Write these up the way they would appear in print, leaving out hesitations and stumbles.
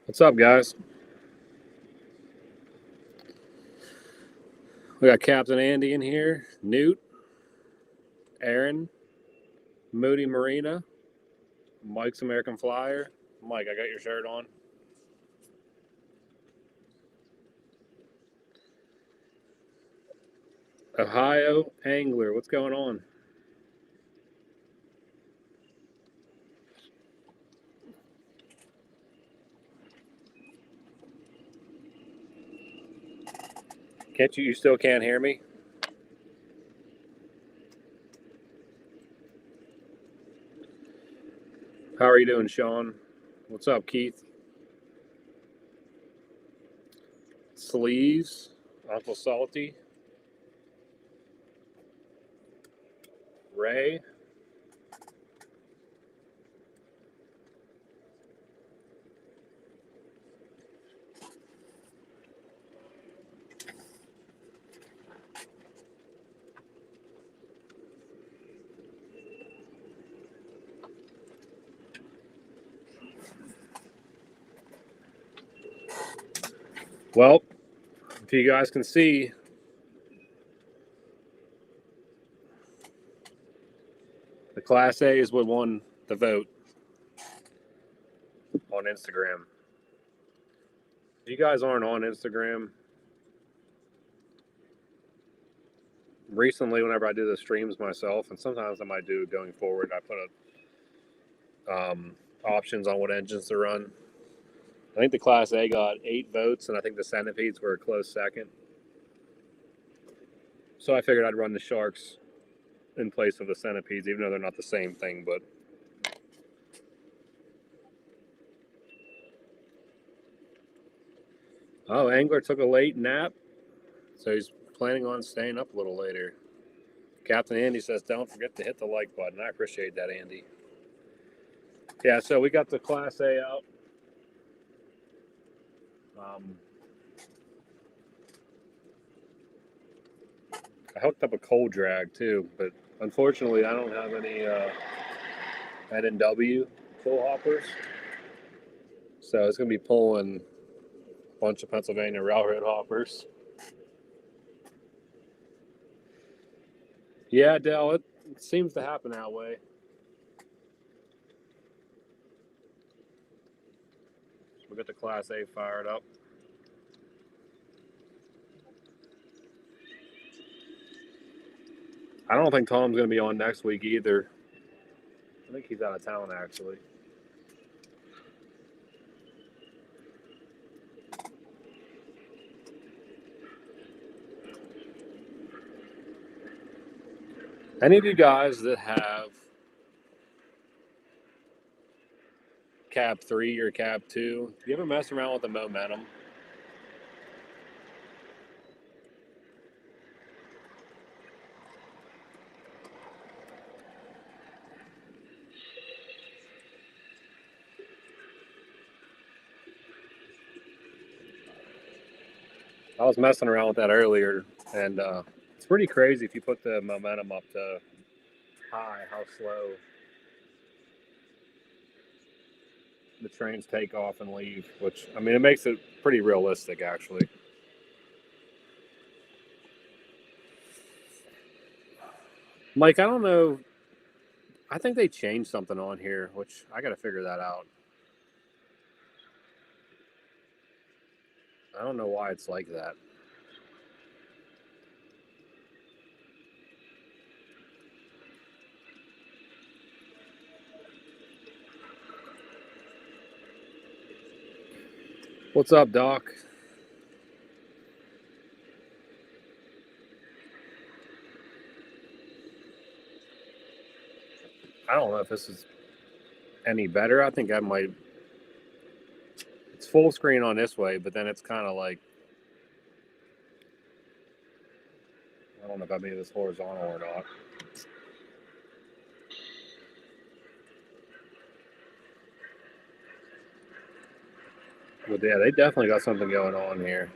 What's up, guys? We got Captain Andy in here, Newt, Aaron, Moody Marina, Mike's American Flyer. Mike, I got your shirt on. Ohio Angler, what's going on? Can't you? You still can't hear me? How are you doing, Sean? What's up, Keith? Sleeves, Uncle Salty, Ray. Well, if you guys can see, the Class A is what won the vote on Instagram. If you guys aren't on Instagram, recently, whenever I do the streams myself, and sometimes I might do going forward, I put options on what engines to run. I think the Class A got 8 votes, and I think the Centipedes were a close second. So I figured I'd run the Sharks in place of the Centipedes, even though they're not the same thing. But oh, Angler took a late nap, so he's planning on staying up a little later. Captain Andy says, "Don't forget to hit the like button." I appreciate that, Andy. Yeah, so we got the Class A out. Um, I hooked up a cold drag too, but unfortunately, I don't have any N&W pull hoppers, so it's gonna be pulling a bunch of Pennsylvania railroad hoppers. Yeah, Dell, it seems to happen that way. We'll get the Class A fired up. I don't think Tom's going to be on next week either. I think he's out of town, actually. Any of you guys that have Cab 3 or Cab 2, do you ever mess around with the momentum? I was messing around with that earlier, and it's pretty crazy if you put the momentum up to high, how slow the trains take off and leave, which, I mean, it makes it pretty realistic, actually. Mike, I don't know. I think they changed something on here, which I got to figure that out. I don't know why it's like that. What's up, Doc? I don't know if this is any better. I think I might. It's full screen on this way, but then it's kind of like, I don't know if I made this horizontal or not. But yeah, they definitely got something going on here.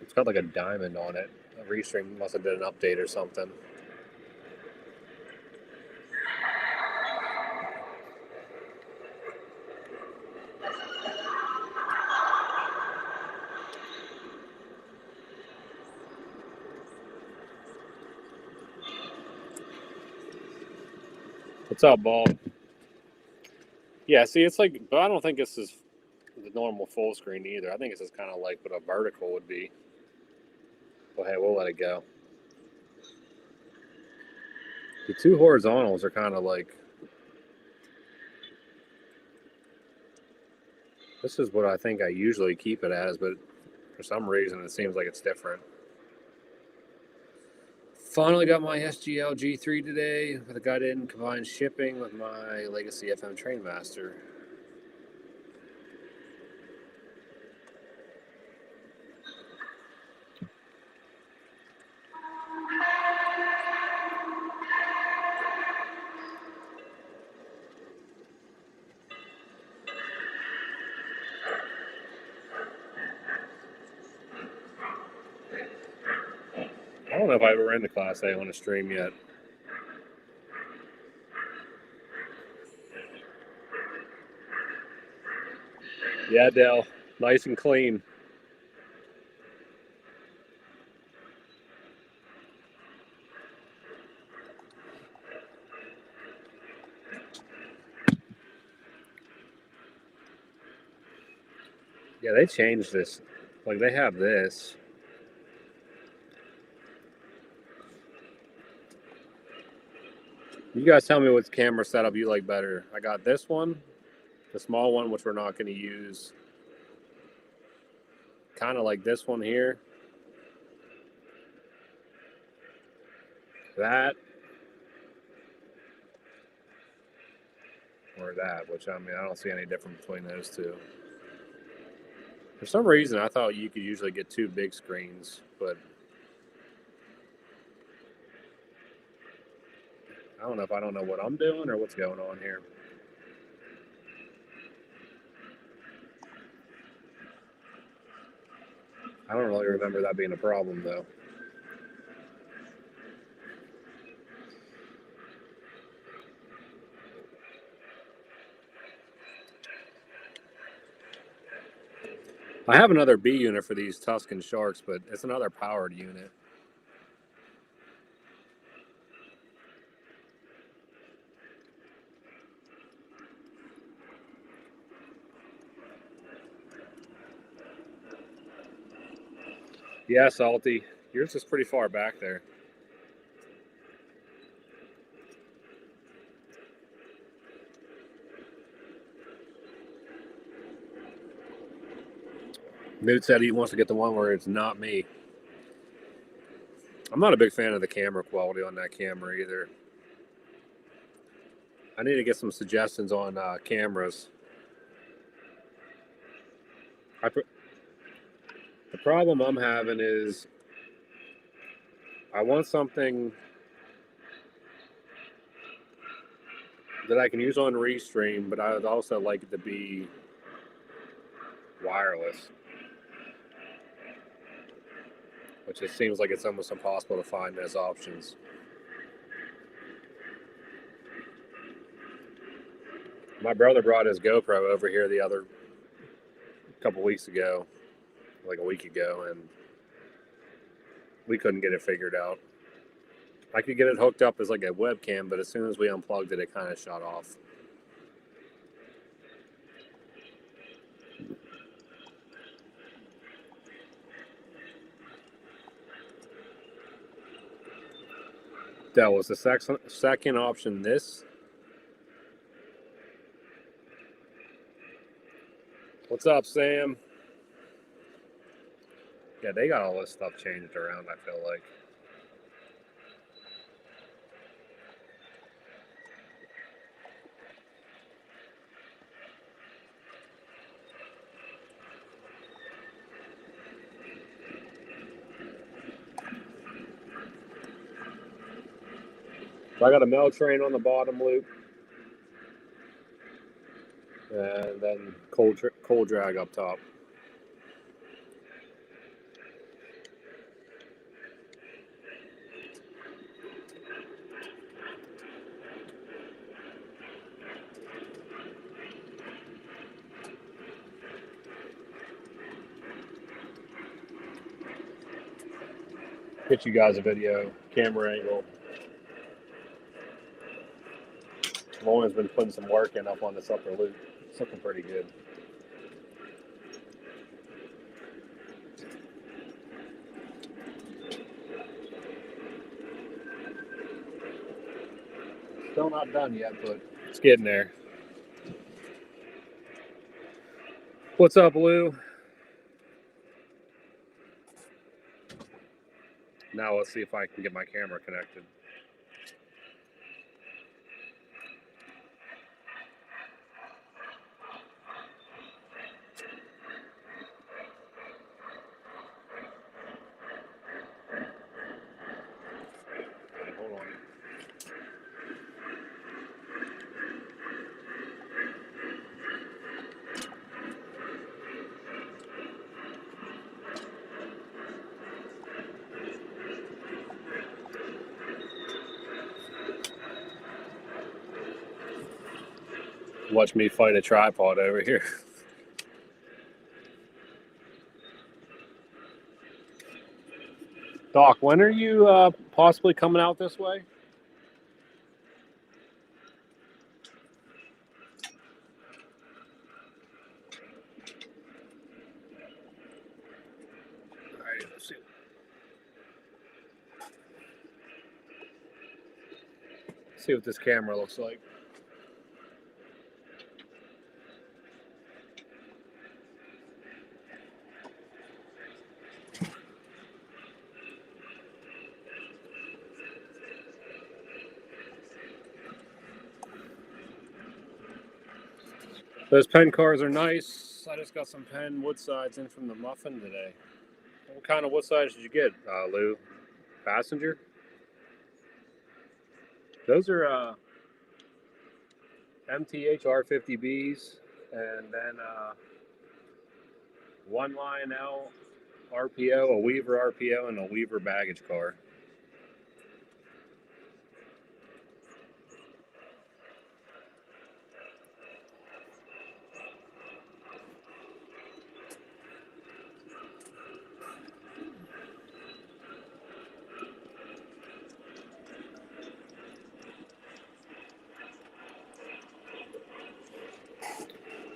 It's got like a diamond on it. A Restream must have did an update or something. What's up, Bob? Yeah, see, it's like, but I don't think this is the normal full screen either. I think it's just kind of like what a vertical would be. Well, hey, we'll let it go. The two horizontals are kind of like, this is what I think I usually keep it as, but for some reason it seems like it's different. Finally got my SGL G3 today, but I got in combined shipping with my Legacy FM Trainmaster. I don't know if I ever ran the Class A on a stream yet. Yeah, Dell, nice and clean. Yeah, they changed this. Like, they have this. You guys tell me what camera setup you like better. I got this one, the small one, which we're not going to use. Kind of like this one here. That. Or that, which, I mean, I don't see any difference between those two. For some reason, I thought you could usually get two big screens, but I don't know if I don't know what I'm doing or what's going on here. I don't really remember that being a problem, though. I have another B unit for these Tuscan Sharks, but it's another powered unit. Yeah, Salty. Yours is pretty far back there. Newt said he wants to get the one where it's not me. I'm not a big fan of the camera quality on that camera either. I need to get some suggestions on cameras. The problem I'm having is I want something that I can use on Restream, but I would also like it to be wireless, which it seems like it's almost impossible to find as options. My brother brought his GoPro over here the other couple weeks ago, like a week ago, and we couldn't get it figured out. I could get it hooked up as like a webcam, but as soon as we unplugged it, it kind of shut off. That was the second option. This. What's up, Sam? Yeah, they got all this stuff changed around, I feel like. So I got a Mel train on the bottom loop, and then cold drag up top. Get you guys a video camera angle. Lauren's been putting some work in up on this upper loop. It's looking pretty good. Still not done yet, but it's getting there. What's up, Lou? Now let's see if I can get my camera connected. Hold on. Watch me fight a tripod over here. Doc, when are you possibly coming out this way? All right, let's see. See what this camera looks like. Those pen cars are nice. I just got some pen wood sides in from the Muffin today. What kind of wood sides did you get, Lou? Passenger? Those are MTH R50Bs, and then one Lionel RPO, a Weaver RPO, and a Weaver baggage car.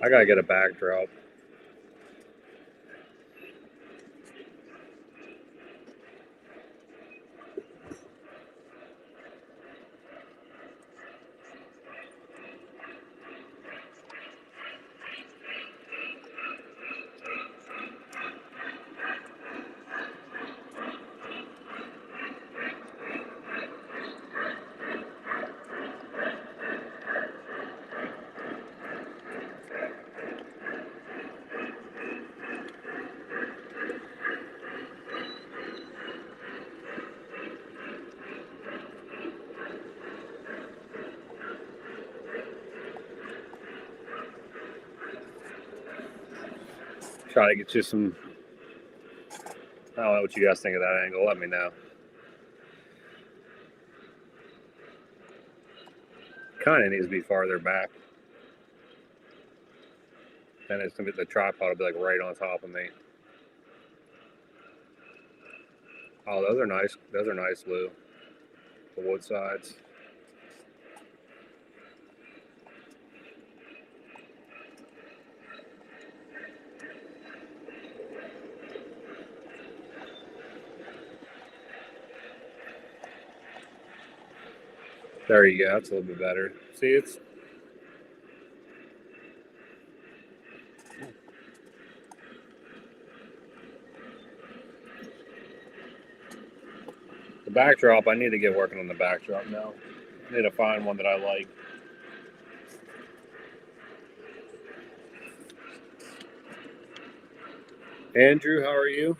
I gotta get a backdrop. Try to get you some. I don't know what you guys think of that angle. Let me know. Kind of needs to be farther back. Then it's gonna be the tripod will be like right on top of me. Oh, those are nice. Those are nice, Lou. The wood sides. There you go. That's a little bit better. See, it's the backdrop. I need to get working on the backdrop now. I need to find one that I like. Andrew, how are you?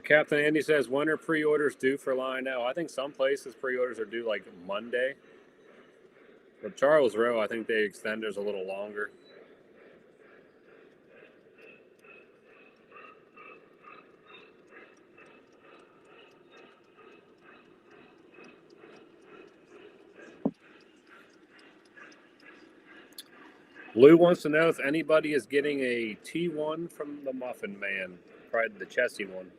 Captain Andy says, when are pre-orders due for Lionel? I think some places pre-orders are due like Monday. But Charles Rowe, I think they extend theirs a little longer. Lou wants to know if anybody is getting a T1 from the Muffin Man, probably the Chessie one.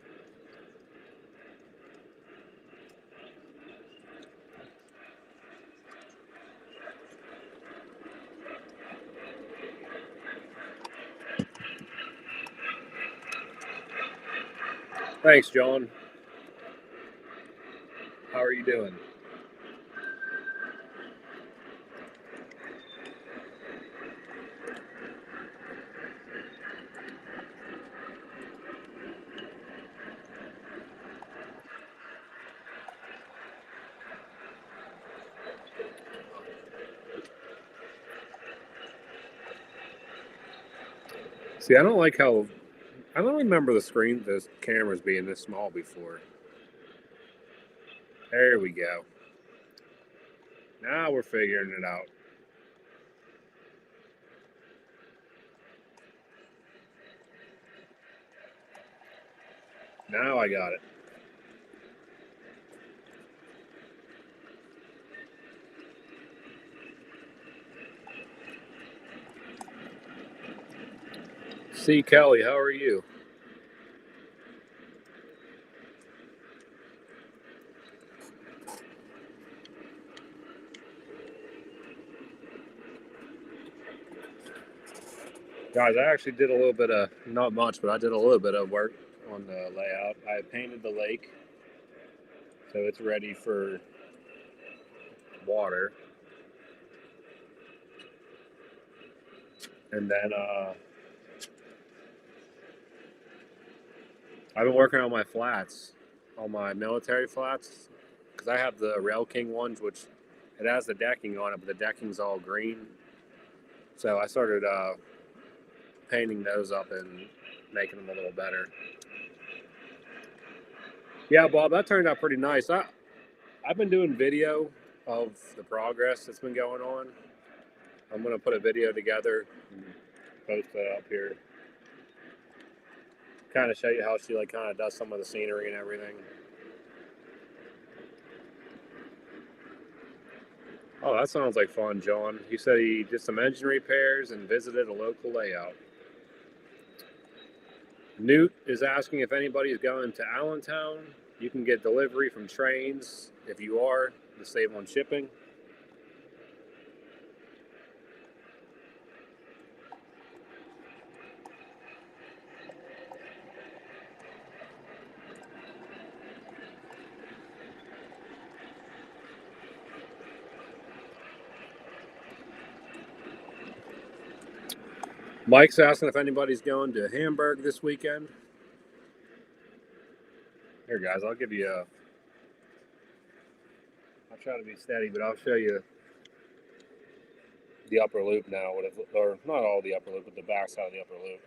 Thanks, John. How are you doing? See, I don't like how I don't remember the cameras being this small before. There we go. Now we're figuring it out. Now I got it. C. Kelly, how are you? Guys, I actually did a little bit of, not much, but I did a little bit of work on the layout. I painted the lake, so it's ready for water. And then I've been working on my flats, on my military flats, because I have the Rail King ones, which it has the decking on it, but the decking's all green. So I started painting those up and making them a little better. Yeah, Bob, that turned out pretty nice. I've been doing video of the progress that's been going on. I'm gonna put a video together and post it up here. Kind of show you how she like kind of does some of the scenery and everything. Oh, that sounds like fun, John. He said he did some engine repairs and visited a local layout. Newt is asking if anybody is going to Allentown. You can get delivery from trains if you are to save on shipping. Mike's asking if anybody's going to Hamburg this weekend. Here, guys, I'll give you a. I'll try to be steady, but I'll show you the upper loop now. Or not all the upper loop, but the back side of the upper loop.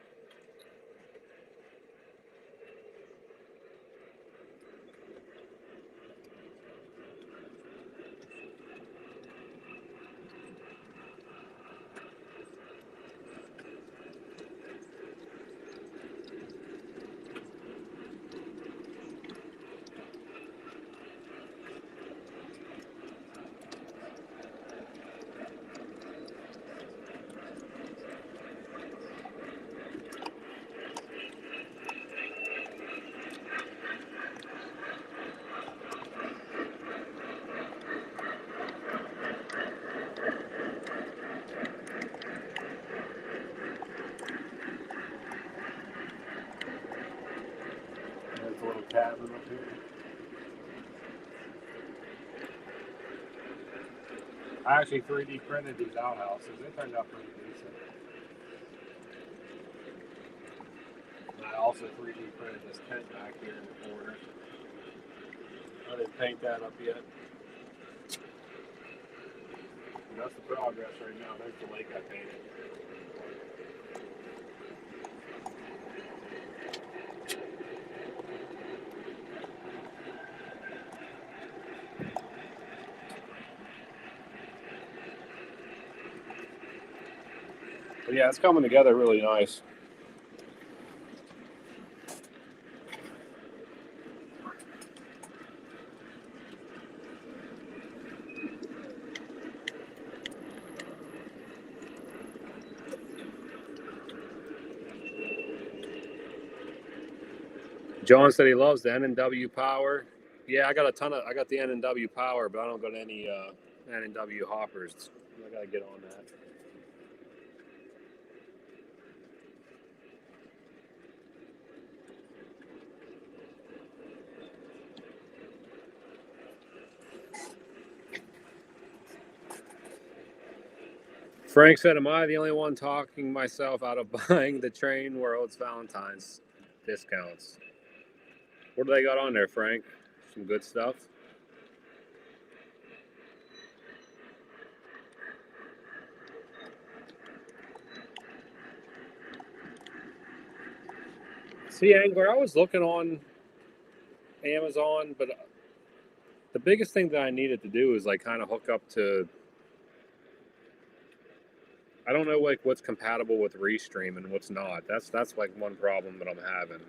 There's a little cabin up here. I actually 3D printed these outhouses. They turned out pretty decent. And I also 3D printed this tent back here in the corner. I didn't paint that up yet. And that's the progress right now. There's the lake I painted. But yeah, it's coming together really nice. John said he loves the N&W power. Yeah, I got the N&W power, but I don't got any N&W hoppers. I gotta get on that. Frank said, "Am I the only one talking myself out of buying the Train World's Valentine's discounts?" What do they got on there, Frank? Some good stuff. See, Angler, I was looking on Amazon, but the biggest thing that I needed to do is like kind of hook up to. I don't know like what's compatible with Restream and what's not. That's like one problem that I'm having.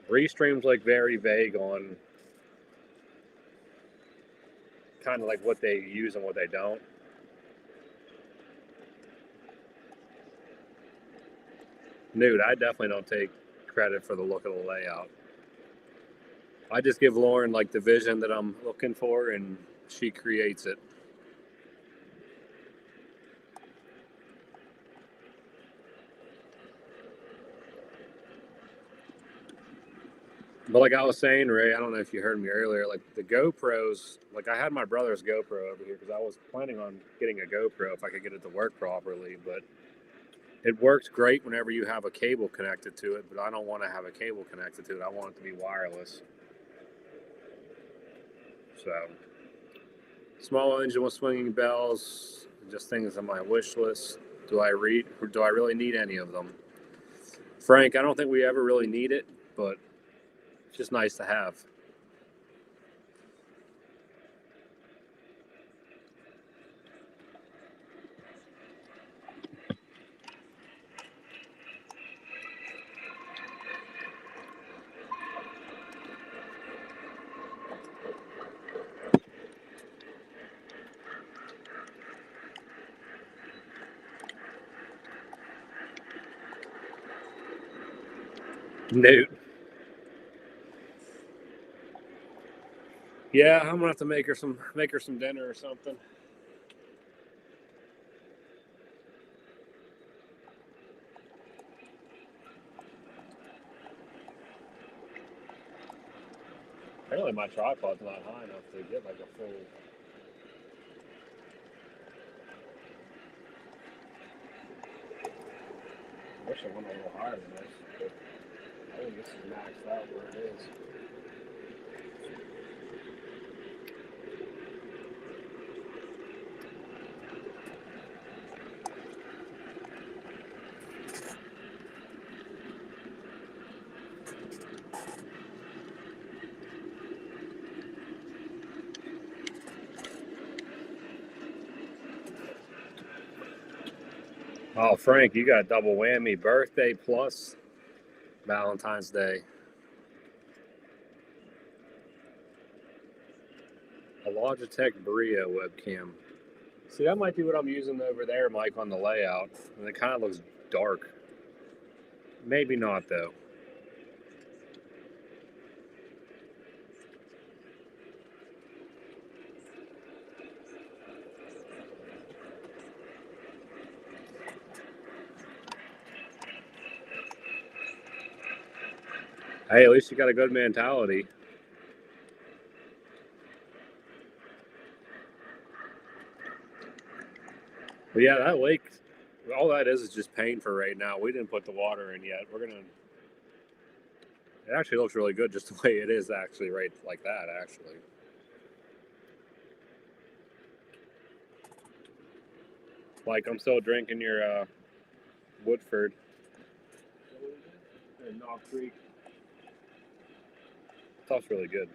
Restream's like very vague on kind of like what they use and what they don't. Dude, I definitely don't take credit for the look of the layout. I just give Lauren like the vision that I'm looking for, and she creates it. But like I was saying, Ray, I don't know if you heard me earlier. Like the GoPros, like I had my brother's GoPro over here because I was planning on getting a GoPro if I could get it to work properly. But it works great whenever you have a cable connected to it. But I don't want to have a cable connected to it. I want it to be wireless. So small engine with swinging bells, just things on my wish list. Do I read or do I really need any of them? Frank, I don't think we ever really need it, but it's just nice to have. Newt. Yeah, I'm gonna have to make her some dinner or something. Apparently my tripod's not high enough to get like a full. I wish I went a little higher than this. But I think this is maxed out where it is. Oh, Frank, you got double whammy: birthday plus Valentine's Day. A Logitech Brio webcam. See, that might be what I'm using over there, Mike, on the layout. And it kind of looks dark. Maybe not, though. Hey, at least you got a good mentality. But yeah, that lake, all that is just paint for right now. We didn't put the water in yet. We're gonna. It actually looks really good just the way it is, actually, right like that, actually. Like I'm still drinking your Woodford. Knob Creek. Stuff's really good.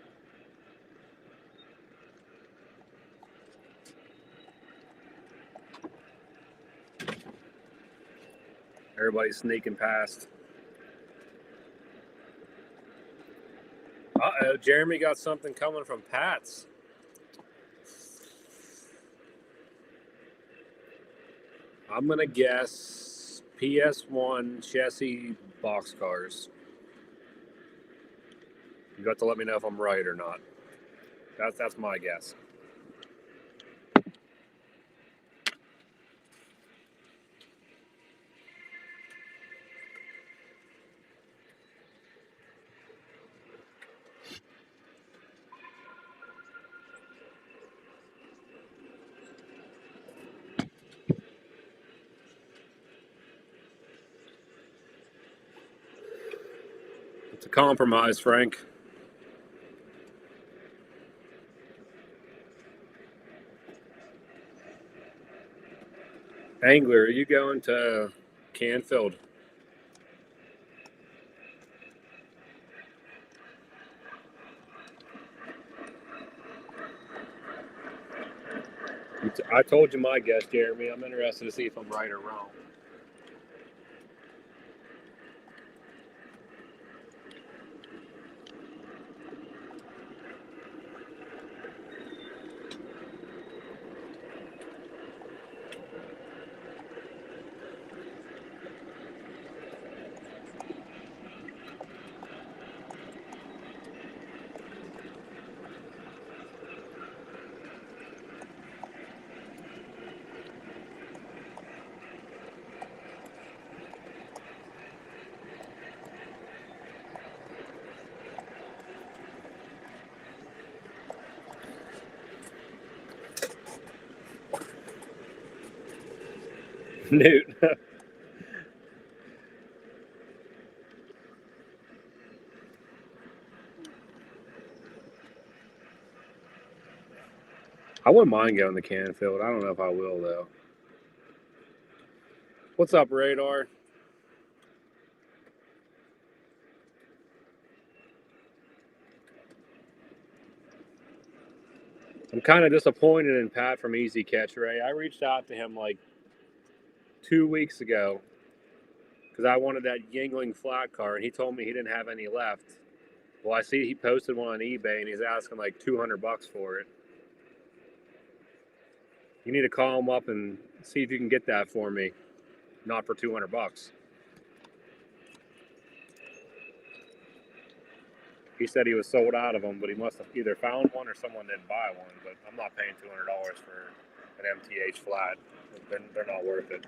Everybody's sneaking past. Uh-oh, Jeremy got something coming from Pat's. I'm going to guess PS1 chassis boxcars. You got to let me know if I'm right or not. That's my guess. It's a compromise, Frank. Angler, are you going to Canfield? I told you my guess, Jeremy. I'm interested to see if I'm right or wrong. Newt. I wouldn't mind going to Canfield. I don't know if I will, though. What's up, Radar? I'm kind of disappointed in Pat from Easy Catch, Ray. I reached out to him like 2 weeks ago because I wanted that Yingling flat car, and he told me he didn't have any left. Well, I see he posted one on eBay, and he's asking like $200 for it. You need to call him up and see if you can get that for me, not for $200. He said he was sold out of them, but he must have either found one or someone didn't buy one. But I'm not paying $200 for an MTH flat. They're not worth it.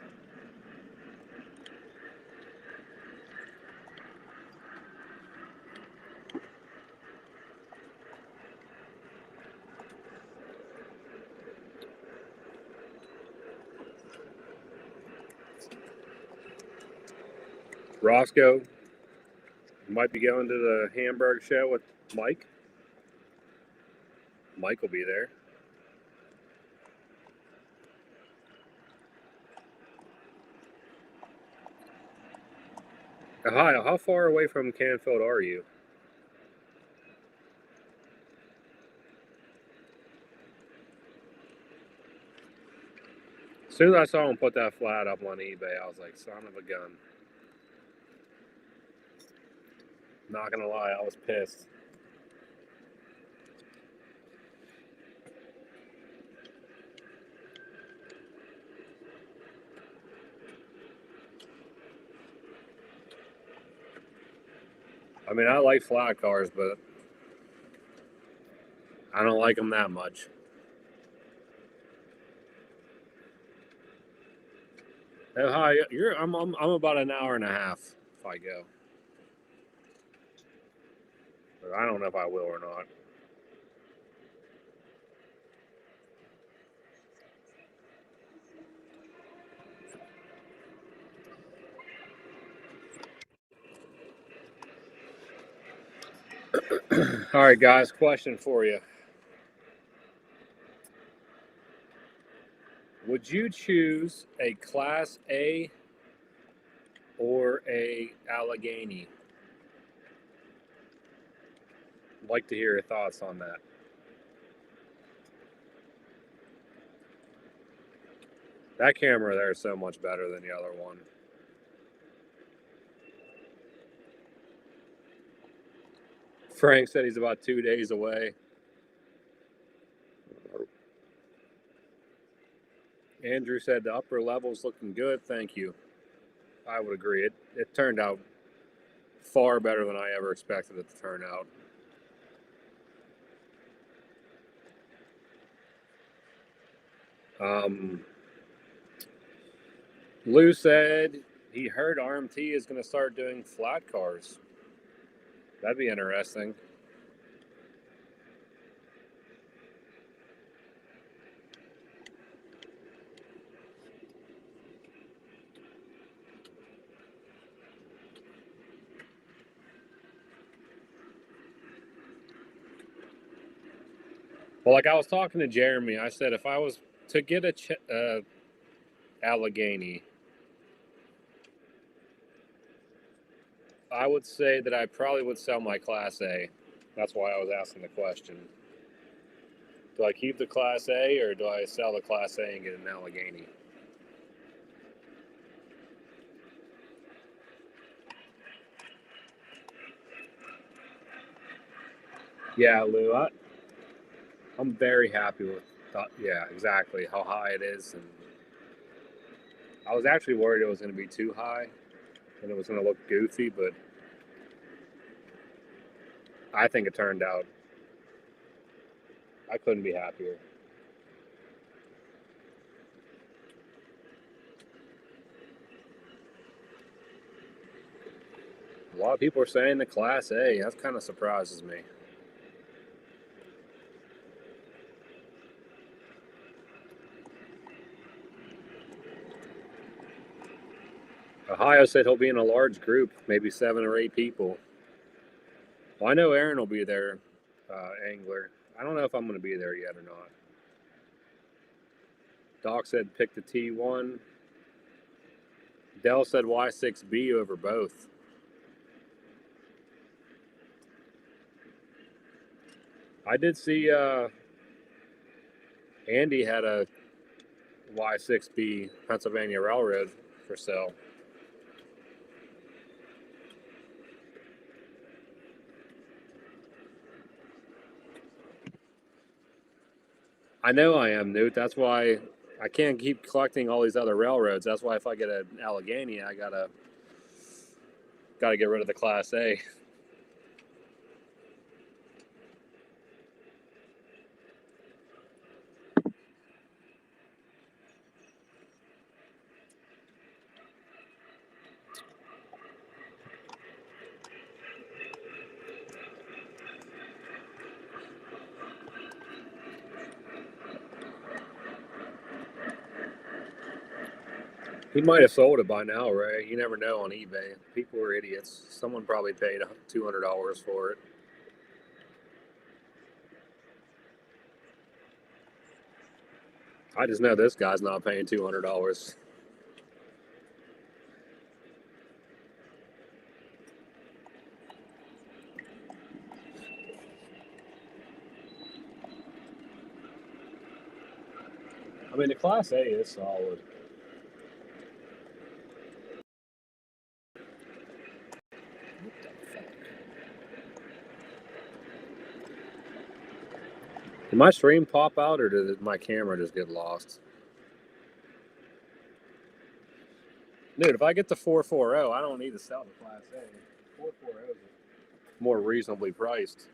Roscoe might be going to the Hamburg show with Mike. Mike will be there. Hi, how far away from Canfield are you? As soon as I saw him put that flat up on eBay, I was like, son of a gun. Not gonna lie, I was pissed. I mean, I like flat cars, but I don't like them that much. Oh, hi, I'm about an hour and a half if I go. But I don't know if I will or not. All right, guys, question for you. Would you choose a Class A or a Allegheny? I'd like to hear your thoughts on that. That camera there is so much better than the other one. Frank said he's about 2 days away. Andrew said the upper level's looking good. Thank you. I would agree. It turned out far better than I ever expected it to turn out. Lou said he heard RMT is going to start doing flat cars. That'd be interesting. Well, like I was talking to Jeremy, I said if I was to get a Allegheny, I would say that I probably would sell my Class A. That's why I was asking the question. Do I keep the Class A or do I sell the Class A and get an Allegheny? Yeah, Lou, I'm very happy with yeah, exactly how high it is. And I was actually worried it was going to be too high and it was going to look goofy, but I think it turned out. I couldn't be happier. A lot of people are saying the Class A. That kind of surprises me. Ohio said he'll be in a large group, maybe 7 or 8 people. Well, I know Aaron will be there, Angler. I don't know if I'm going to be there yet or not. Doc said pick the T1. Dell said Y6B over both. I did see Andy had a Y6B Pennsylvania Railroad for sale. I know I am, Newt. That's why I can't keep collecting all these other railroads. That's why if I get an Allegheny, I gotta get rid of the Class A. He might have sold it by now, Ray. You never know on eBay. People are idiots. Someone probably paid $200 for it. I just know this guy's not paying $200. I mean, the Class A is solid. Did my stream pop out or did my camera just get lost? Dude, if I get the 440, I don't need to sell the Class A. 440 is more reasonably priced.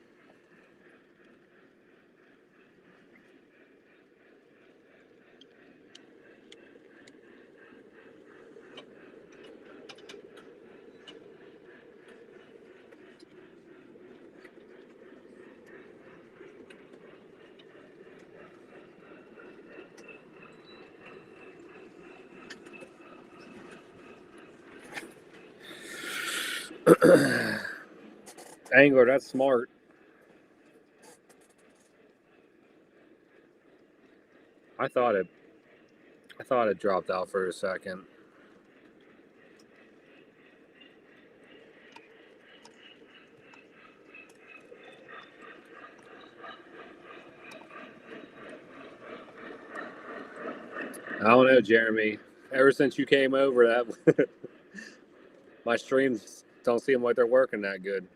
Angler, that's smart. I thought it dropped out for a second. I don't know, Jeremy. Ever since you came over, that my streams don't seem like they're working that good.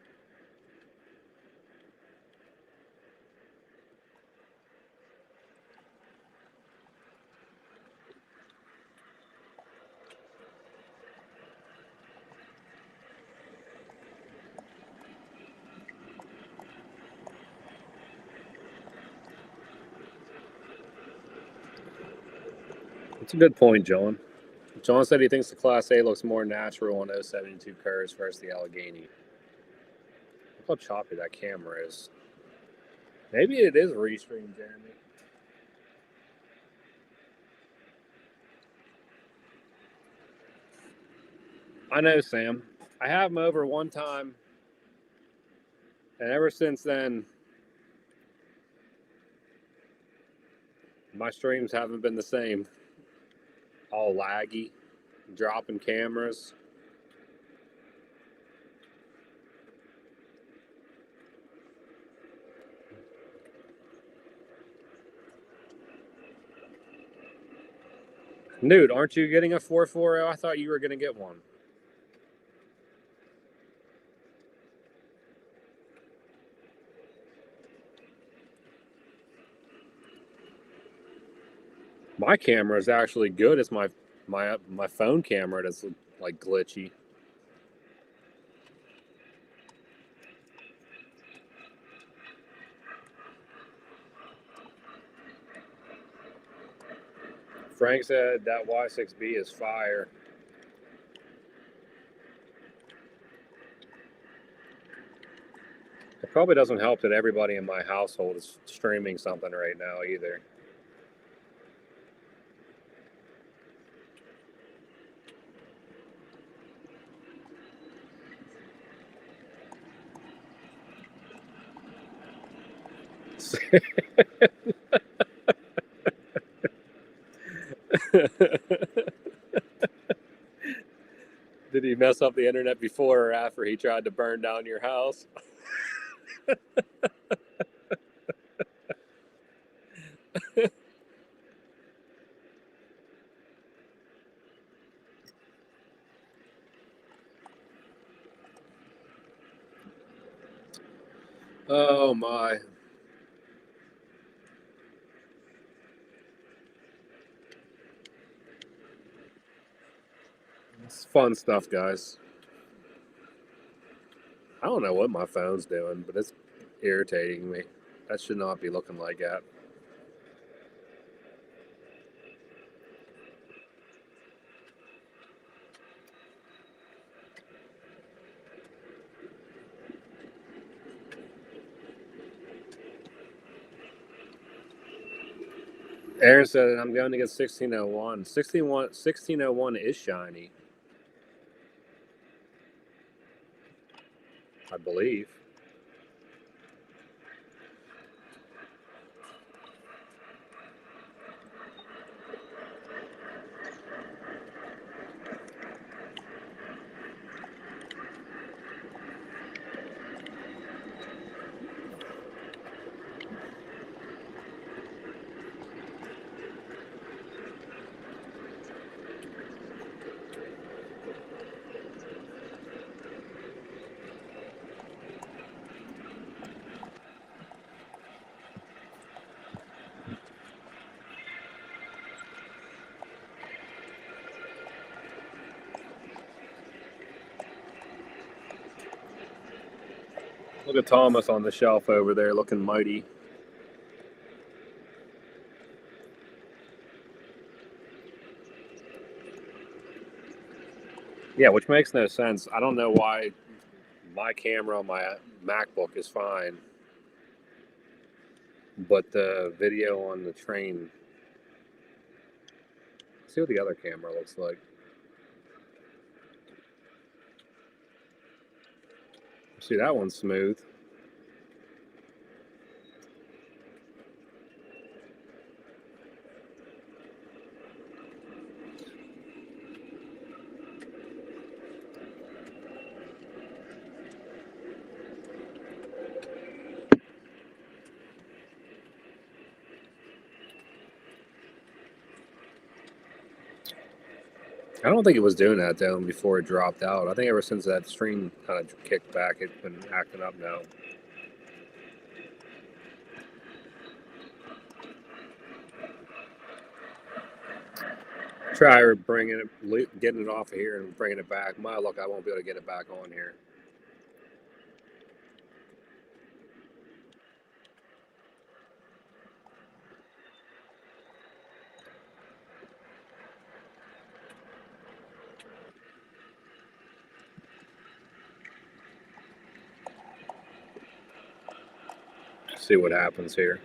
It's a good point, John. John said he thinks the Class A looks more natural on 072 curves versus the Allegheny. Look how choppy that camera is. Maybe it is restream, Jeremy. I know, Sam. I have him over one time, and ever since then, My streams haven't been the same. All laggy, dropping cameras. Dude, aren't you getting a 440? I thought you were going to get one. My camera is actually good. It's my phone camera that's like glitchy. Frank said that Y6B is fire. It probably doesn't help that everybody in my household is streaming something right now either. Did he mess up the internet before or after he tried to burn down your house? Oh my. It's fun stuff, guys. I don't know what my phone's doing, but it's irritating me. That should not be looking like that. Aaron said I'm going to get 1601. 1601 is shiny, I believe. Look at Thomas on the shelf over there looking mighty. Yeah, which makes no sense. I don't know why my camera on my MacBook is fine, but the video on the train. See what the other camera looks like. See, that one's smooth. I don't think it was doing that though before it dropped out. I think ever since that stream kind of kicked back, it's been acting up now. Try bringing it, getting it off of here and bringing it back. My luck, I won't be able to get it back on here. See what happens here.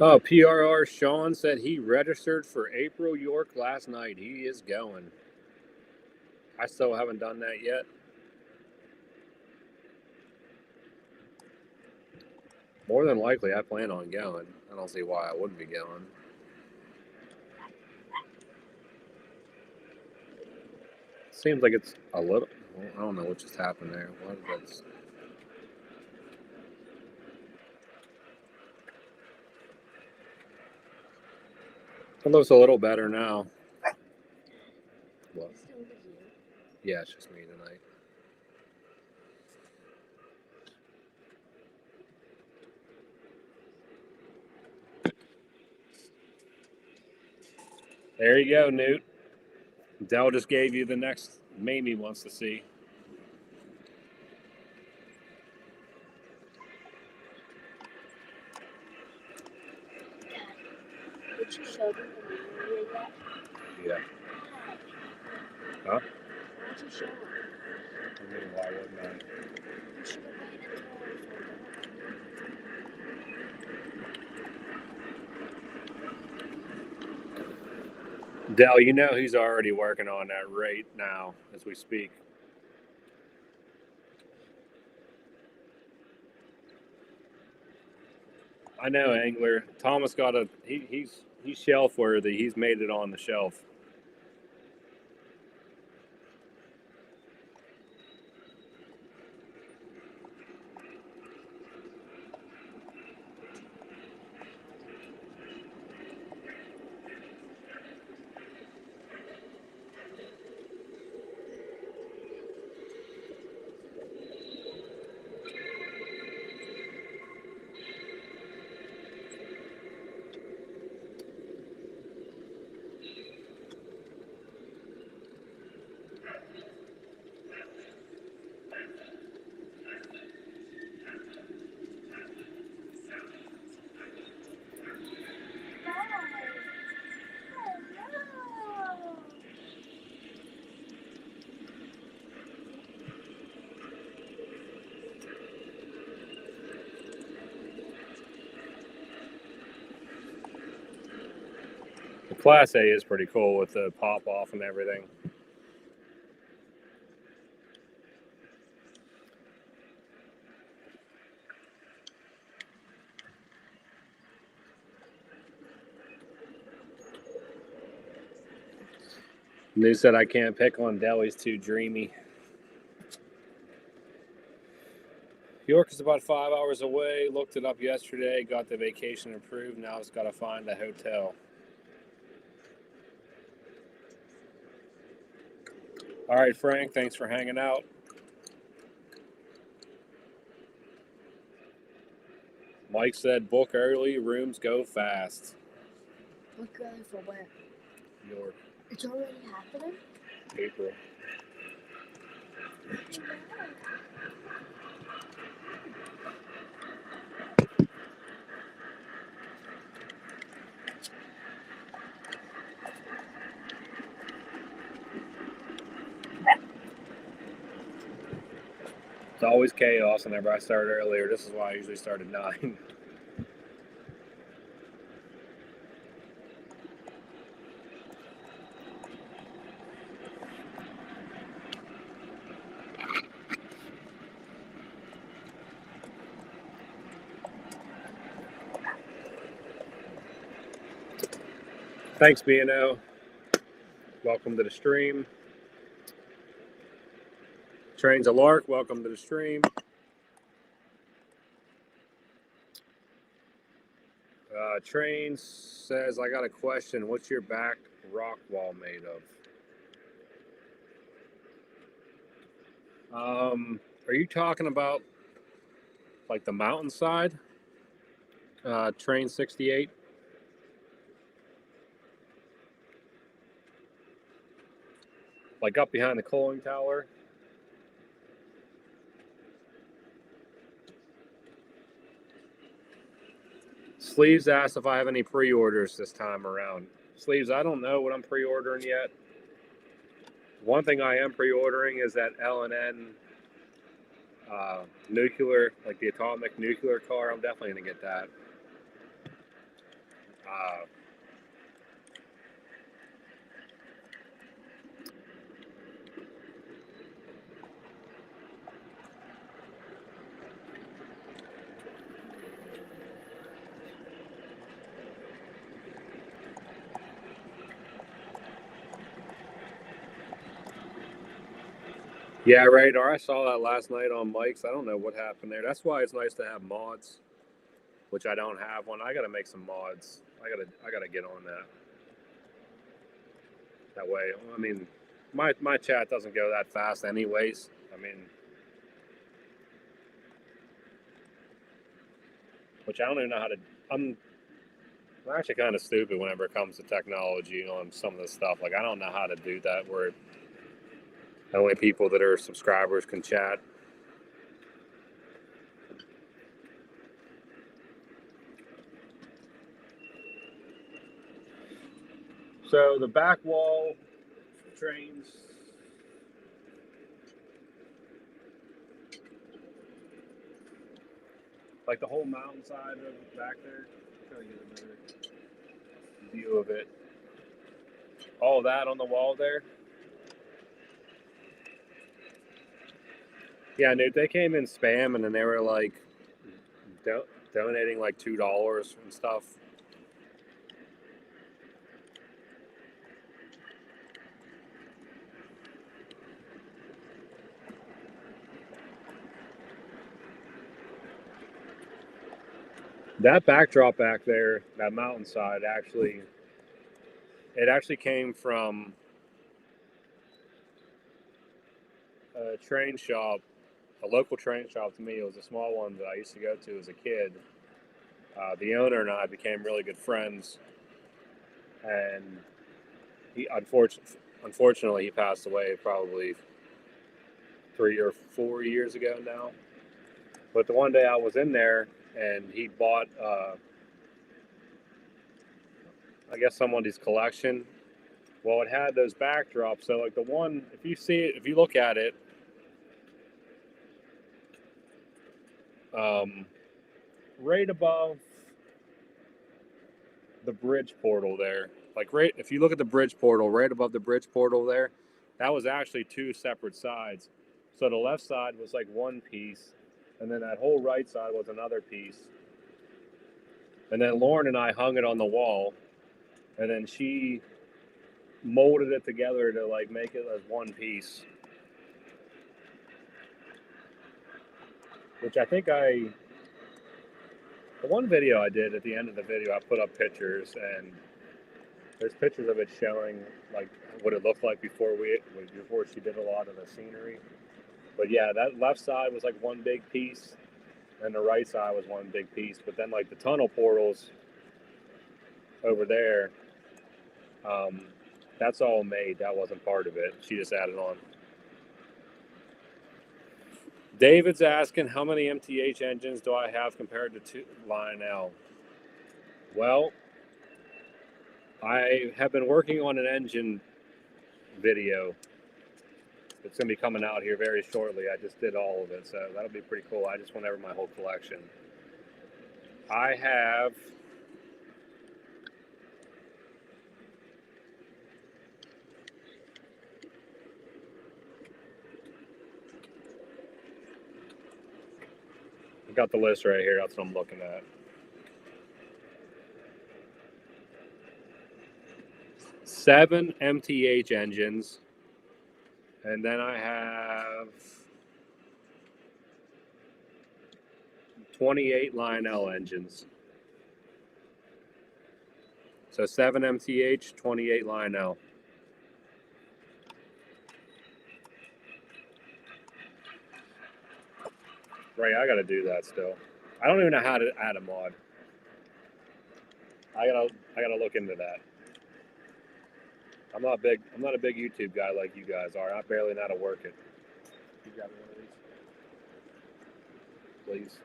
Oh, PRR Sean said he registered for April York last night. He is going. I still haven't done that yet. More than likely, I plan on going. I don't see why I wouldn't be going. Seems like it's a little. Well, I don't know what just happened there. What that's. It looks a little better now. What? Yeah, it's just me tonight. There you go, Newt. Dell just gave you the next Mamie wants to see. Did you show them the movie yet? Yeah. Huh? Why don't you show them? I mean, why wouldn't I? You should have waited until I was done. Dell, you know he's already working on that right now as we speak. I know, Angler. Thomas got a he's shelf worthy. He's made it on the shelf. The Class A is pretty cool with the pop off and everything. New said I can't pick on Dell. He's too dreamy. York is about 5 hours away. Looked it up yesterday. Got the vacation approved. Now it's got to find a hotel. All right, Frank. Thanks for hanging out. Mike said book early. Rooms go fast. Book early for where? York. It's already happening? April. It's always chaos whenever I start earlier. This is why I usually start at 9. Thanks, B&O. Welcome to the stream. Trains a Lark, welcome to the stream. Trains says, I got a question. What's your back rock wall made of? Are you talking about like the mountainside? Train 68? Like up behind the coaling tower? Sleeves asked if I have any pre-orders this time around. Sleeves, I don't know what I'm pre-ordering yet. One thing I am pre-ordering is that L&N nuclear, like the atomic nuclear car. I'm definitely going to get that. Yeah, radar. I saw that last night on Mike's. I don't know what happened there. That's why it's nice to have mods, which I don't have one. I got to make some mods. I gotta get on that. That way, I mean, my chat doesn't go that fast, anyways. I mean, which I don't even know how to. I'm actually kind of stupid whenever it comes to technology, on some of this stuff. Like, I don't know how to do that where only people that are subscribers can chat. So the back wall trains. Like the whole mountainside of back there. Try to get another view of it. All that on the wall there. Yeah, dude, they came in spam and then they were like donating like $2 and stuff. That backdrop back there, that mountainside, it actually came from a train shop, a local train shop to me. It was a small one that I used to go to as a kid. The owner and I became really good friends, and he unfortunately he passed away probably 3 or 4 years ago now. But the one day I was in there and he bought, I guess, somebody's collection. Well, it had those backdrops. So, like the one, if you see it, if you look at it, right above the bridge portal there, like right, if you look at the bridge portal, right above the bridge portal there, that was actually two separate sides. So the left side was like one piece, and then that whole right side was another piece. And then Lauren and I hung it on the wall, and then she molded it together to like make it as one piece. Which I think the one video I did, at the end of the video, I put up pictures, and there's pictures of it showing like what it looked like before she did a lot of the scenery. But yeah, that left side was like one big piece, and the right side was one big piece. But then like the tunnel portals over there, that's all made. That wasn't part of it. She just added on. David's asking, how many MTH engines do I have compared to Lionel? Well, I have been working on an engine video. It's going to be coming out here very shortly. I just did all of it, so that'll be pretty cool. I just went over my whole collection. I have got the list right here. That's what I'm looking at. 7 MTH engines, and then I have 28 Lionel engines. So 7 MTH, 28 Lionel. Right, I gotta do that still. I don't even know how to add a mod. I gotta look into that. I'm not a big YouTube guy like you guys are. I barely know how to work it. You got one of these? Please.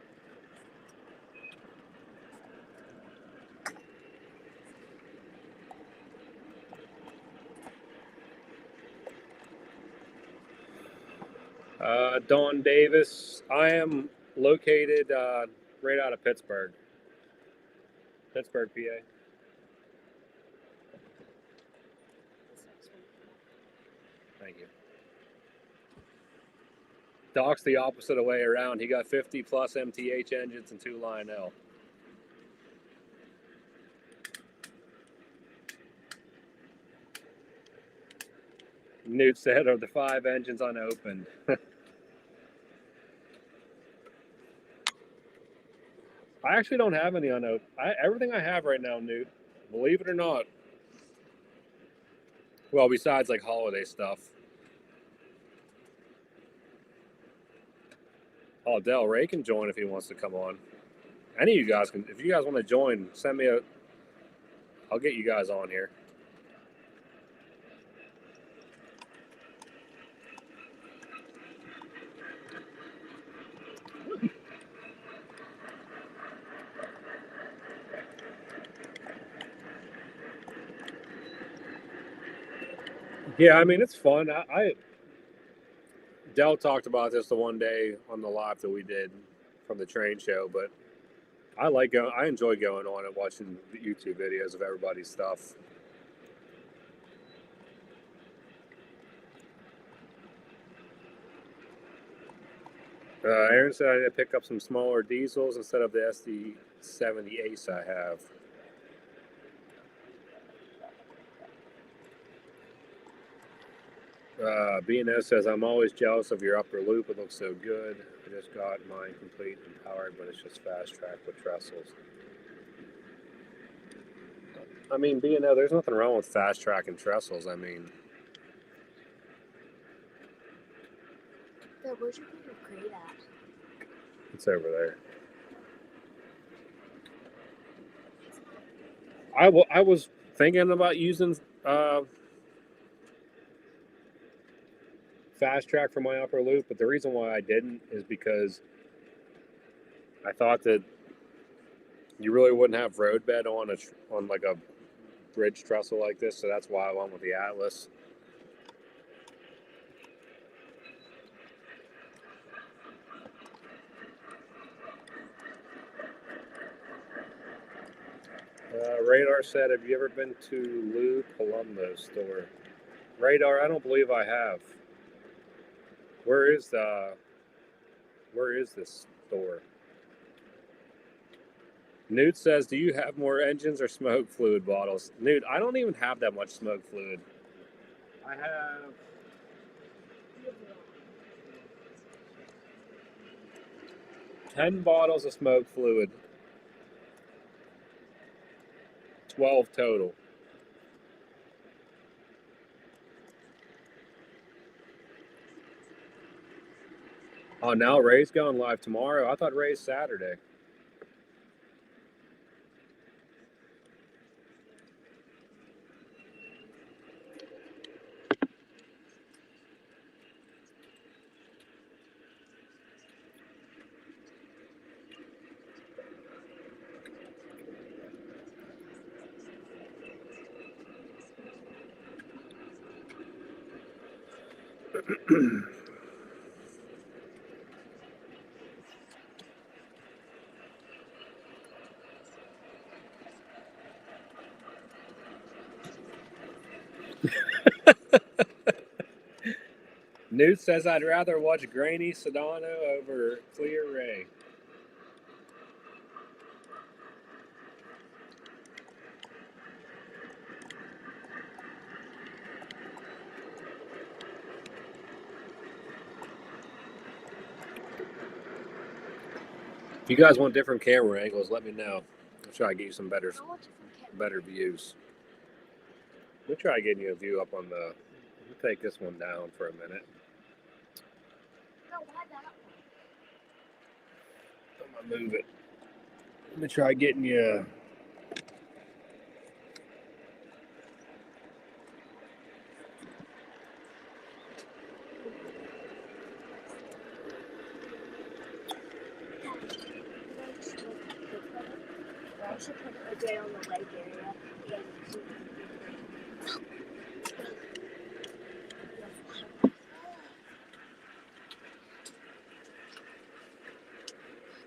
Don Davis. I am located right out of Pittsburgh, PA. Doc's the opposite way around. He got 50 plus MTH engines and 2 Lionel. Newt said, "Are the 5 engines unopened?" I actually don't have any unopened. Everything I have right now, Newt, believe it or not, well, besides like holiday stuff. Oh, Del Ray can join if he wants to come on. Any of you guys can. If you guys want to join, send me a. I'll get you guys on here. Yeah, I mean it's fun. Del talked about this the one day on the live that we did from the train show, but I like going. I enjoy going on and watching the YouTube videos of everybody's stuff. Aaron said I need to pick up some smaller diesels instead of the SD70 Ace I have. B&O says, I'm always jealous of your upper loop. It looks so good. I just got mine complete and powered, but it's just fast track with trestles. I mean, B&O, there's nothing wrong with fast track and trestles. I mean, Dad, where'd you put your crate at? it's over there. I was thinking about using fast track for my upper loop, but the reason why I didn't is because I thought that you really wouldn't have roadbed on like a bridge trestle like this, so that's why I went with the Atlas. Radar said, have you ever been to Lou Colombo's store? Radar, I don't believe I have. Where is this store? Newt says, do you have more engines or smoke fluid bottles? Newt, I don't even have that much smoke fluid. I have 10 bottles of smoke fluid. 12 total. Oh, now Ray's going live tomorrow. I thought Ray's Saturday. Newt says I'd rather watch grainy Sedano over clear Ray. If you guys want different camera angles, let me know. I'll try to get you some better views. We'll try getting you a view up on the. We'll take this one down for a minute. No, why that one? I'm gonna move it. Let me try getting you. I should put a day on the lake area.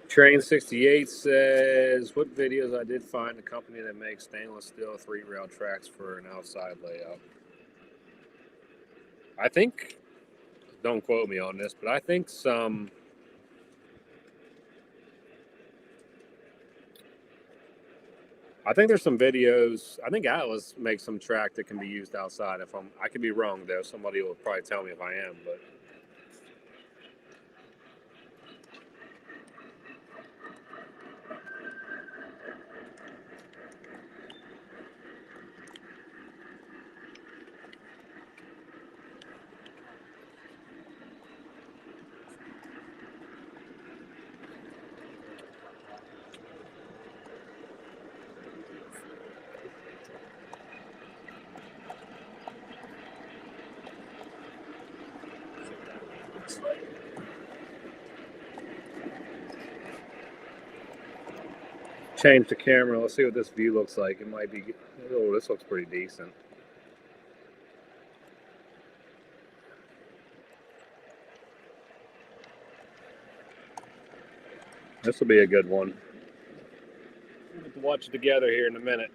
Train 68 says, what videos I did find a company that makes stainless steel 3-rail tracks for an outside layout. I think don't quote me on this, but I think there's some videos. I think Atlas makes some track that can be used outside. I could be wrong though. Somebody will probably tell me if I am, but. Change the camera. Let's see what this view looks like. It might be. Oh, this looks pretty decent. This will be a good one. We'll have to watch it together here in a minute.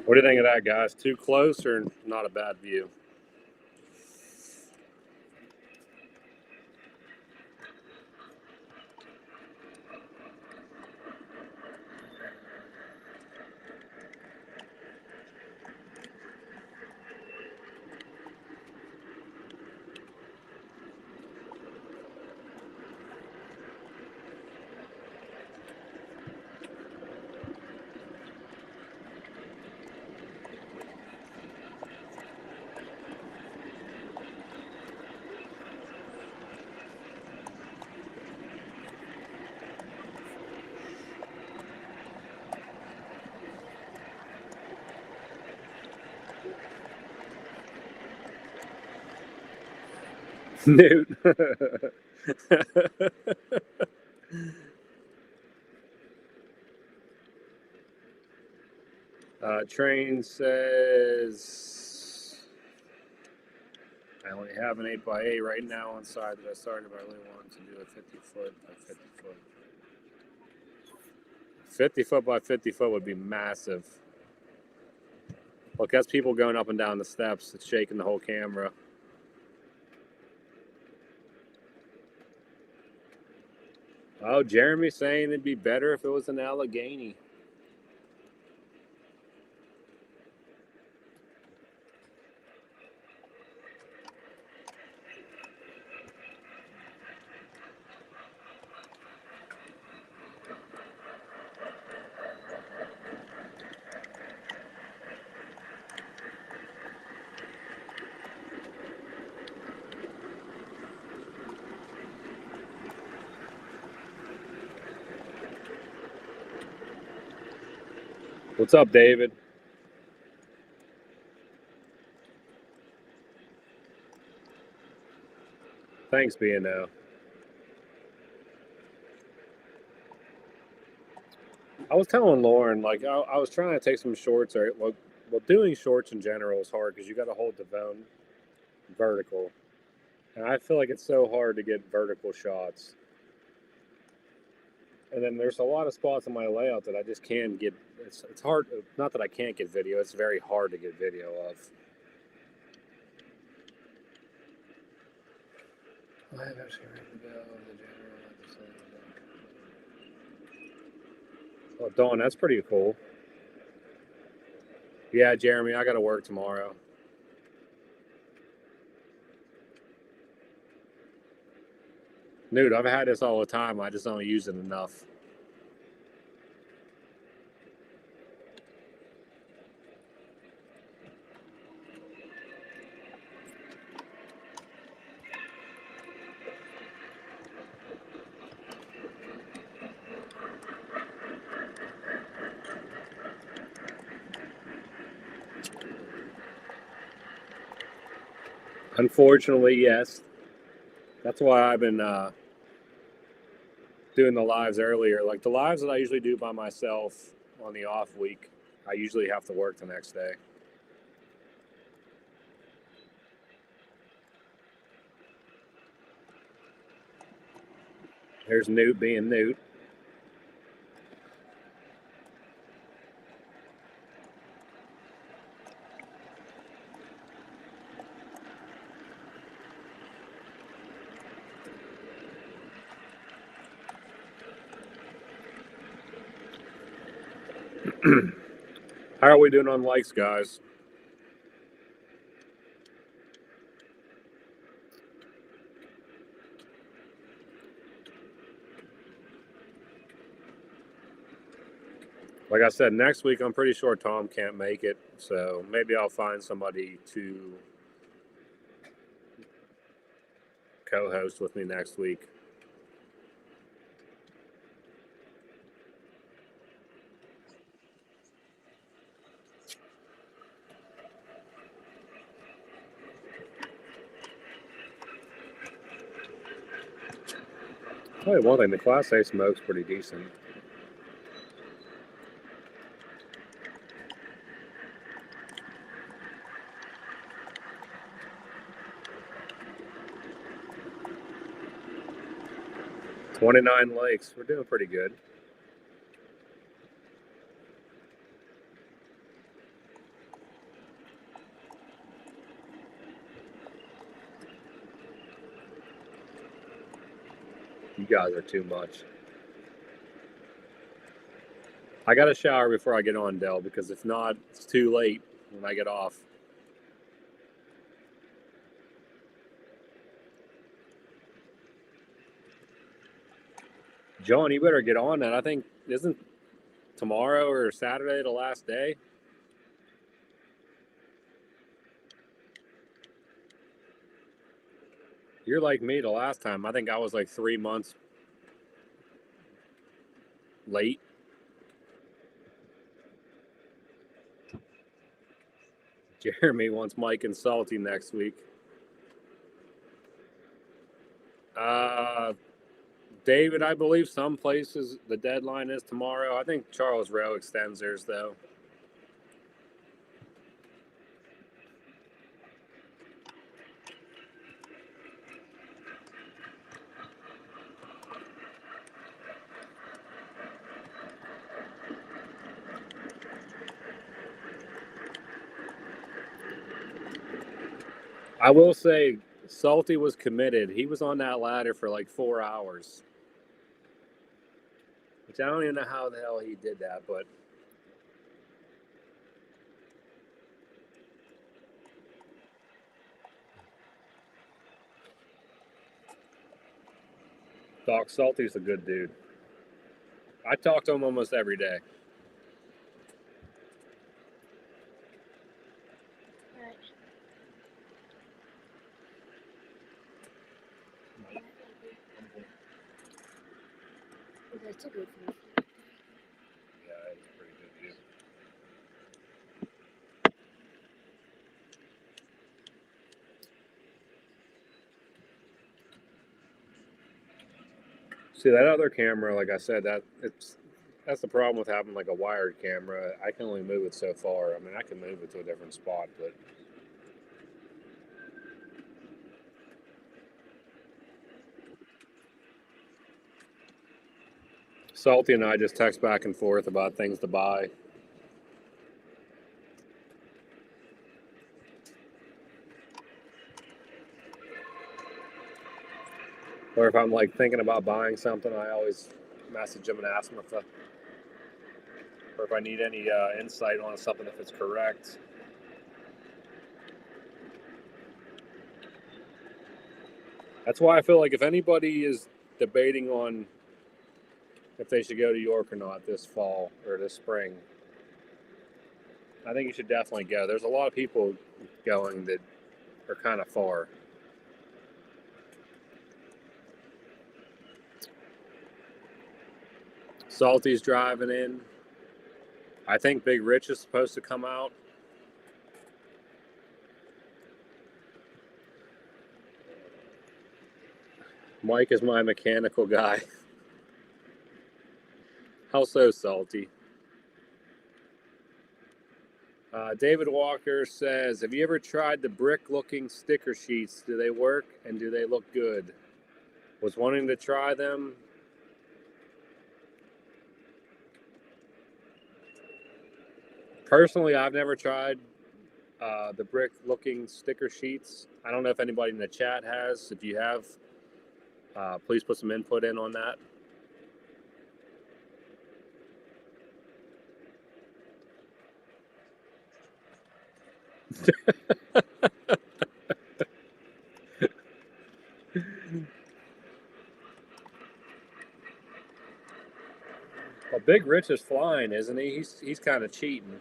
What do you think of that, guys? Too close or not a bad view? Newt. Train says, I only have an 8x8 right now on side that I started, but I really wanted to do a 50 foot by 50 foot. 50 foot by 50 foot would be massive. Look, that's people going up and down the steps. It's shaking the whole camera. Oh, Jeremy saying it'd be better if it was an Allegheny. What's up, David? Thanks, B&O. I was telling Lauren, like, I was trying to take some shorts. Well, doing shorts in general is hard because you got to hold the phone vertical. And I feel like it's so hard to get vertical shots. And then there's a lot of spots in my layout that I just can't get. It's hard. Not that I can't get video. It's very hard to get video of. I have actually written down the general. Oh, Dawn, that's pretty cool. Yeah, Jeremy, I got to work tomorrow. Dude, I've had this all the time. I just don't use it enough. Unfortunately, yes. That's why I've been doing the lives earlier. Like the lives that I usually do by myself on the off week, I usually have to work the next day. There's Newt being Newt. How are we doing on likes, guys? Like I said, next week I'm pretty sure Tom can't make it, so maybe I'll find somebody to co-host with me next week. Oh, one thing, the Class A smoke's pretty decent. $29 likes. We're doing pretty good. You guys are too much. I got to shower before I get on, Dell, because if not, it's too late when I get off. John, you better get on that. I think, isn't tomorrow or Saturday the last day? You're like me the last time. I think I was like 3 months late. Jeremy wants Mike and Salty next week. David, I believe some places the deadline is tomorrow. I think Charles Rowe extends theirs, though. I will say, Salty was committed. He was on that ladder for like 4 hours. Which I don't even know how the hell he did that, but Doc Salty's a good dude. I talk to him almost every day. That's a good one. Yeah, he's a pretty good dude. See that other camera, like I said, that's the problem with having like a wired camera. I can only move it so far. I mean, I can move it to a different spot, but Salty and I just text back and forth about things to buy. Or if I'm like thinking about buying something, I always message him and ask him or if I need any insight on something, if it's correct. That's why I feel like if anybody is debating on if they should go to York or not this fall or this spring, I think you should definitely go. There's a lot of people going that are kind of far. Salty's driving in. I think Big Rich is supposed to come out. Mike is my mechanical guy. How so, Salty? David Walker says, have you ever tried the brick-looking sticker sheets? Do they work and do they look good? Was wanting to try them. Personally, I've never tried the brick-looking sticker sheets. I don't know if anybody in the chat has. If you have, please put some input in on that. Well, Big Rich is flying, isn't he? He's kind of cheating.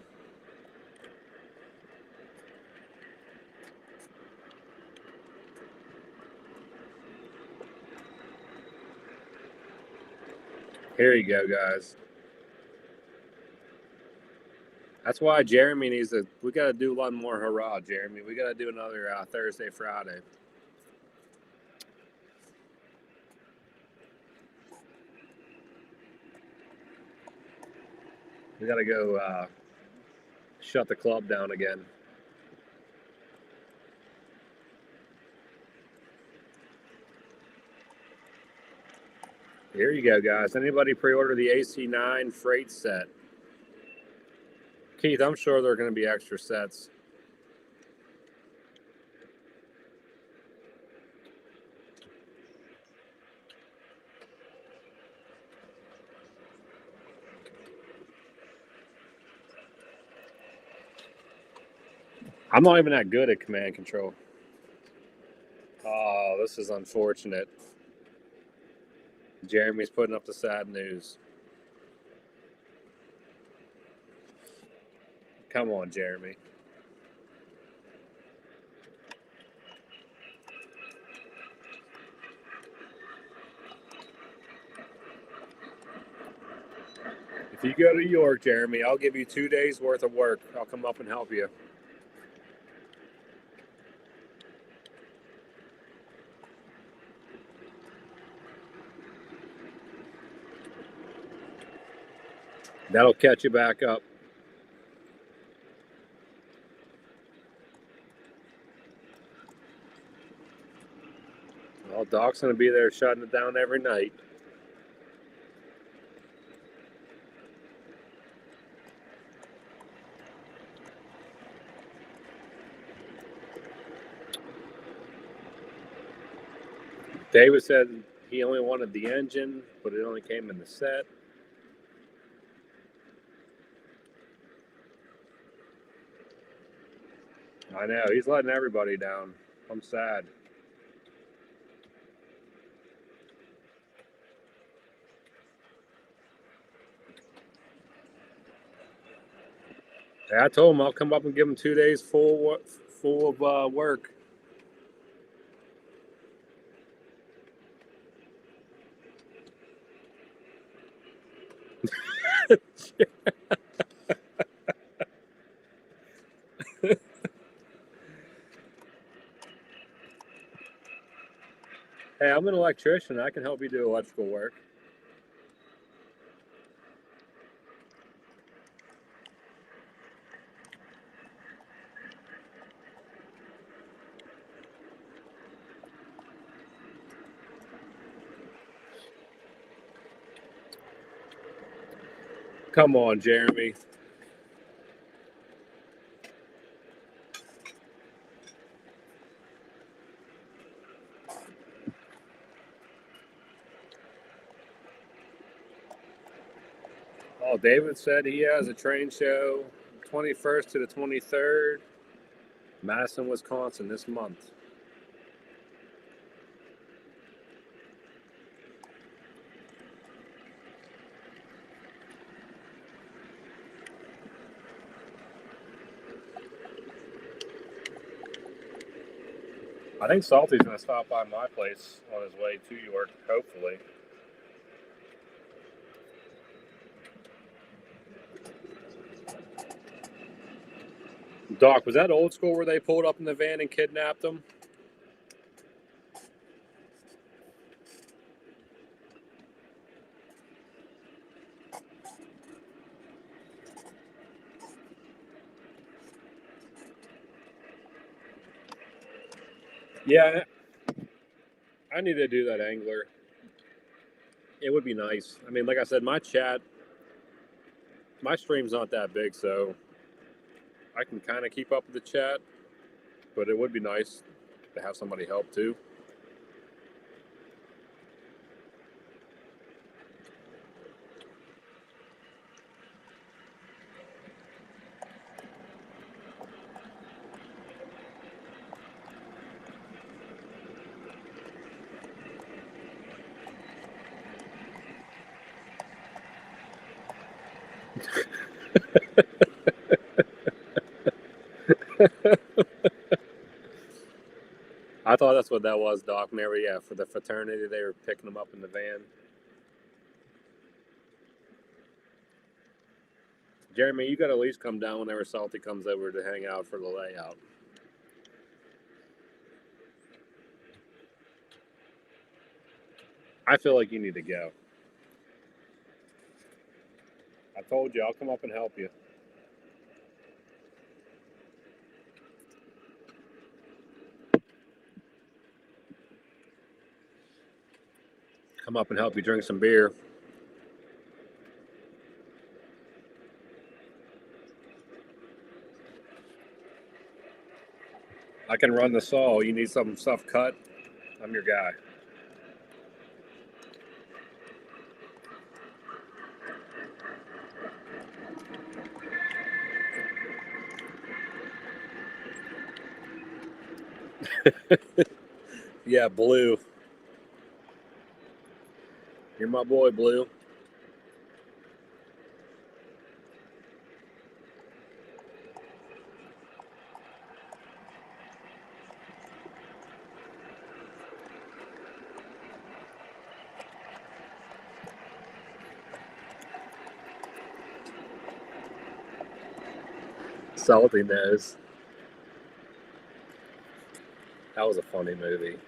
Here you go, guys. That's why Jeremy needs to. We got to do one more hurrah, Jeremy. We got to do another Thursday, Friday. We got to go shut the club down again. Here you go, guys. Anybody pre-order the AC9 freight set? Keith, I'm sure there are going to be extra sets. I'm not even that good at command control. Oh, this is unfortunate. Jeremy's putting up the sad news. Come on, Jeremy. If you go to York, Jeremy, I'll give you 2 days worth of work. I'll come up and help you. That'll catch you back up. Well, Doc's going to be there shutting it down every night. David said he only wanted the engine, but it only came in the set. I know. He's letting everybody down. I'm sad. Hey, I told him I'll come up and give him 2 days full of work. Hey, I'm an electrician. I can help you do electrical work. Come on, Jeremy. Oh, David said he has a train show 21st to the 23rd, Madison, Wisconsin, this month. I think Salty's going to stop by my place on his way to York, hopefully. Doc, was that old school where they pulled up in the van and kidnapped him? Yeah, I need to do that angler. It would be nice. I mean, like I said, my stream's not that big, so I can kind of keep up with the chat, but it would be nice to have somebody help too. I thought that's what that was, Doc. Whenever, yeah, for the fraternity, they were picking them up in the van. Jeremy, you got to at least come down whenever Salty comes over to hang out for the layout. I feel like you need to go. I told you, I'll come up and help you. Come up and help you drink some beer. I can run the saw. You need some stuff cut? I'm your guy. Yeah, Blue. You're my boy, Blue. Salty knows. That was a funny movie.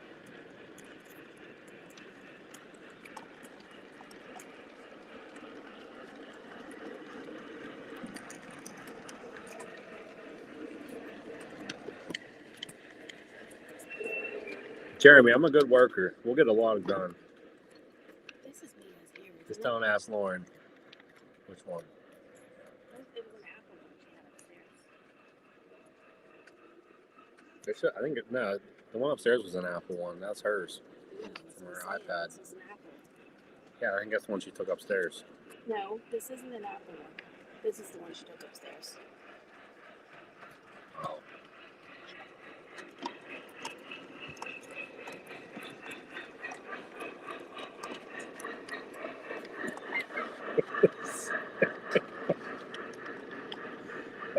Jeremy, I'm a good worker. We'll get a lot done. This is me as here. Just don't ask Lauren. Which one? It was an apple one she had upstairs. I think no, the one upstairs was an Apple one. That's hers No, from her that's what I'm saying. iPad. This is an apple. Yeah, I think that's the one she took upstairs. No, this isn't an apple one. This is the one she took upstairs. Oh.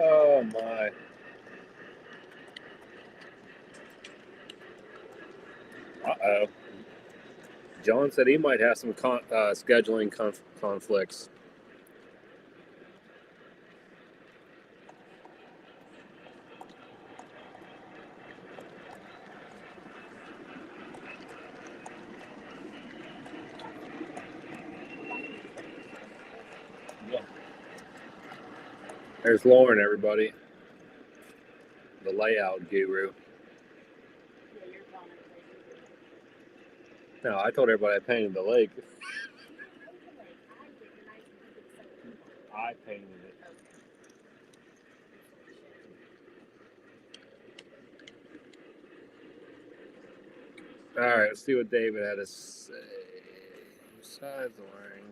Oh my. Uh-oh. John said he might have some scheduling conflicts. Yeah. There's Lauren, everybody. The layout guru. Yeah, you're gone. No, I told everybody I painted the lake. I painted it. All right, let's see what David had to say. Besides the wiring,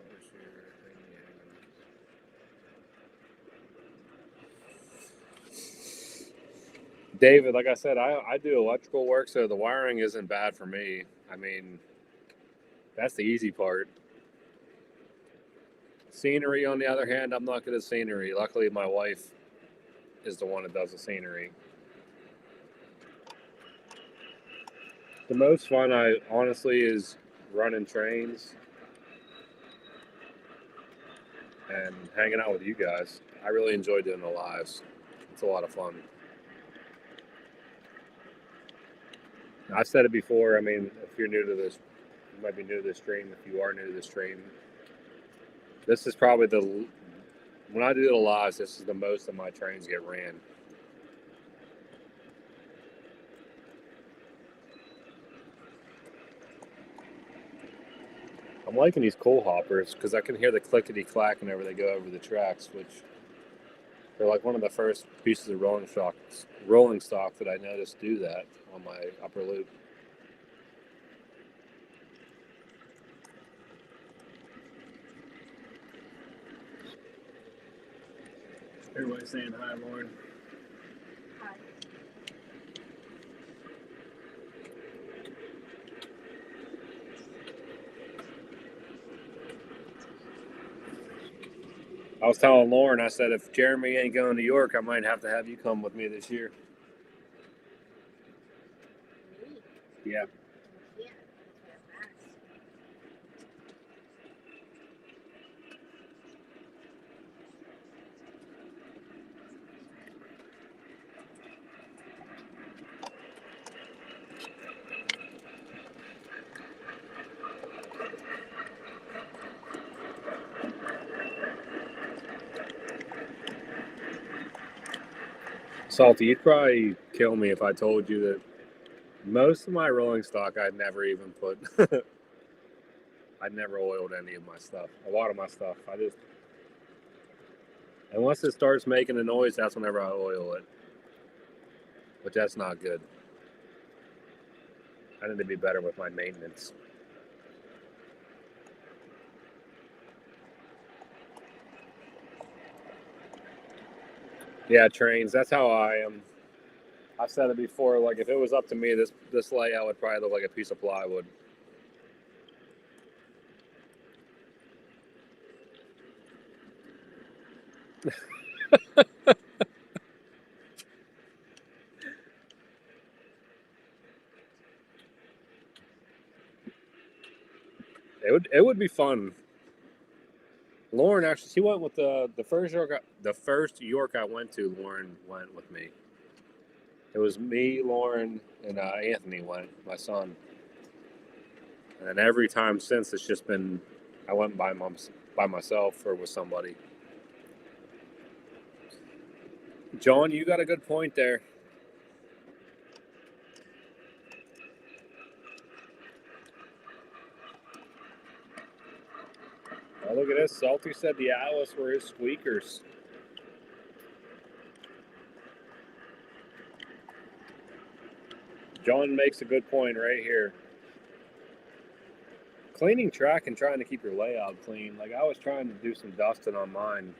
David, like I said, I do electrical work, so the wiring isn't bad for me. I mean, that's the easy part. Scenery, on the other hand, I'm not good at scenery. Luckily, my wife is the one that does the scenery. The most fun I honestly is running trains and hanging out with you guys. I really enjoy doing the lives. It's a lot of fun. I've said it before. I mean, if you're new to this, you might be new to the stream. If you are new to the stream, this is probably when I do the lives, this is the most that my trains get ran. I'm liking these coal hoppers because I can hear the clickety clack whenever they go over the tracks, which they're like one of the first pieces of rolling stock that I noticed do that on my upper loop. Everybody's saying hi, Lauren. Hi. I was telling Lauren, I said, if Jeremy ain't going to York, I might have to have you come with me this year. Me? Yeah. Yeah. Salty, you'd probably kill me if I told you that most of my rolling stock I'd never even put. I'd never oiled any of my stuff. A lot of my stuff. Unless it starts making a noise, that's whenever I oil it. But that's not good. I need to be better with my maintenance. Yeah, trains. That's how I am. I've said it before. Like if it was up to me, this layout would probably look like a piece of plywood. It would be fun. Lauren actually, she went with the first York I went to. Lauren went with me. It was me, Lauren, and Anthony went, my son. And then every time since, it's just been I went by myself or with somebody. John, you got a good point there. Oh, look at this. Salty said the Atlas were his squeakers. John makes a good point right here. Cleaning track and trying to keep your layout clean. Like I was trying to do some dusting on mine.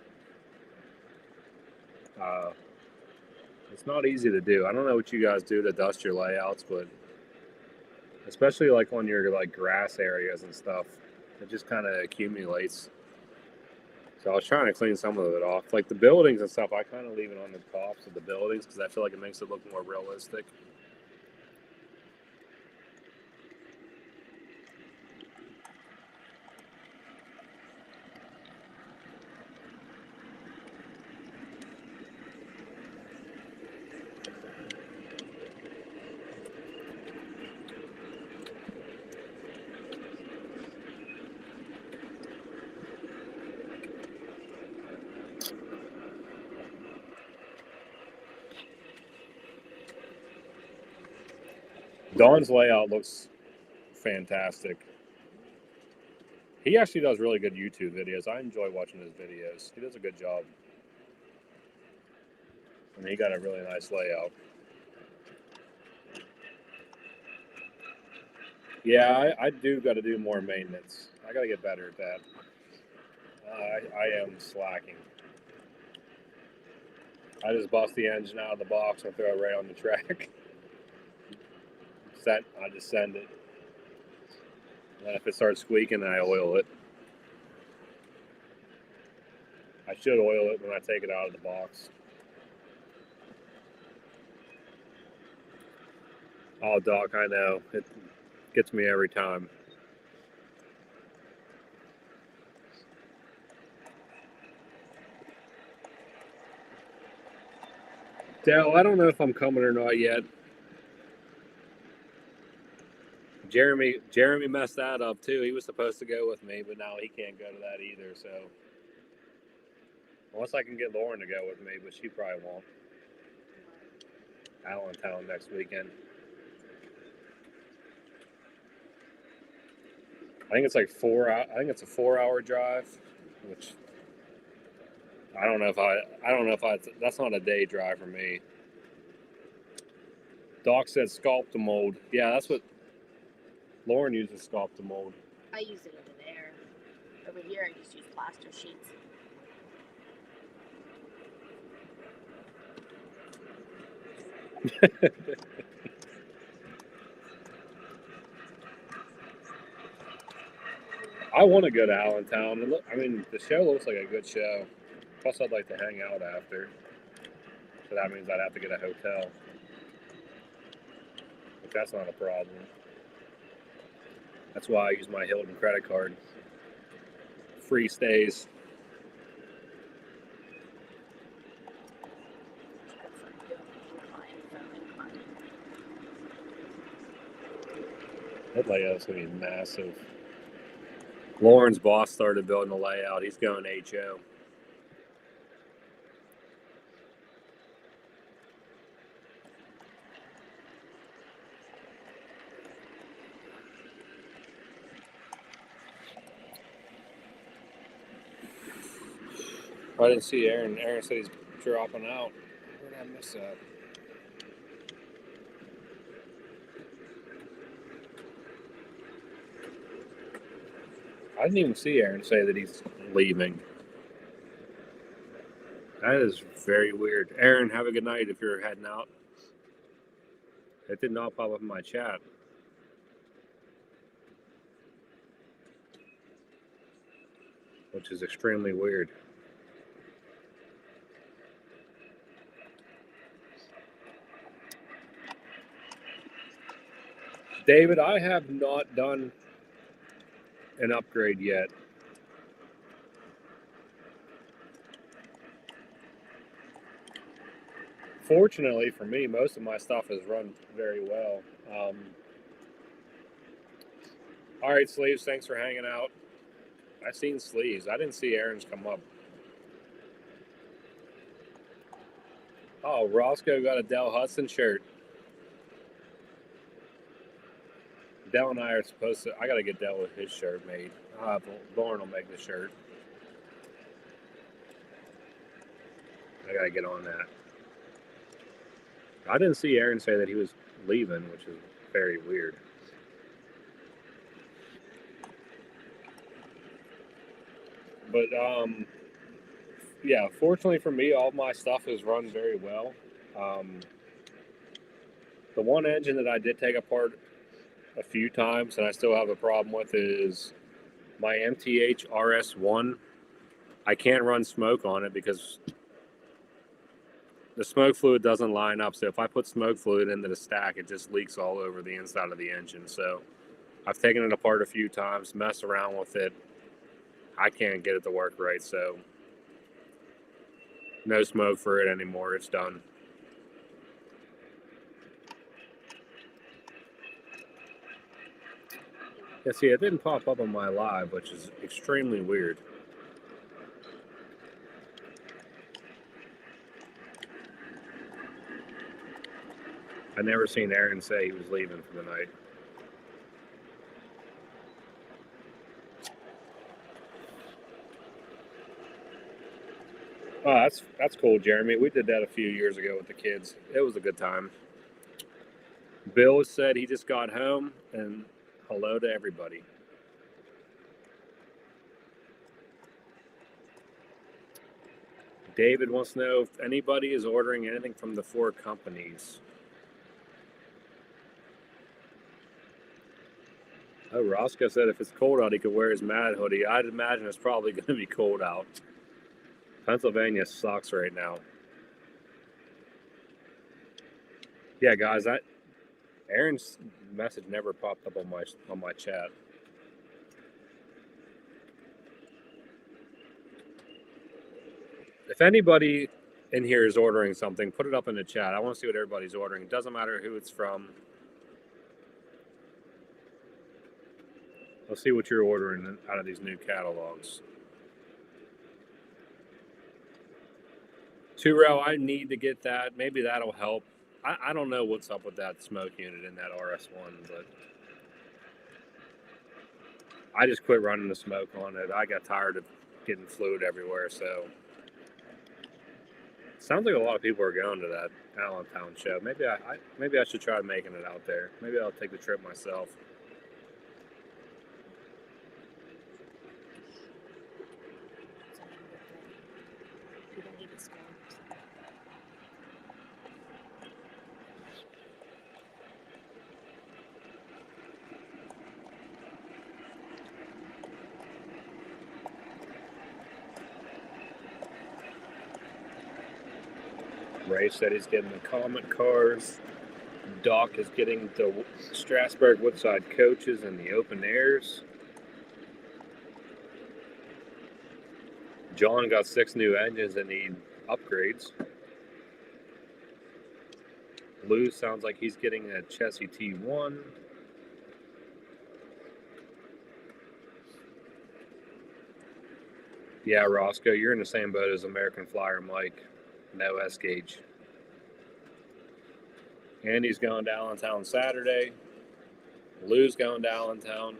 It's not easy to do. I don't know what you guys do to dust your layouts, but especially like on your like grass areas and stuff, it just kind of accumulates. So I was trying to clean some of it off. Like the buildings and stuff, I kind of leave it on the tops of the buildings because I feel like it makes it look more realistic. Don's layout looks fantastic. He actually does really good YouTube videos. I enjoy watching his videos. He does a good job. And he got a really nice layout. Yeah, I do got to do more maintenance. I got to get better at that. I am slacking. I just bust the engine out of the box and throw it right on the track. I just send it. And if it starts squeaking, then I oil it. I should oil it when I take it out of the box. Oh, Doc, I know. It gets me every time. Dale, I don't know if I'm coming or not yet. Jeremy messed that up too. He was supposed to go with me, but now he can't go to that either. So unless I can get Lauren to go with me, but she probably won't. Allentown next weekend. I think it's like 4 hours. I think it's a 4 hour drive, which I don't know if that's not a day drive for me. Doc said sculpt to mold. Yeah, that's what Lauren uses, sculpt to mold. I use it over there. Over here, I just use plaster sheets. I want to go to Allentown. And look, I mean, the show looks like a good show. Plus, I'd like to hang out after. So that means I'd have to get a hotel. But that's not a problem. That's why I use my Hilton credit card. Free stays. That layout's going to be massive. Lauren's boss started building the layout. He's going HO. I didn't see Aaron. Aaron said he's dropping out. Where did I miss that? I didn't even see Aaron say that he's leaving. That is very weird. Aaron, have a good night if you're heading out. It did not pop up in my chat. Which is extremely weird. David, I have not done an upgrade yet. Fortunately for me, most of my stuff has run very well. All right, Sleeves, thanks for hanging out. I've seen Sleeves. I didn't see Aaron's come up. Oh, Roscoe got a Dell Hudson shirt. Dell and I are supposed to. I got to get Dell with his shirt made. Lauren will make the shirt. I got to get on that. I didn't see Aaron say that he was leaving, which is very weird. But yeah, fortunately for me, all my stuff has run very well. The one engine that I did take apart a few times and I still have a problem with is my MTH RS1. I can't run smoke on it because the smoke fluid doesn't line up. So if I put smoke fluid into the stack, it just leaks all over the inside of the engine. So I've taken it apart a few times, messed around with it. I can't get it to work right. So no smoke for it anymore. It's done. Yeah, see, it didn't pop up on my live, which is extremely weird. I never seen Aaron say he was leaving for the night. Oh, that's cool, Jeremy. We did that a few years ago with the kids. It was a good time. Bill said he just got home, and hello to everybody. David wants to know if anybody is ordering anything from the 4 companies. Oh, Roscoe said if it's cold out, he could wear his Mad hoodie. I'd imagine it's probably going to be cold out. Pennsylvania sucks right now. Yeah, guys, Aaron's message never popped up on my chat. If anybody in here is ordering something, put it up in the chat. I want to see what everybody's ordering. It doesn't matter who it's from. Let's see what you're ordering out of these new catalogs. Two-row, I need to get that. Maybe that'll help. I don't know what's up with that smoke unit in that RS1, but I just quit running the smoke on it. I got tired of getting fluid everywhere. So sounds like a lot of people are going to that Allentown show. Maybe I should try making it out there. Maybe I'll take the trip myself. We don't need to score. Ray said he's getting the Comet cars. Doc is getting the Strasburg Woodside coaches and the open airs. John got 6 new engines that need upgrades. Lou sounds like he's getting a Chessie T1. Yeah, Roscoe, you're in the same boat as American Flyer Mike. No S gauge. Andy's going to Allentown Saturday. Lou's going to Allentown.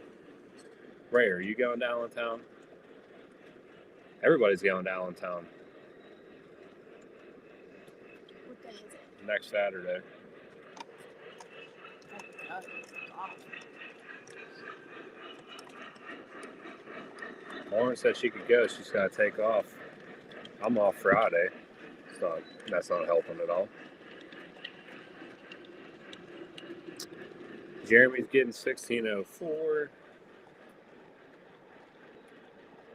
Ray, are you going to Allentown? Everybody's going to Allentown What day is it? next Saturday. Oh, God. Lauren said she could go. She's got to take off. I'm off Friday. That's not helping at all. Jeremy's getting 1604.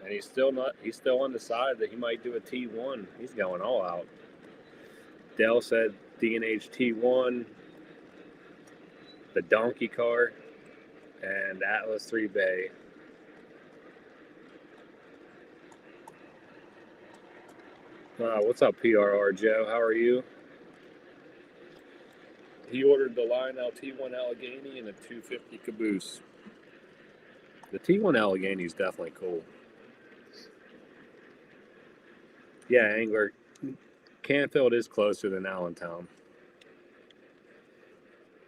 And he's still undecided that he might do a T1. He's going all out. Dell said D&H T1, the Donkey car, and Atlas 3 Bay. What's up, PRR Joe? How are you? He ordered the Lionel T1 Allegheny and a 250 Caboose. The T1 Allegheny is definitely cool. Yeah, Angler. Canfield is closer than Allentown.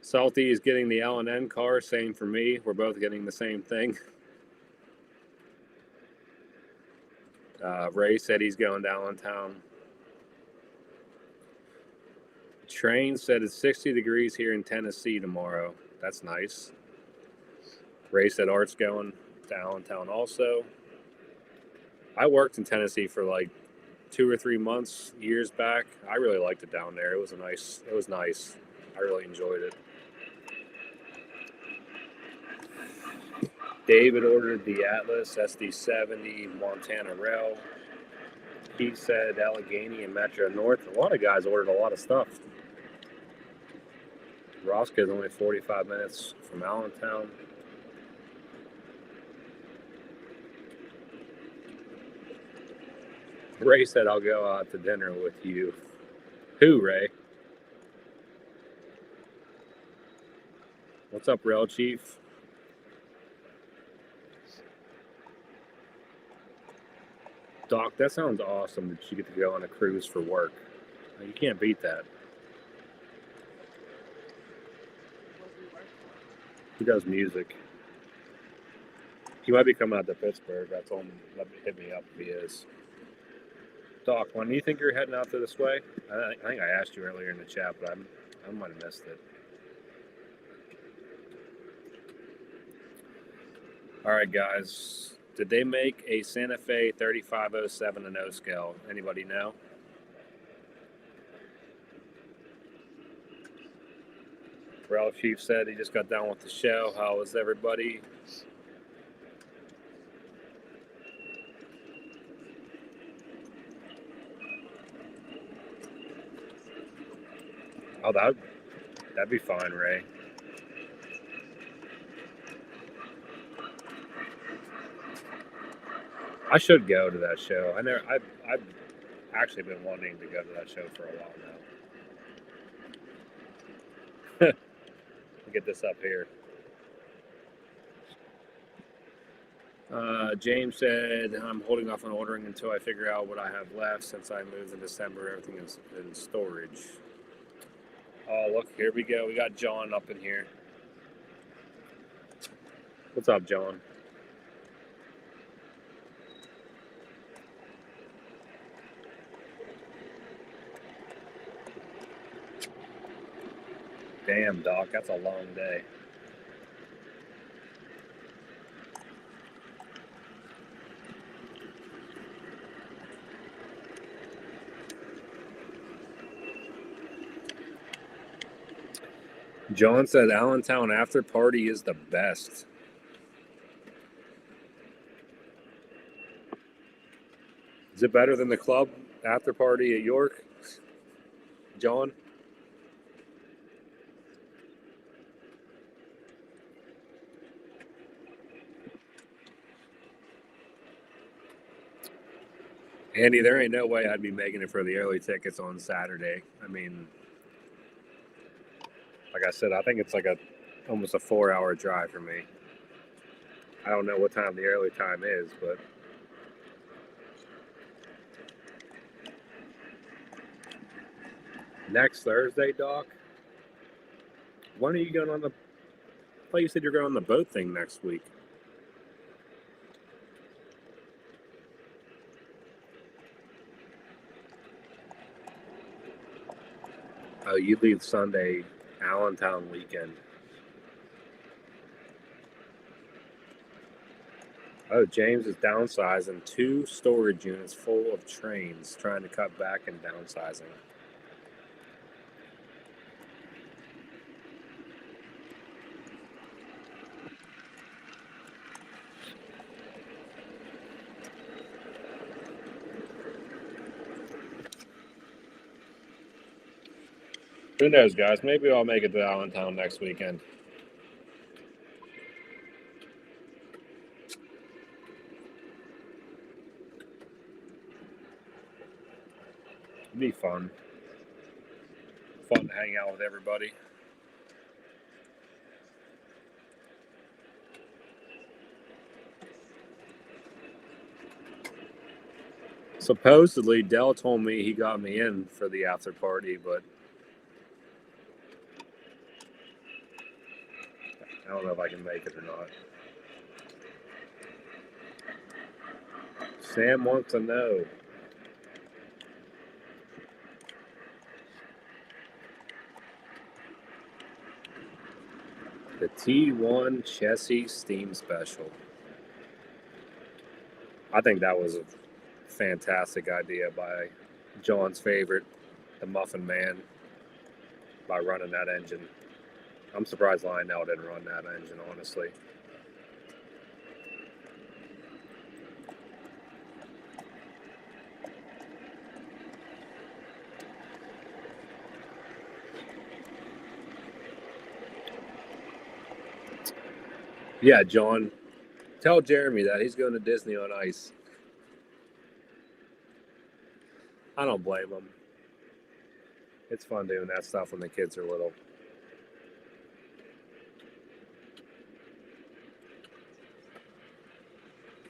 Salty is getting the L&N car. Same for me. We're both getting the same thing. Ray said he's going to Allentown. Train said it's 60 degrees here in Tennessee tomorrow. That's nice. Ray said Art's going to Allentown also. I worked in Tennessee for like 2 or 3 months years back. I really liked it down there. It was nice. I really enjoyed it. David ordered the Atlas SD70 Montana Rail. He said Allegheny and Metro North. A lot of guys ordered a lot of stuff. Roscoe's only 45 minutes from Allentown. Ray said I'll go out to dinner with you. Who, Ray? What's up, Rail Chief? Doc, that sounds awesome that you get to go on a cruise for work. You can't beat that. He does music. He might be coming out to Pittsburgh. I told him to hit me up if he is. Doc, when do you think you're heading out to this way? I think I asked you earlier in the chat, but I might have missed it. All right, guys. Did they make a Santa Fe 3507 and O scale? Anybody know? Ralph Chief said he just got done with the show. How was everybody? Oh, that'd be fine, Ray. I should go to that show. I've actually been wanting to go to that show for a while now. Get this up here. James said, I'm holding off on ordering until I figure out what I have left. Since I moved in December, everything is in storage. Oh, look, here we go. We got John up in here. What's up, John? Damn, Doc, that's a long day. John said Allentown after party is the best. Is it better than the club after party at York, John? Andy, there ain't no way I'd be making it for the early tickets on Saturday. I mean, like I said, I think it's like almost a 4-hour drive for me. I don't know what time the early time is, but next Thursday, Doc. When are you going on the? I thought you said you're going on the boat thing next week. Oh, you leave Sunday, Allentown weekend. Oh, James is downsizing 2 storage units full of trains, trying to cut back and downsizing. Who knows, guys? Maybe I'll make it to Allentown next weekend. It'd be fun. Fun to hang out with everybody. Supposedly, Dell told me he got me in for the after party, but I don't know if I can make it or not. Sam wants to know. The T1 Chessie Steam Special. I think that was a fantastic idea by John's favorite, the Muffin Man, by running that engine. I'm surprised Lionel didn't run that engine, honestly. Yeah, John, tell Jeremy that he's going to Disney on Ice. I don't blame him. It's fun doing that stuff when the kids are little.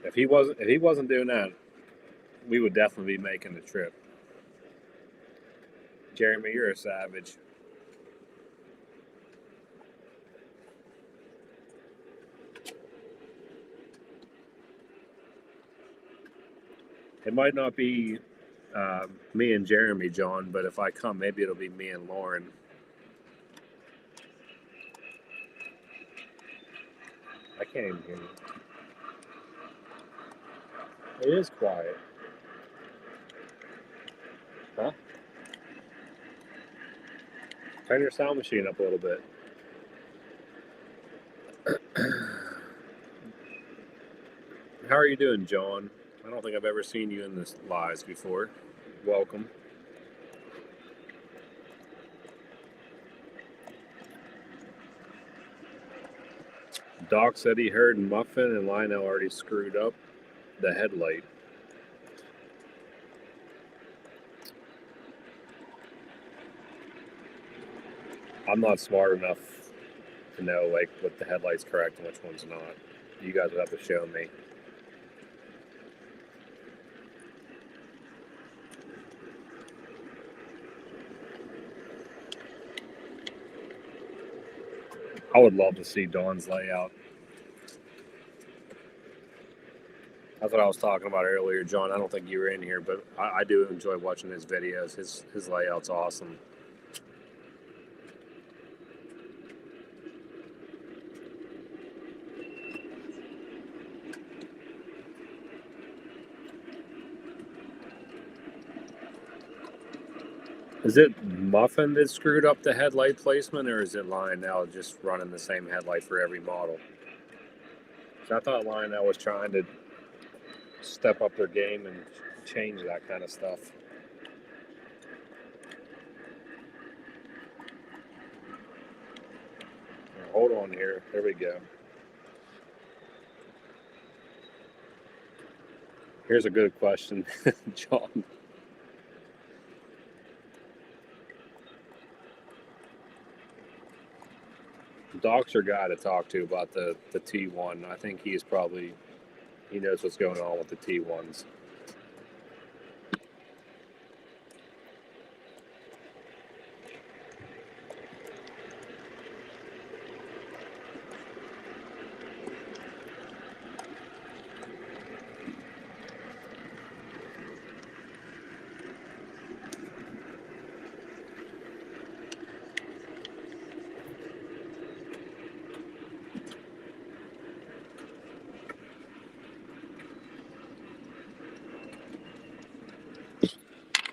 If he wasn't doing that, we would definitely be making the trip. Jeremy, you're a savage. It might not be me and Jeremy, John, but if I come, maybe it'll be me and Lauren. I can't even hear you. It is quiet. Huh? Turn your sound machine up a little bit. How are you doing, John? I don't think I've ever seen you in this lives before. Welcome. Doc said he heard Muffin and Lionel already screwed up the headlight. I'm not smart enough to know like what the headlight's correct and which one's not. You guys would have to show me. I would love to see Dawn's layout. That's what I was talking about earlier, John. I don't think you were in here, but I do enjoy watching his videos. His layout's awesome. Is it Muffin that screwed up the headlight placement, or is it Lionel just running the same headlight for every model? So I thought Lionel was trying to step up their game and change that kind of stuff. Hold on here. There we go. Here's a good question, John. Doc's your guy to talk to about the T1. I think he knows what's going on with the T1s.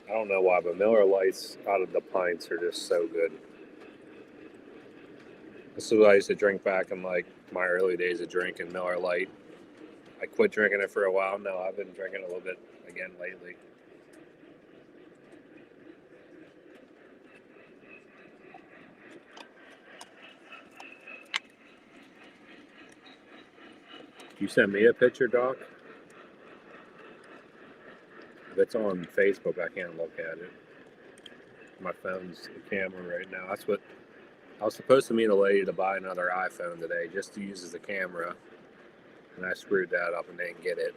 I don't know why, but Miller Lights out of the pints are just so good. This is what I used to drink back in like my early days of drinking Miller Lite. I quit drinking it for a while. Now I've been drinking it a little bit again lately. You sent me a picture, Doc? If it's on Facebook, I can't look at it. My phone's the camera right now. That's what I was supposed to meet a lady to buy another iPhone today just to use as a camera, and I screwed that up and didn't get it.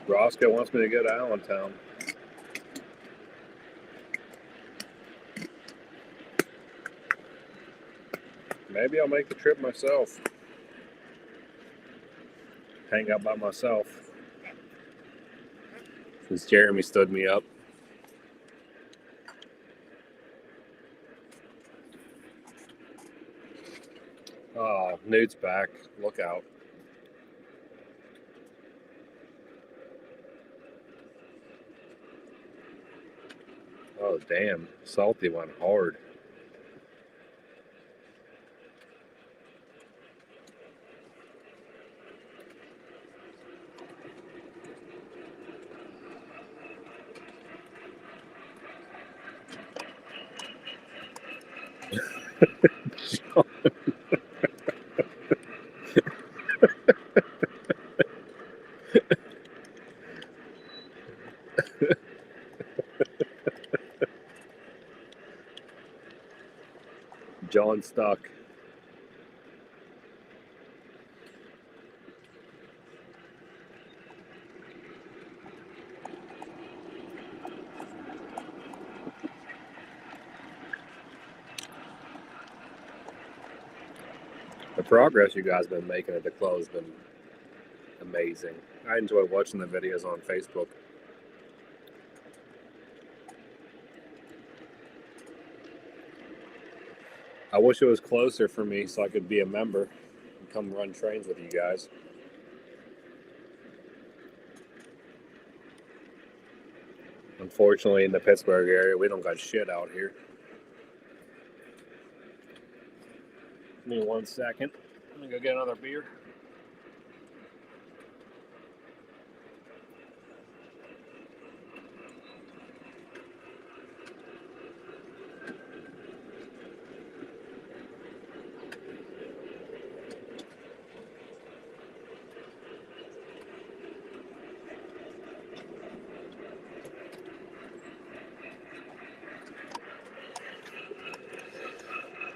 Roscoe wants me to go to Allentown. Maybe I'll make the trip myself. Hang out by myself. Since Jeremy stood me up. Oh, Newt's back. Look out. Oh, damn. Salty went hard. John stuck. The progress you guys have been making at the club has been amazing. I enjoy watching the videos on Facebook. I wish it was closer for me so I could be a member and come run trains with you guys. Unfortunately, in the Pittsburgh area, we don't got shit out here. Give me 1 second. Let me go get another beer.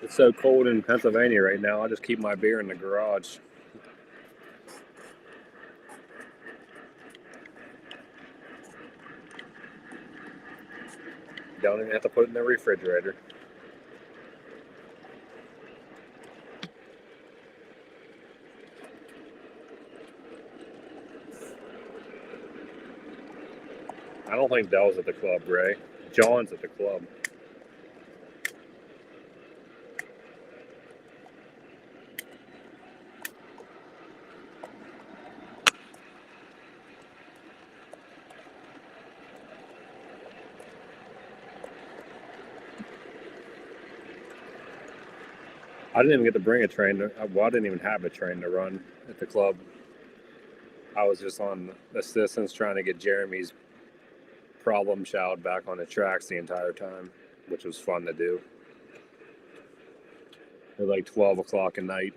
It's so cold in Pennsylvania right now, I'll just keep my beer in the garage. Don't even have to put it in the refrigerator. I don't think Dell's at the club, Ray. John's at the club. I didn't even get to bring a train. I didn't even have a train to run at the club. I was just on assistance trying to get Jeremy's problem child back on the tracks the entire time, which was fun to do. At like 12 o'clock at night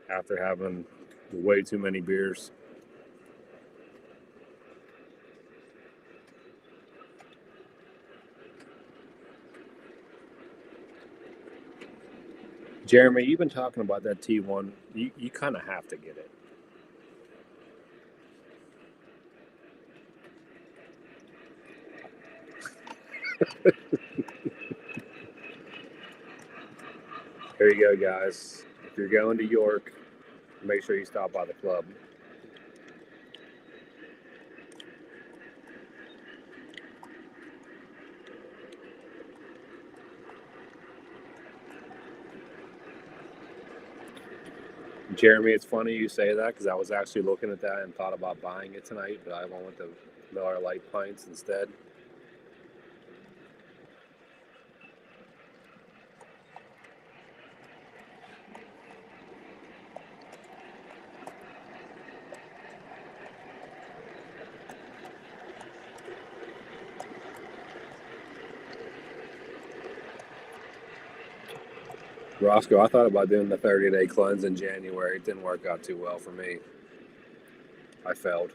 after having way too many beers. Jeremy, you've been talking about that T1. You kind of have to get it. Here you go, guys. If you're going to York, make sure you stop by the club. Jeremy, it's funny you say that because I was actually looking at that and thought about buying it tonight, but I went with the Miller Lite pints instead. Roscoe, I thought about doing the 30-day cleanse in January. It didn't work out too well for me. I failed.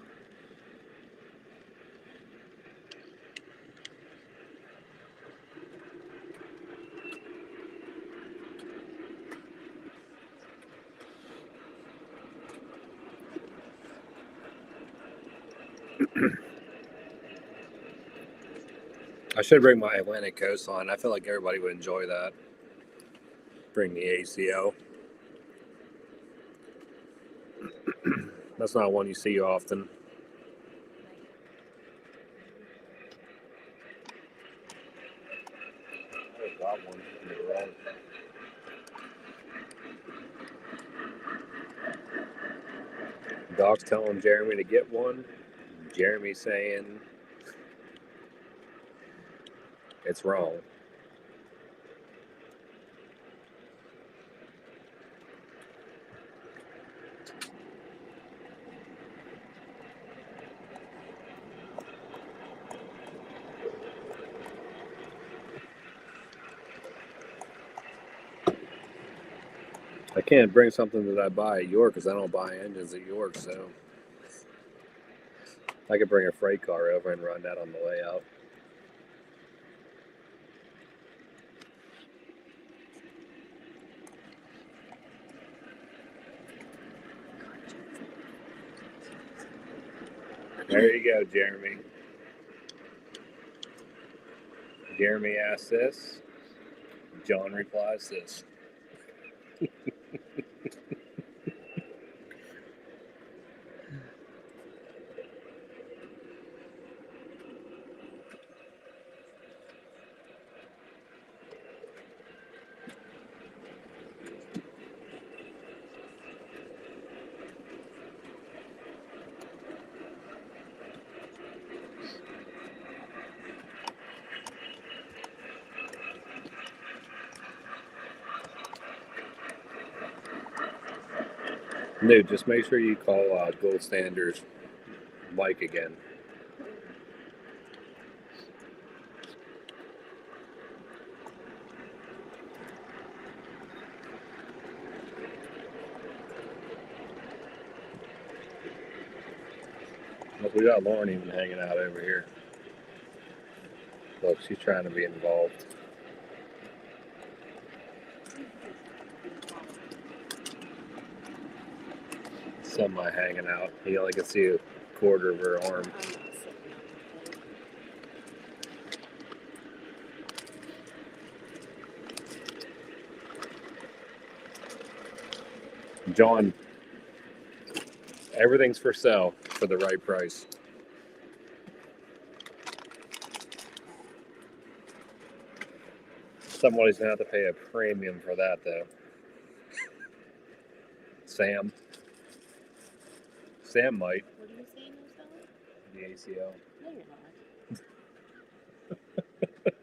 I should bring my Atlantic Coast line. I feel like everybody would enjoy that. Bring the ACO. That's not one you see often. I got one in the garage. Doc's telling Jeremy to get one. Jeremy saying it's wrong. I can't bring something that I buy at York because I don't buy engines at York, so I could bring a freight car over and run that on the way out. There you go, Jeremy. Jeremy asks this. John replies this. Dude, just make sure you call Gold Standard Mike again. Look, we got Lauren even hanging out over here. Look, she's trying to be involved. Semi hanging out. You only can see a quarter of her arm. John, everything's for sale for the right price. Somebody's gonna have to pay a premium for that, though. Sam might. What are you saying you're selling? The ACL. No, you're not.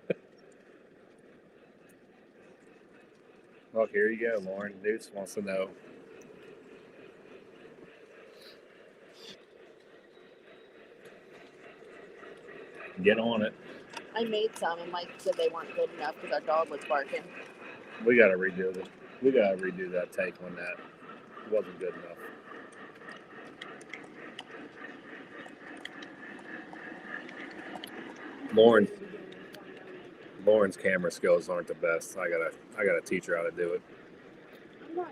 Well, here you go, Lauren. Newts wants to know. Get on it. I made some, and Mike said they weren't good enough because our dog was barking. We gotta redo it. We gotta redo that take on that. It wasn't good enough. Lauren's camera skills aren't the best. I gotta teach her how to do it. What?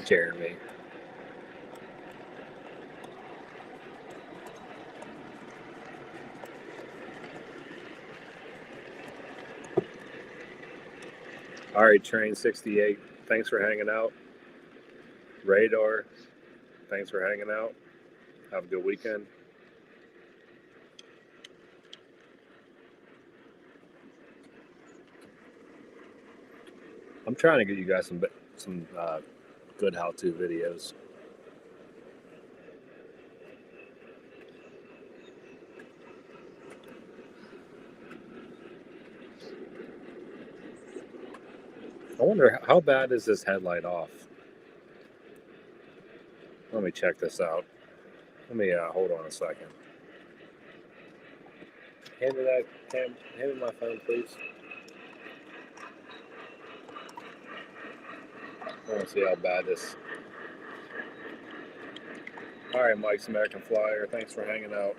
Jeremy. All right, Train 68. Thanks for hanging out. Radar. Thanks for hanging out. Have a good weekend. I'm trying to get you guys some good how-to videos. I wonder how bad is this headlight off? Let me check this out. Let me hold on a second. Hand me that cam. Hand me my phone, please. I want to see how bad this. All right, Mike's American Flyer. Thanks for hanging out.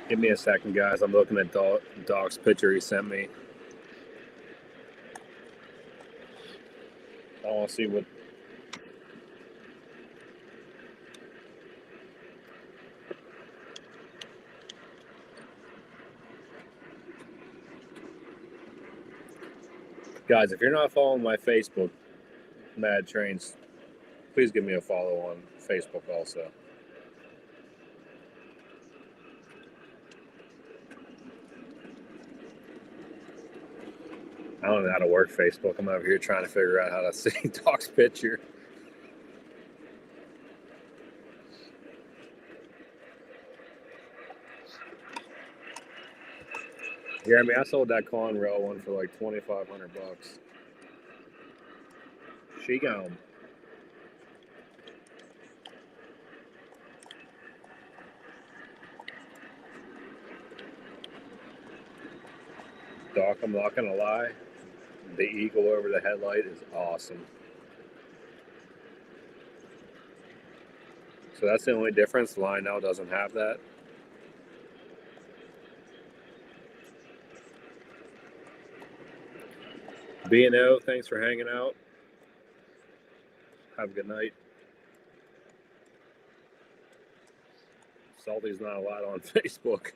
Give me a second, guys. I'm looking at Doc's picture he sent me. I want to see what. Guys, if you're not following my Facebook, Mad Trains, please give me a follow on Facebook also. I don't know how to work Facebook. I'm over here trying to figure out how to see Doc's picture. Jeremy, I sold that Conrail one for like $2,500. She gone. Doc, I'm not gonna lie. The eagle over the headlight is awesome. So that's the only difference. The Lionel doesn't have that. B&O, thanks for hanging out. Have a good night. Salty's not allowed on Facebook.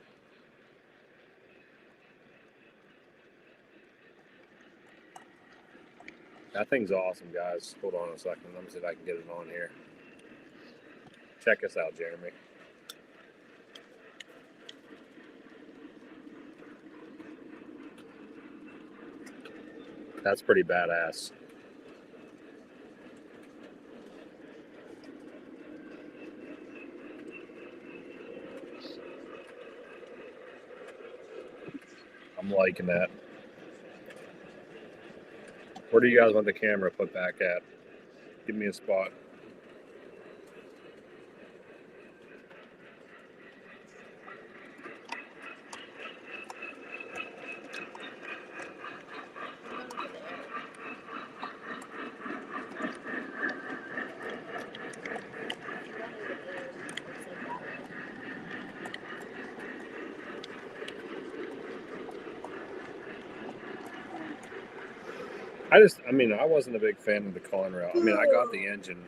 That thing's awesome, guys. Hold on a second. Let me see if I can get it on here. Check us out, Jeremy. That's pretty badass. I'm liking that. Where do you guys want the camera put back at? Give me a spot. I mean, I wasn't a big fan of the Conrail. I mean, I got the engine.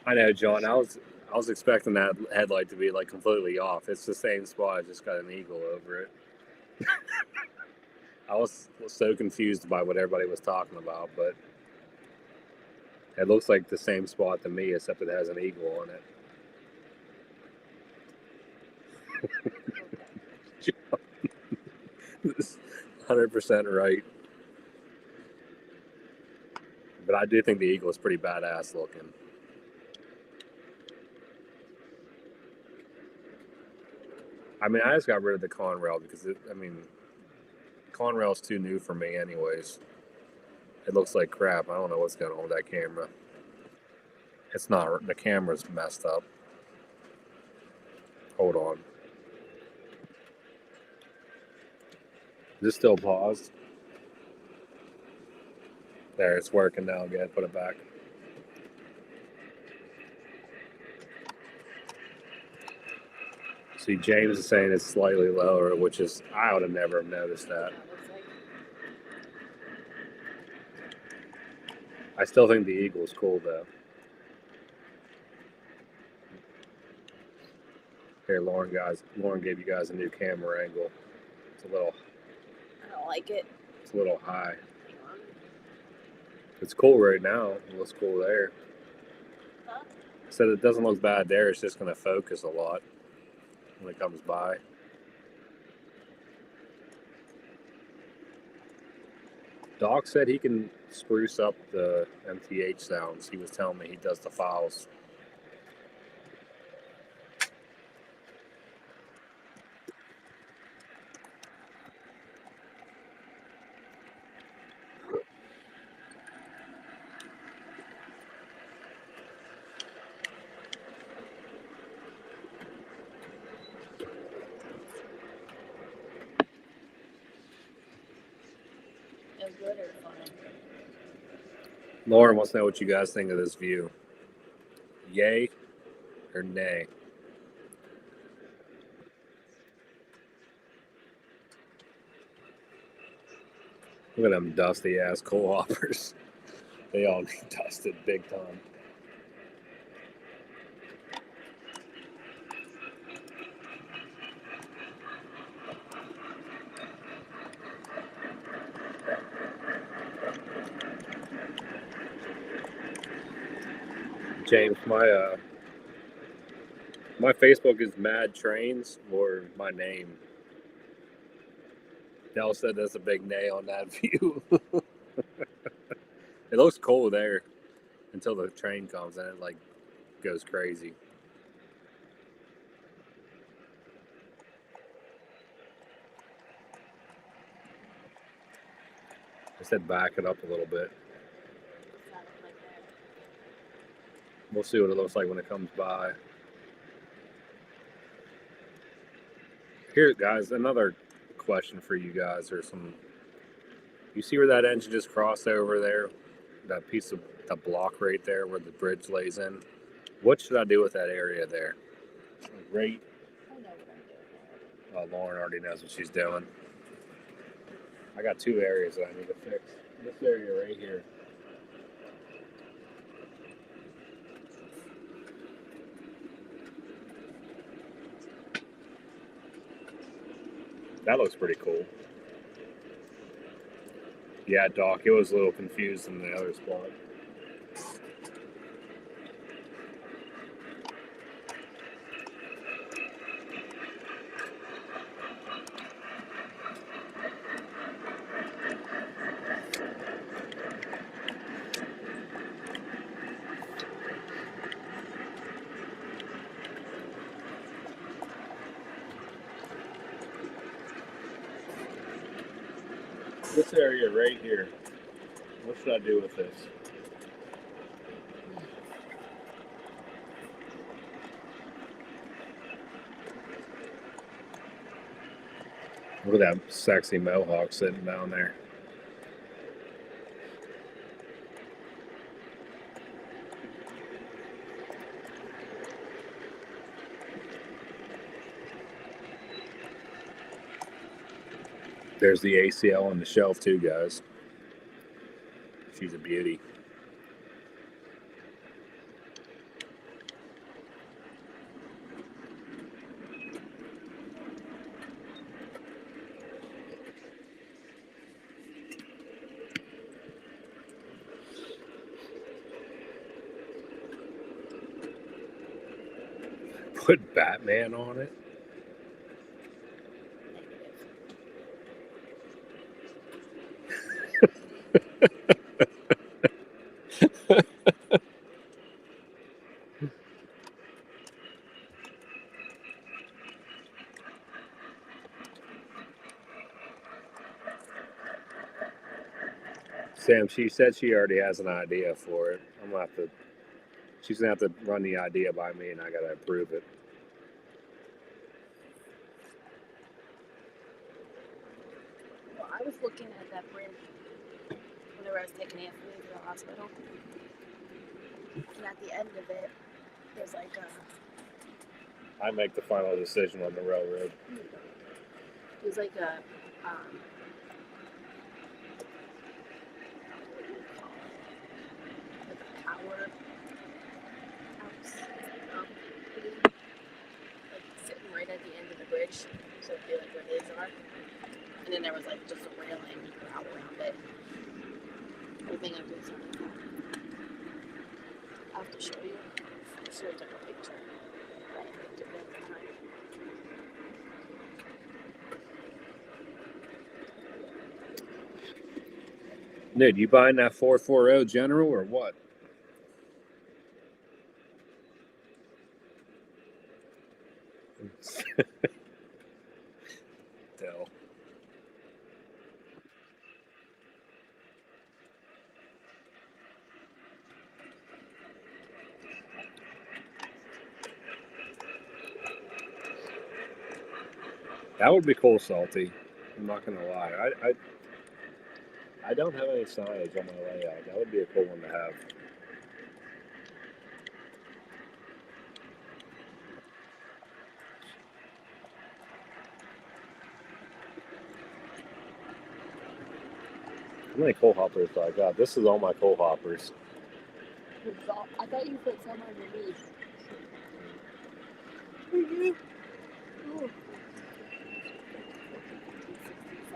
I know, John. I was expecting that headlight to be like completely off. It's the same spot. I just got an eagle over it. I was so confused by what everybody was talking about, but it looks like the same spot to me, except it has an eagle on it. 100% right. But I do think the eagle is pretty badass looking. I mean, I just got rid of the Conrail because Conrail's too new for me, anyways. It looks like crap. I don't know what's going on with that camera. It's not. The camera's messed up. Hold on. Is this still paused? There, it's working now. Go ahead, put it back. See, James is saying it's slightly lower, which is, I would have never noticed that. I still think the Eagle's cool, though. Here, Lauren gave you guys a new camera angle. It's a little. I don't like it. It's a little high. It's cool right now. It looks cool there. Huh? Said it doesn't look bad there. It's just going to focus a lot when it comes by. Doc said he can spruce up the MTH sounds. He was telling me he does the files. No good or fun. Lauren wants to know what you guys think of this view. Yay or nay? Look at them dusty ass coal hoppers. They all need dusted big time. James, my Facebook is Mad Trains or my name. Dell said that's a big nay on that view. It looks cool there until the train comes and it like goes crazy. I said back it up a little bit. We'll see what it looks like when it comes by. Here, guys, another question for you guys, or some. You see where that engine just crossed over there? That piece of the block right there where the bridge lays in. What should I do with that area there? Right. I know what I'm doing. Lauren already knows what she's doing. I got two areas that I need to fix. This area right here. That looks pretty cool. Yeah, Doc, it was a little confused in the other spot. This area right here, what should I do with this? Look at that sexy mohawk sitting down there. There's the ACL on the shelf too, guys. She's a beauty. Put Batman on it. Sam, she said she already has an idea for it. I'm gonna have to. She's gonna have to run the idea by me, and I gotta approve it. Well, I was looking at that bridge whenever I was taking Anthony to the hospital, and at the end of it, there's like a. I make the final decision on the railroad. There's like a. Like a power house, like sitting right at the end of the bridge, so it'd be like where his are. And then there was like just a railing out around it. I think I'm doing something. I'll have to show you. I should have took a picture. But I didn't do it at the time. Dude, you buying that 440 General or what? Dell. That would be cool, Salty. I'm not gonna lie. I don't have any signage on my layout. That would be a cool one to have. How many coal hoppers do I got? This is all my coal hoppers. I thought you put some underneath.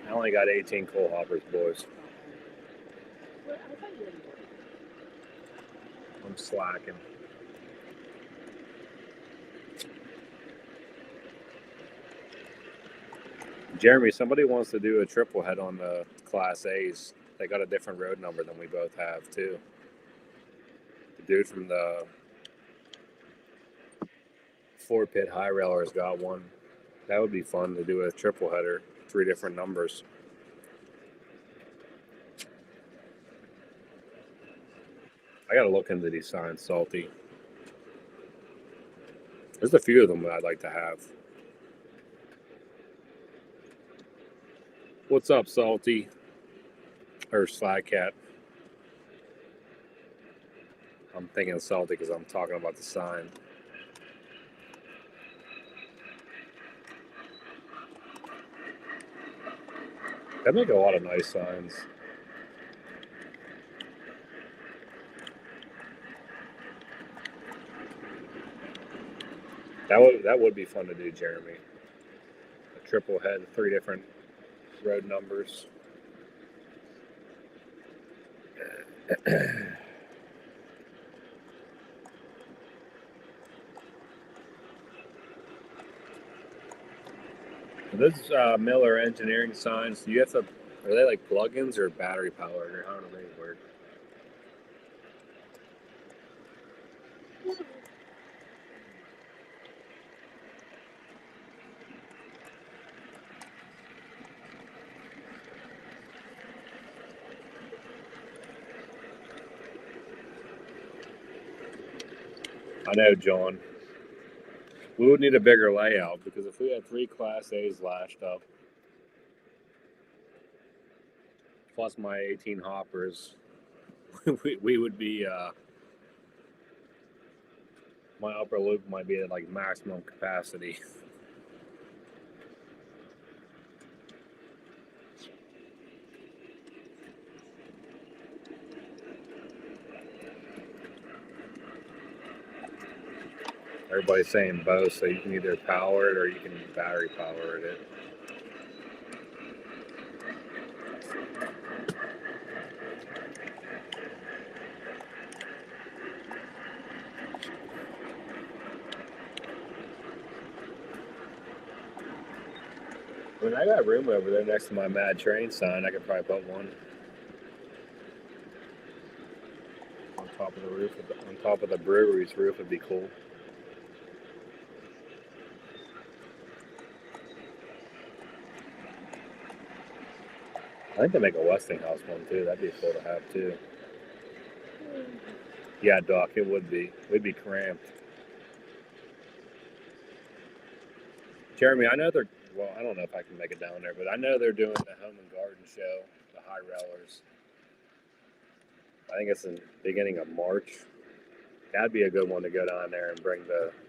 I only got 18 coal hoppers, boys. I thought you didn't. I'm slacking. Jeremy, somebody wants to do a triple head on the Class A's. They got a different road number than we both have, too. The dude from the Ford Pit High Railer's got one. That would be fun to do a triple header, 3 different numbers. I gotta look into these signs, Salty. There's a few of them that I'd like to have. What's up, Salty? Or Slycat? I'm thinking Salty because I'm talking about the sign. They make a lot of nice signs. That would be fun to do, Jeremy. A triple head, 3 different road numbers. This Miller Engineering signs. Do you have to? Are they like plugins or battery powered, or how do they work? I know, John. We would need a bigger layout because if we had 3 Class A's lashed up, plus my 18 hoppers, we would be. My upper loop might be at like maximum capacity. Everybody's saying both, so you can either power it or you can battery power it. I mean, I got room over there next to my Mad Train sign. I could probably put one on top of the roof. On top of the brewery's roof would be cool. I think they make a Westinghouse one too. That'd be cool to have too. Yeah, Doc, it would be. We'd be cramped. Jeremy, I know they're. Well, I don't know if I can make it down there, but I know they're doing the Home and Garden Show, the High Rollers. I think it's in the beginning of March. That'd be a good one to go down there and bring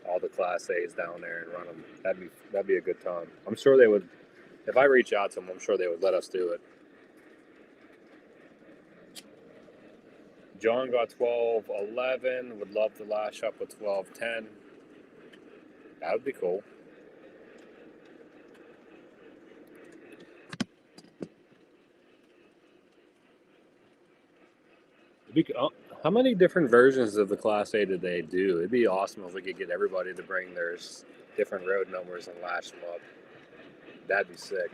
all the Class A's down there and run them. That'd be a good time. I'm sure they would. If I reach out to them, I'm sure they would let us do it. John got 12:11. Would love to lash up with 12:10. That would be cool. How many different versions of the Class A did they do? It'd be awesome if we could get everybody to bring their different road numbers and lash them up. That'd be sick.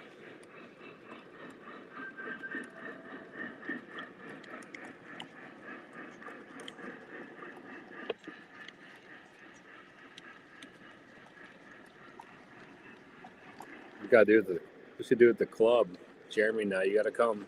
We should do it at the club. Jeremy, now you gotta come.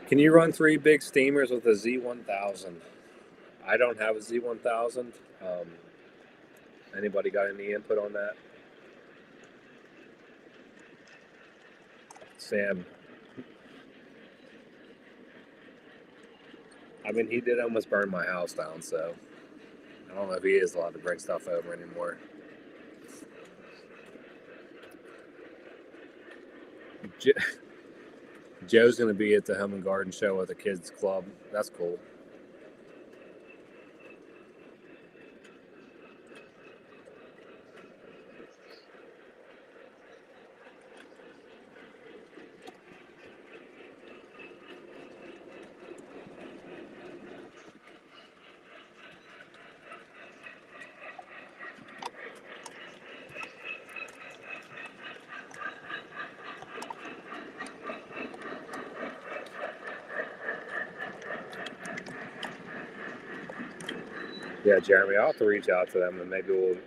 Can you run 3 big steamers with a Z1000? I don't have a Z1000. Anybody got any input on that? Sam. I mean, he did almost burn my house down, so I don't know if he is allowed to bring stuff over anymore. Joe's going to be at the Home and Garden Show at the kids club. That's cool. Yeah, Jeremy, I'll have to reach out to them and maybe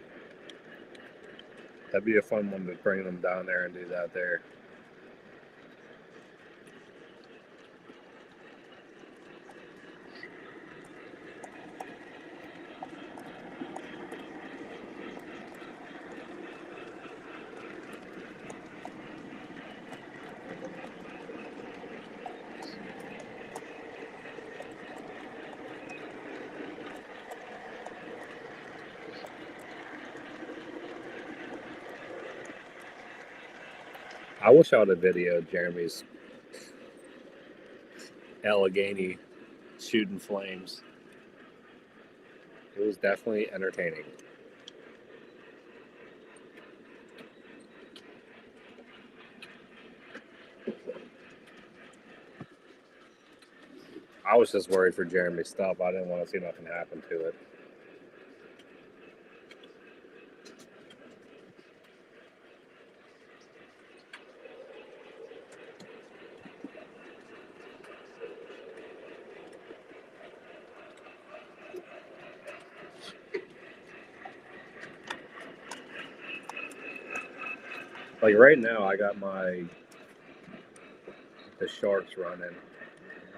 that'd be a fun one to bring them down there and do that there. I wish I would have videoed Jeremy's Allegheny shooting flames. It was definitely entertaining. I was just worried for Jeremy's stuff. I didn't want to see nothing happen to it. Like right now, I got the Sharks running.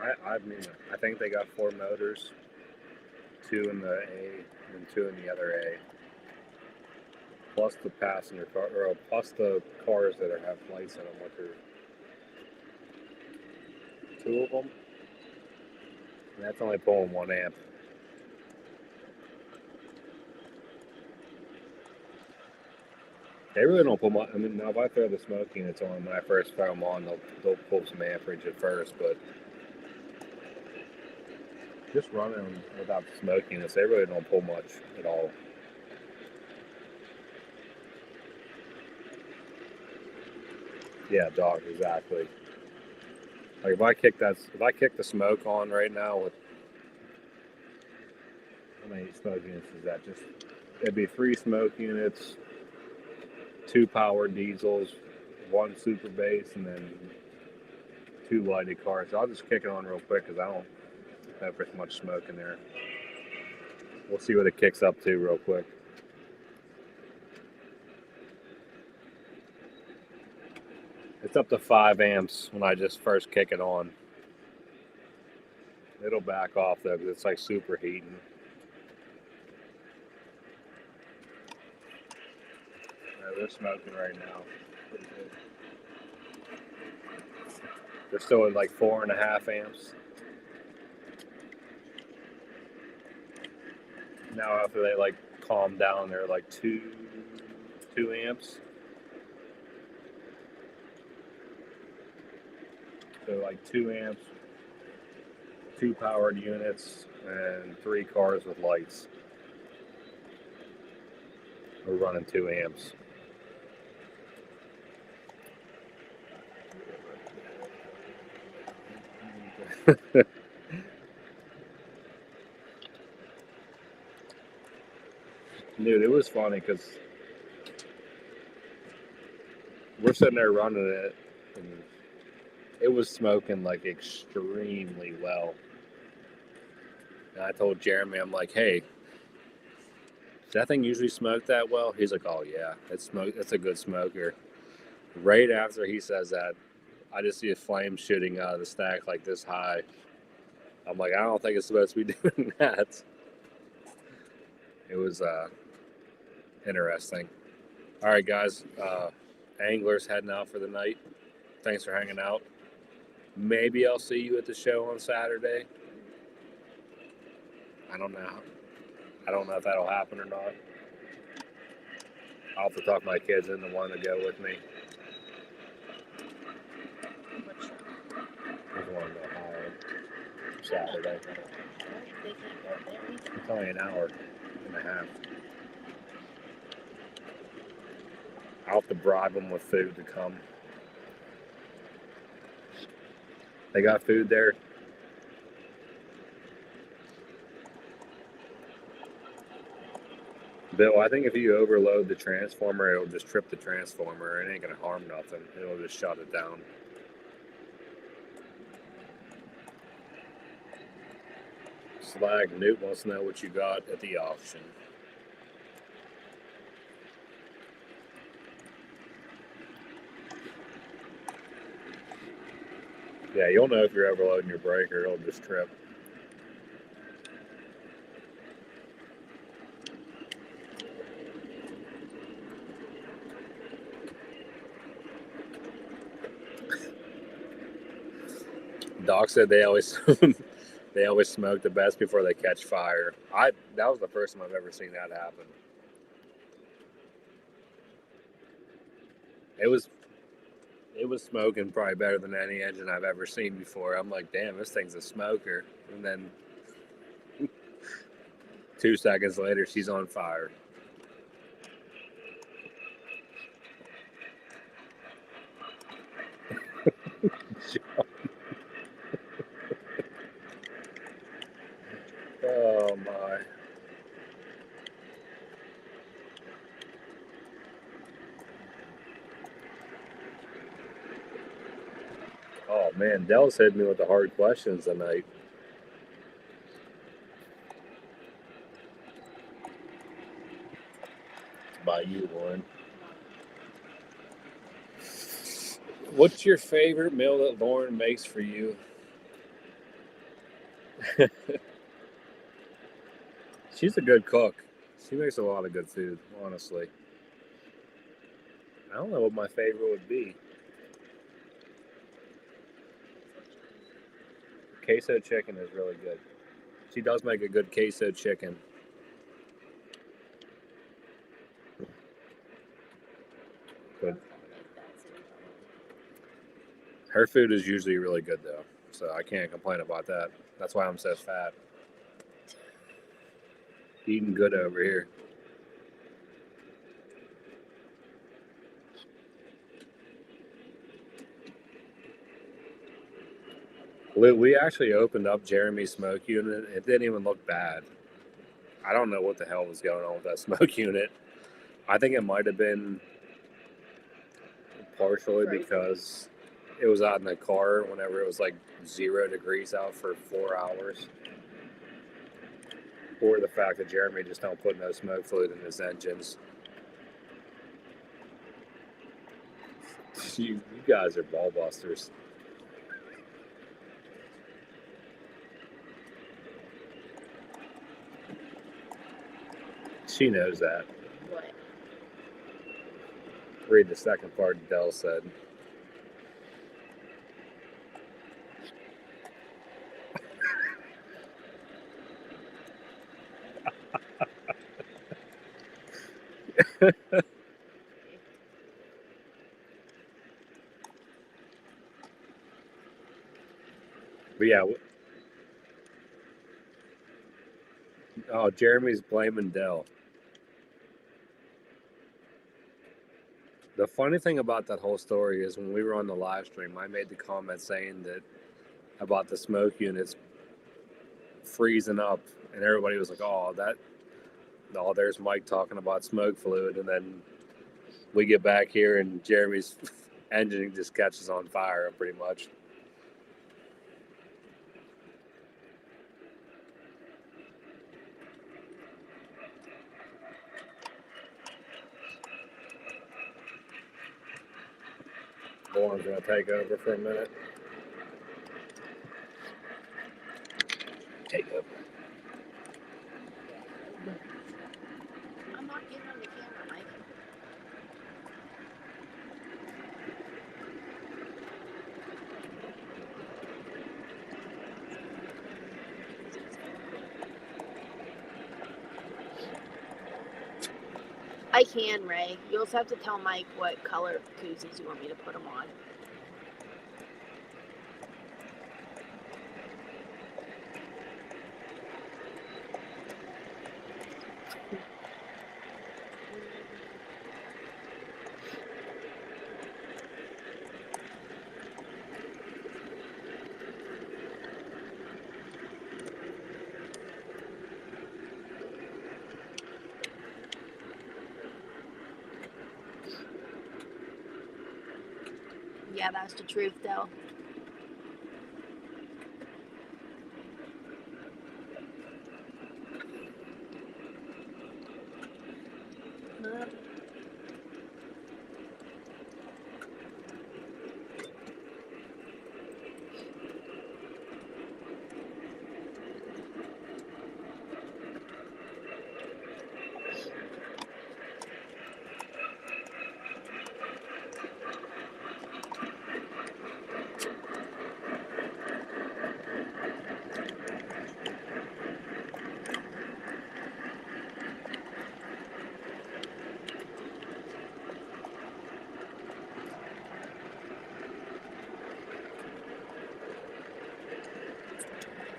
I mean, I think they got 4 motors, 2 in the A and 2 in the other A, plus the passenger car, or plus the cars that have lights in them, which are 2 of them. And that's only pulling 1 amp. They really don't pull much. I mean, now if I throw the smoke units on, when I first throw them on, they'll pull some amperage at first, but just running them without the smoke units, they really don't pull much at all. Yeah, dog, exactly. Like if I kick the smoke on right now with how many smoke units is that? Just it'd be 3 smoke units, 2 powered diesels, 1 super base, and then 2 lighted cars. So I'll just kick it on real quick because I don't have very much smoke in there. We'll see what it kicks up to real quick. It's up to 5 amps when I just first kick it on. It'll back off though because it's like superheating. They're smoking right now. Pretty good. They're still at like 4.5 amps. Now after they like calm down, they're like 2 amps. So like 2 amps, 2 powered units, and 3 cars with lights. We're running 2 amps. Dude, it was funny because we're sitting there running it, and it was smoking like extremely well. And I told Jeremy, I'm like, hey, does that thing usually smoke that well? He's like, oh yeah, it's a good smoker. Right after he says that, I just see a flame shooting out of the stack like this high. I'm like, I don't think it's supposed to be doing that. It was interesting. All right, guys. Anglers heading out for the night. Thanks for hanging out. Maybe I'll see you at the show on Saturday. I don't know. I don't know if that'll happen or not. I'll have to talk my kids into wanting to go with me. There's one in Ohio. Saturday. It's only an hour and a half. I'll have to bribe them with food to come. They got food there. Bill, I think if you overload the transformer, it'll just trip the transformer. It ain't going to harm nothing. It'll just shut it down. Slag Newt wants to know what you got at the auction. Yeah, you'll know if you're overloading your breaker. It'll just trip. Doc said they always smoke the best before they catch fire. That was the first time I've ever seen that happen. It was smoking probably better than any engine I've ever seen before. I'm like, damn, this thing's a smoker. And then 2 seconds later, she's on fire. Oh my. Oh man, Dell's hit me with the hard questions tonight. By you, Lauren. What's your favorite meal that Lauren makes for you? She's a good cook. She makes a lot of good food, honestly. I don't know what my favorite would be. Queso chicken is really good. She does make a good queso chicken. Her food is usually really good though, so I can't complain about that. That's why I'm so fat. Eating good over here. We actually opened up Jeremy's smoke unit. It didn't even look bad. I don't know what the hell was going on with that smoke unit. I think it might have been partially because it was out in the car whenever it was like 0 degrees out for 4 hours. Or the fact that Jeremy just don't put no smoke fluid in his engines. You guys are ball busters. She knows that. What? Read the second part Dell said. But yeah. Oh, Jeremy's blaming Dell. The funny thing about that whole story is when we were on the live stream, I made the comment saying that about the smoke units freezing up, and everybody was like, "Oh, there's Mike talking about smoke fluid," and then we get back here and Jeremy's engine just catches on fire, pretty much. Lauren's gonna take over for a minute. Take over. I'm not getting on the camera, Mike. I can, Ray. You also have to tell Mike what color koozies you want me to put them on. Yeah, that's the truth, though.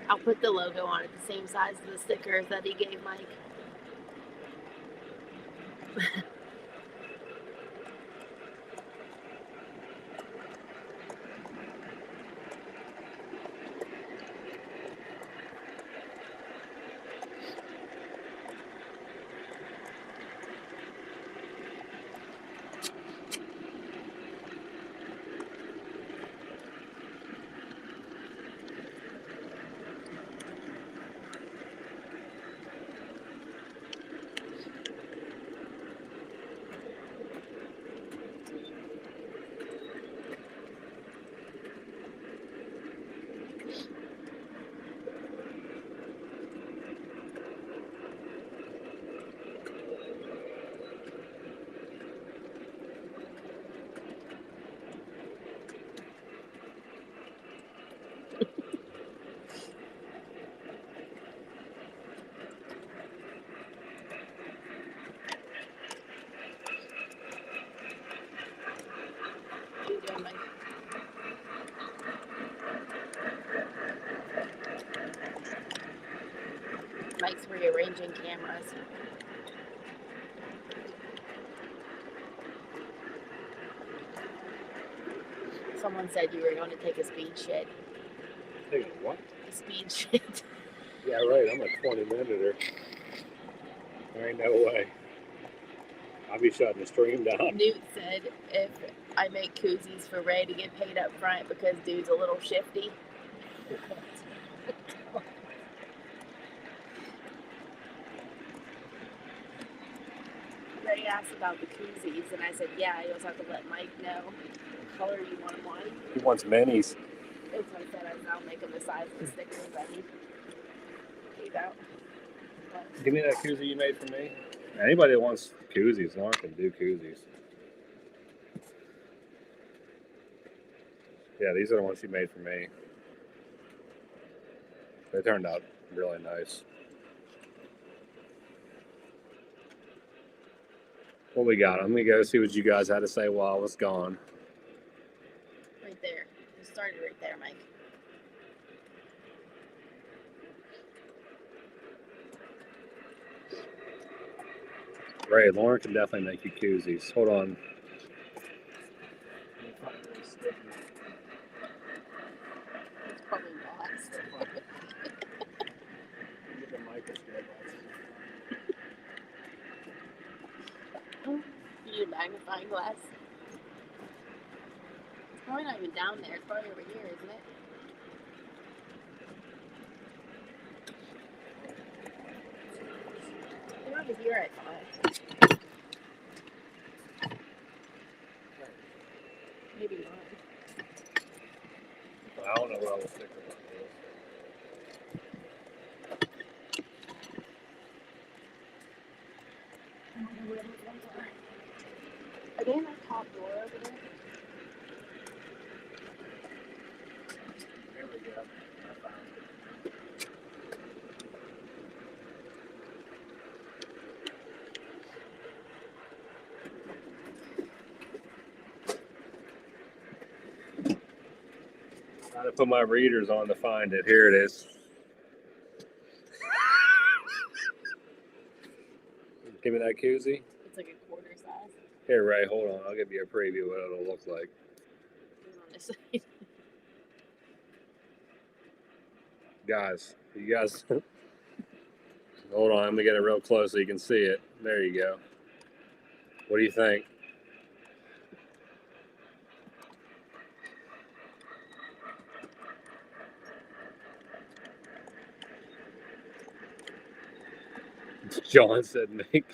I'll put the logo on it, the same size as the stickers that he gave Mike. Mike's rearranging cameras. Someone said you were going to take a speed shit. Take what? A speed shit. Yeah, right. I'm a 20-minuter. There ain't no way. I'll be shutting the stream down. Newt said if I make koozies for Ray to get paid up front because dude's a little shifty. Ray asked about the koozies, and I said, yeah, you also have to let Mike know what color you want them on. He wants minis. That's what I said. I said, I'll make them the size of the stickers that he gave out. But Give me that koozie you made for me. Anybody that wants koozies, Lauren can do koozies. Yeah, these are the ones she made for me. They turned out really nice. What we got? Let me go see what you guys had to say while I was gone. right there. You started right there, Mike. Ray, Lauren can definitely make you koozies. Hold on. It's probably lost. You need a magnifying glass. It's probably not even down there. It's probably over here, isn't it? They're over here, I thought. Maybe not. I don't know what I was thinking about this. I don't know where those ones are. Are they in that top drawer over there? There we go. I found it. I had to put my readers on to find it. Here it is. Give me that koozie. It's like a quarter size. Here, Ray, hold on. I'll give you a preview of what it'll look like. It's on this side. Guys, you guys, hold on. I'm gonna get it real close so you can see it. There you go. What do you think? John said make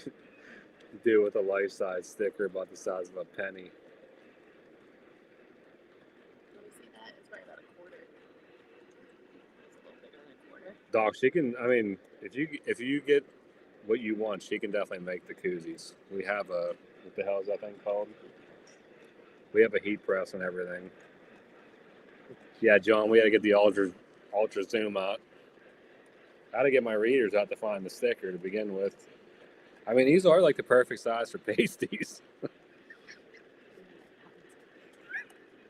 do with a life-size sticker about the size of a penny. Let me see that. It's probably about a quarter. It's a little bigger than a quarter. Doc, she can. I mean, if you get what you want, she can definitely make the koozies. We have a what the hell is that thing called? We have a heat press and everything. Yeah, John, we had to get the ultra zoom out. I had to get my readers out to find the sticker to begin with. I mean, these are like the perfect size for pasties.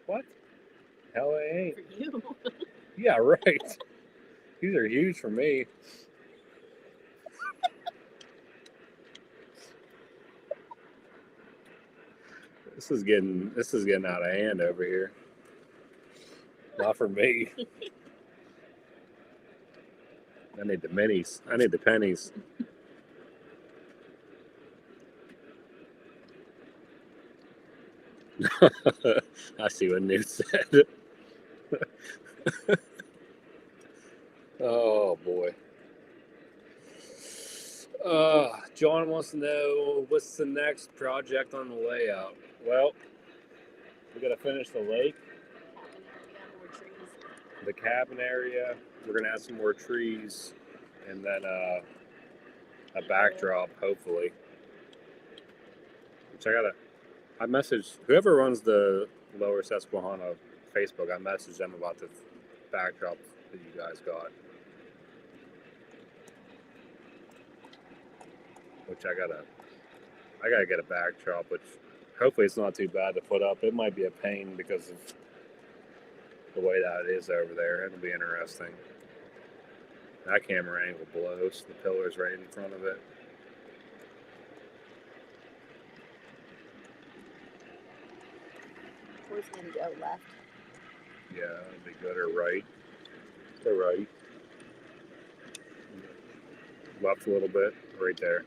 What? Hell, they ain't. For you. Yeah, right. These are huge for me. This is getting out of hand over here. Not for me. I need the minis. I need the pennies. I see what Newt said. Oh boy. John wants to know what's the next project on the layout. Well, we got to finish the lake, More trees. the cabin area. We're gonna add some more trees, and then a backdrop, hopefully. Which I messaged whoever runs the Lower Susquehanna Facebook. I messaged them about the backdrop that you guys got. Which I gotta get a backdrop, which hopefully it's not too bad to put up. It might be a pain because of the way that it is over there. It'll be interesting. That camera angle blows. The pillar's right in front of it. Where's gonna go left? Yeah, it'd be good or right. To right. Left a little bit. Right there.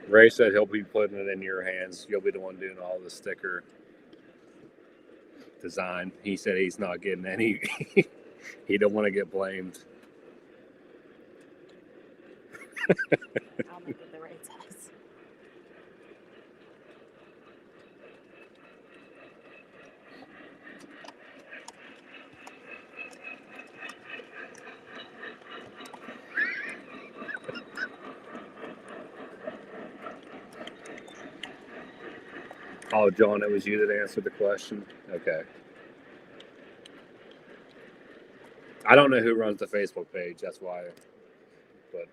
Ray said he'll be putting it in your hands. You'll be the one doing all the sticker design. He said he's not getting any. He don't want to get blamed. I'll make it the right size. Oh, John, it was you that answered the question? Okay. I don't know who runs the Facebook page. That's why. But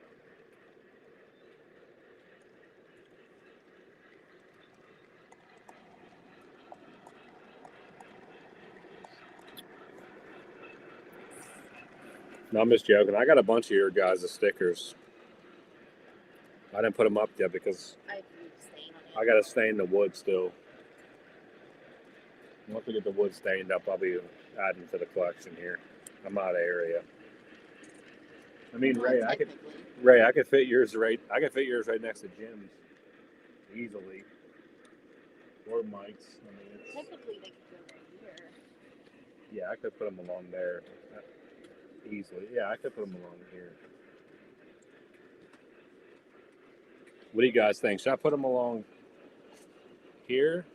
no, I'm just joking. I got a bunch of your guys' stickers. I didn't put them up yet because I do stain on it. I got to stain the wood still. Once we get the wood stained up, I'll be adding to the collection here. I'm out of area. I mean, Well, Ray, I could fit yours right. I could fit yours right next to Jim's easily, or Mike's. I mean, technically they could go right here. yeah, I could put them along there easily. Yeah, I could put them along here. What do you guys think? Should I put them along here,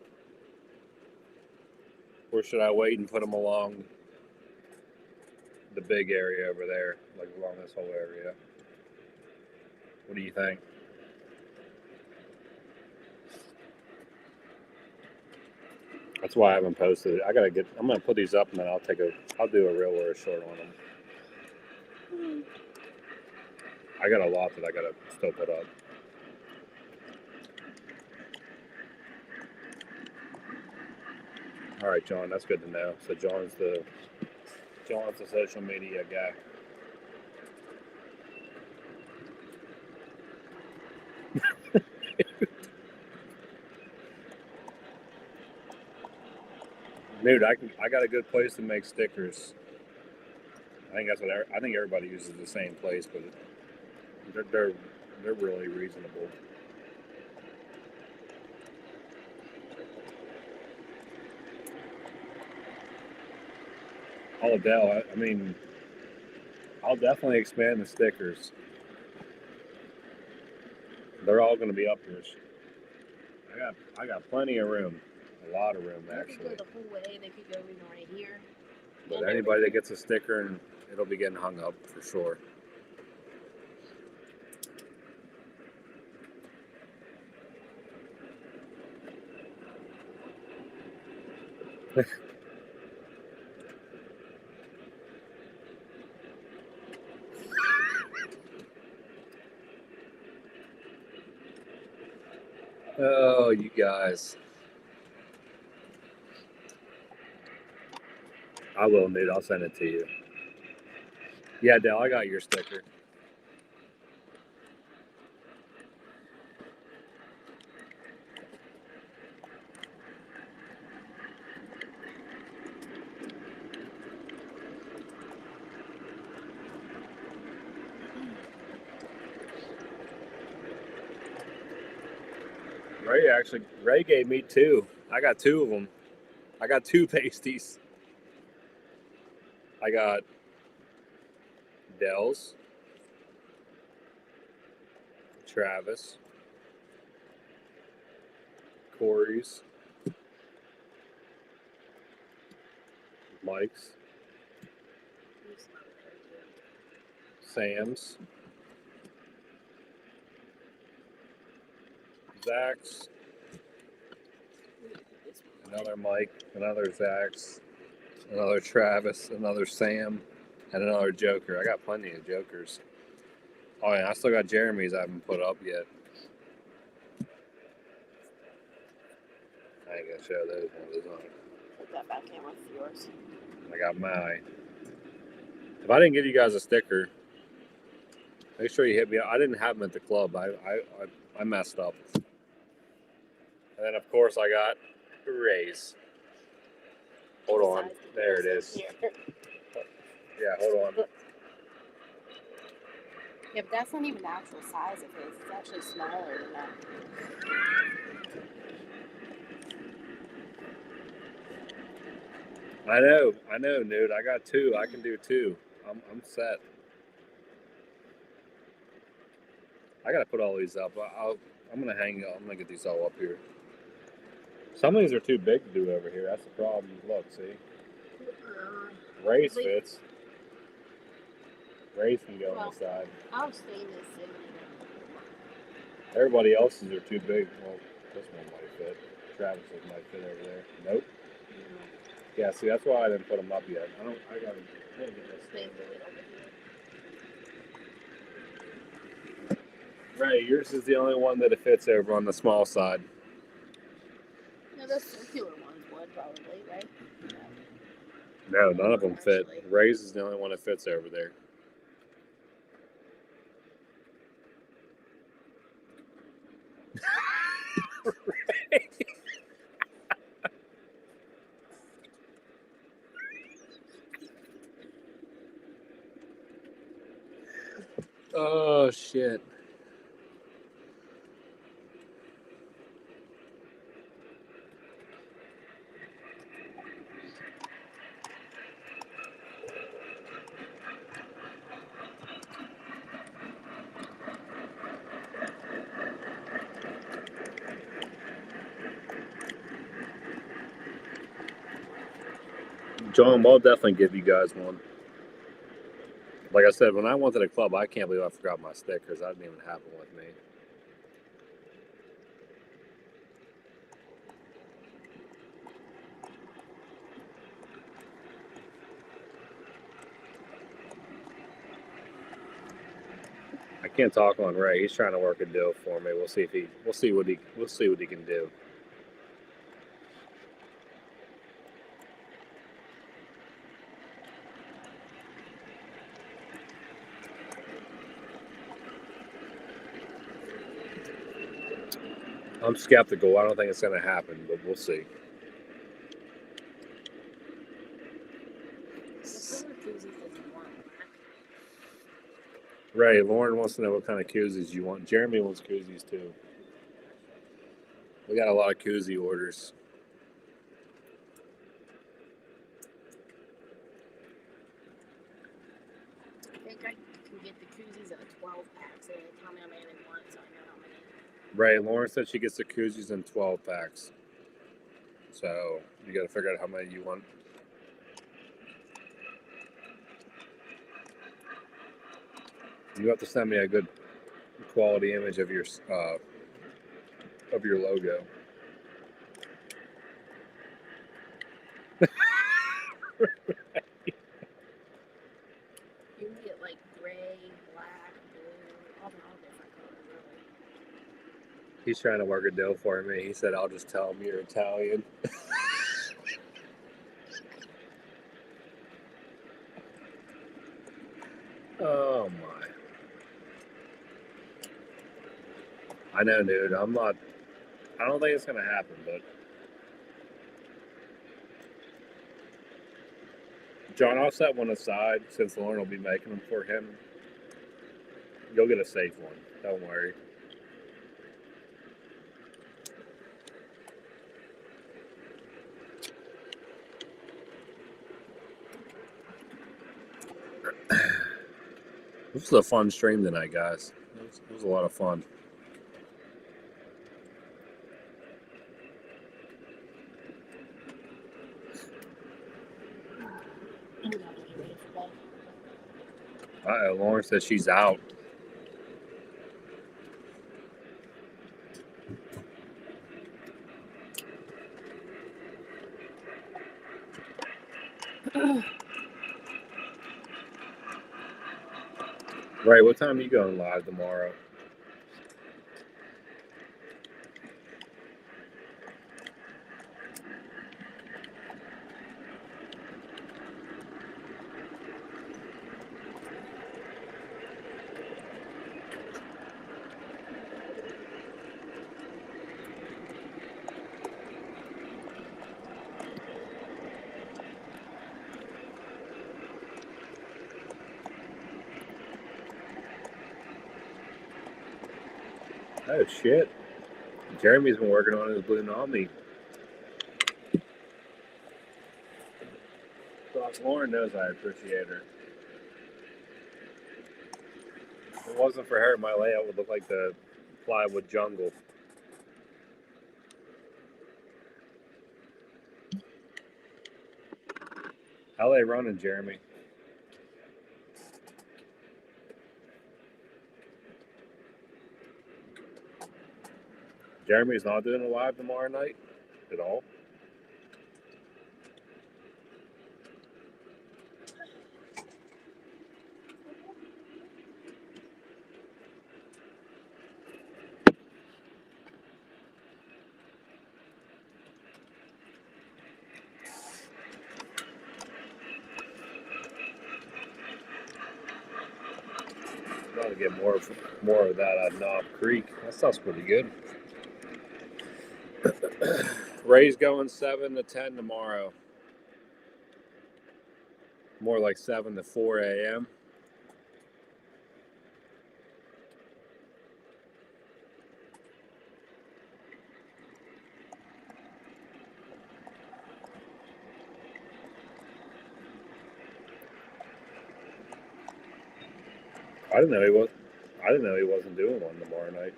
or should I wait and put them along the big area over there, like along this whole area? What do you think? That's why I haven't posted it. I'm gonna put these up and then I'll do a reel or a short on them. I got a lot that I gotta still put up. All right, John, that's good to know. So John's the social media guy. Dude, I got a good place to make stickers. I think everybody uses the same place, but they're really reasonable. Oh, Dell, I mean, I'll definitely expand the stickers. They're all going to be up here. I got plenty of room, a lot of room actually. They could go the whole way. They could go even right here. But anybody that gets a sticker, and it'll be getting hung up for sure. Oh, you guys. I will, dude. I'll send it to you. Yeah, Dale, I got your sticker. Ray gave me two. I got two of them. I got two pasties. I got Dell's, Travis, Corey's, Mike's, Sam's, Zach's, another Mike, another Zach's, another Travis, another Sam, and another Joker. I got plenty of Jokers. Oh, yeah, I still got Jeremy's I haven't put up yet. show those ones on. Put that back in with yours. I got my. If I didn't give you guys a sticker, make sure you hit me up. I didn't have them at the club. I messed up. And then of course I got Ray's. Hold on. Besides the There it girls is. here. Yeah, hold on. Yeah, but that's not even the actual size of his. It's actually smaller than that. I know, dude. I got two. I can do two. I'm set. I gotta put all these up. I'm gonna hang. I'm gonna get these all up here. Some of these are too big to do over here. That's the problem. Look, see, Ray's fits. Ray's can go on the side. I'll stay in this city. Everybody else's are too big. Well, this one might fit. Travis's might fit over there. Nope. Yeah, see, that's why I didn't put them up yet. I gotta get this Stay thing. over here. Ray, yours is the only one that it fits over on the small side. No, those circular ones would probably, right? No, none of them fit. Actually. Ray's is the only one that fits over there. Oh shit. John, I'll definitely give you guys one. Like I said, when I went to the club, I can't believe I forgot my stickers. I didn't even have them with me. I can't talk on Ray. He's trying to work a deal for me. We'll see what he can do. I'm skeptical. I don't think it's going to happen, but we'll see. Ray, Lauren wants to know what kind of koozies you want. Jeremy wants koozies too. We got a lot of koozie orders. I think I can get the koozies in a 12-pack, so they tell me how many they want, so I know how many. Ray, Lauren said she gets the koozies in 12 packs. So you got to figure out how many you want. You have to send me a good quality image of your logo. You can get like gray, black, blue, all different colors, really. He's trying to work a deal for me. He said, I'll just tell him you're Italian. Oh my. I know, dude. I don't think it's going to happen, but. John, I'll set one aside since Lauren will be making them for him. You'll get a safe one. Don't worry. This was a fun stream tonight, guys. It was a lot of fun. Lauren says she's out. Right, what time are you going live tomorrow? Oh shit! Jeremy's been working on his Blue Nami. Lauren knows I appreciate her. If it wasn't for her, my layout would look like the plywood jungle. How they running, Jeremy? Jeremy's not doing a live tomorrow night at all. Got to get more of that Knob Creek. That stuff's pretty good. Ray's going 7 to 10 tomorrow. More like 7 to 4 a.m. I didn't know he wasn't doing one tomorrow night.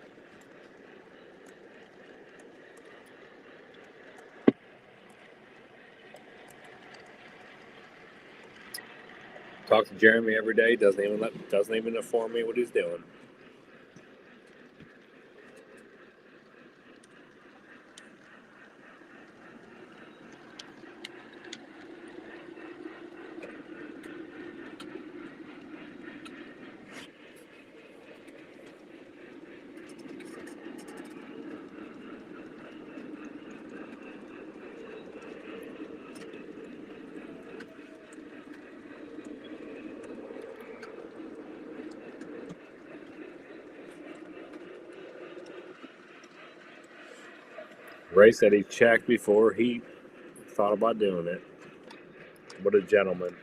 Talk to Jeremy every day. Doesn't even inform me what he's doing. Ray said he checked before he thought about doing it. What a gentleman.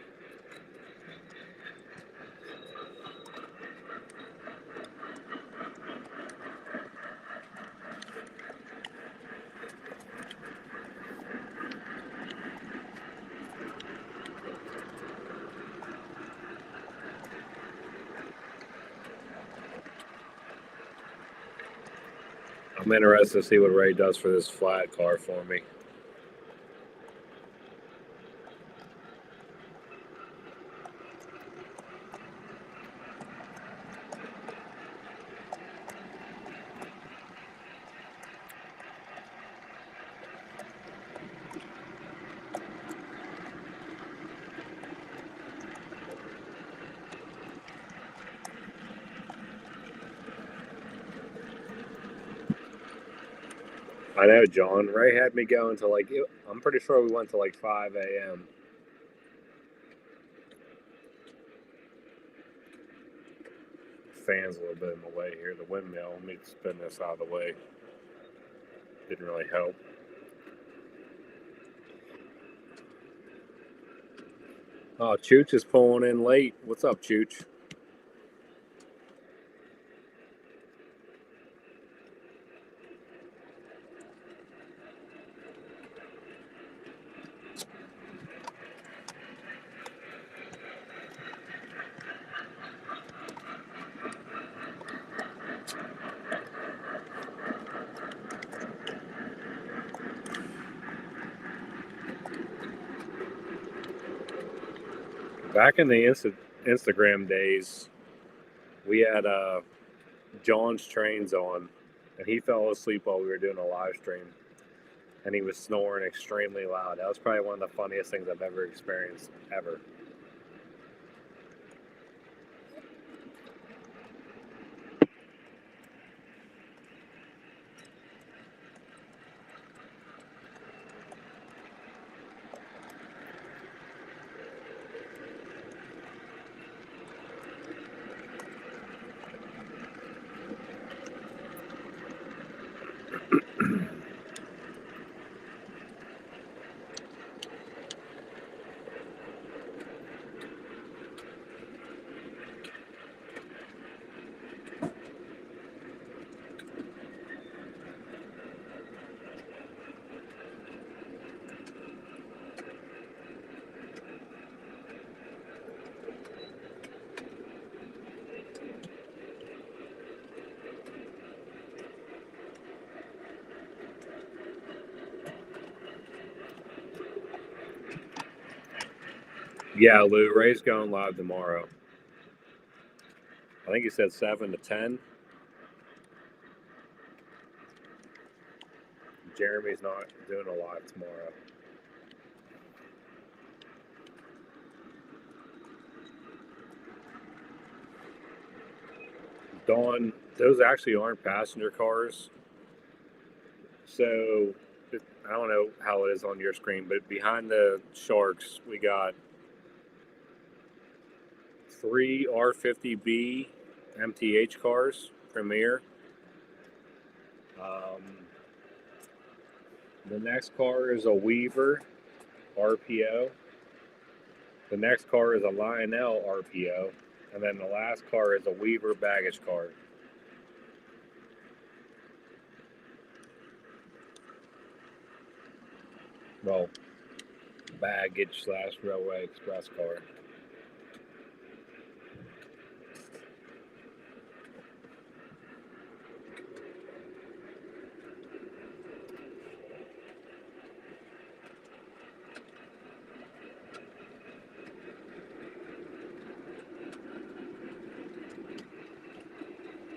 I'm interested to see what Ray does for this flat car for me. I know, John. Ray had me going to I'm pretty sure we went to 5 a.m. Fan's a little bit in the way here. The windmill. Let me spin this out of the way. Didn't really help. Oh, Chooch is pulling in late. What's up, Chooch? Back in the Instagram days, we had John's trains on, and he fell asleep while we were doing a live stream, and he was snoring extremely loud. That was probably one of the funniest things I've ever experienced, ever. Yeah, Lou, Ray's going live tomorrow. I think he said 7 to 10. Jeremy's not doing a live tomorrow. Dawn, those actually aren't passenger cars. So I don't know how it is on your screen, but behind the Sharks, we got 3 R50B MTH cars, Premier. The next car is a Weaver RPO. The next car is a Lionel RPO. And then the last car is a Weaver baggage car. Well, baggage / railway express car.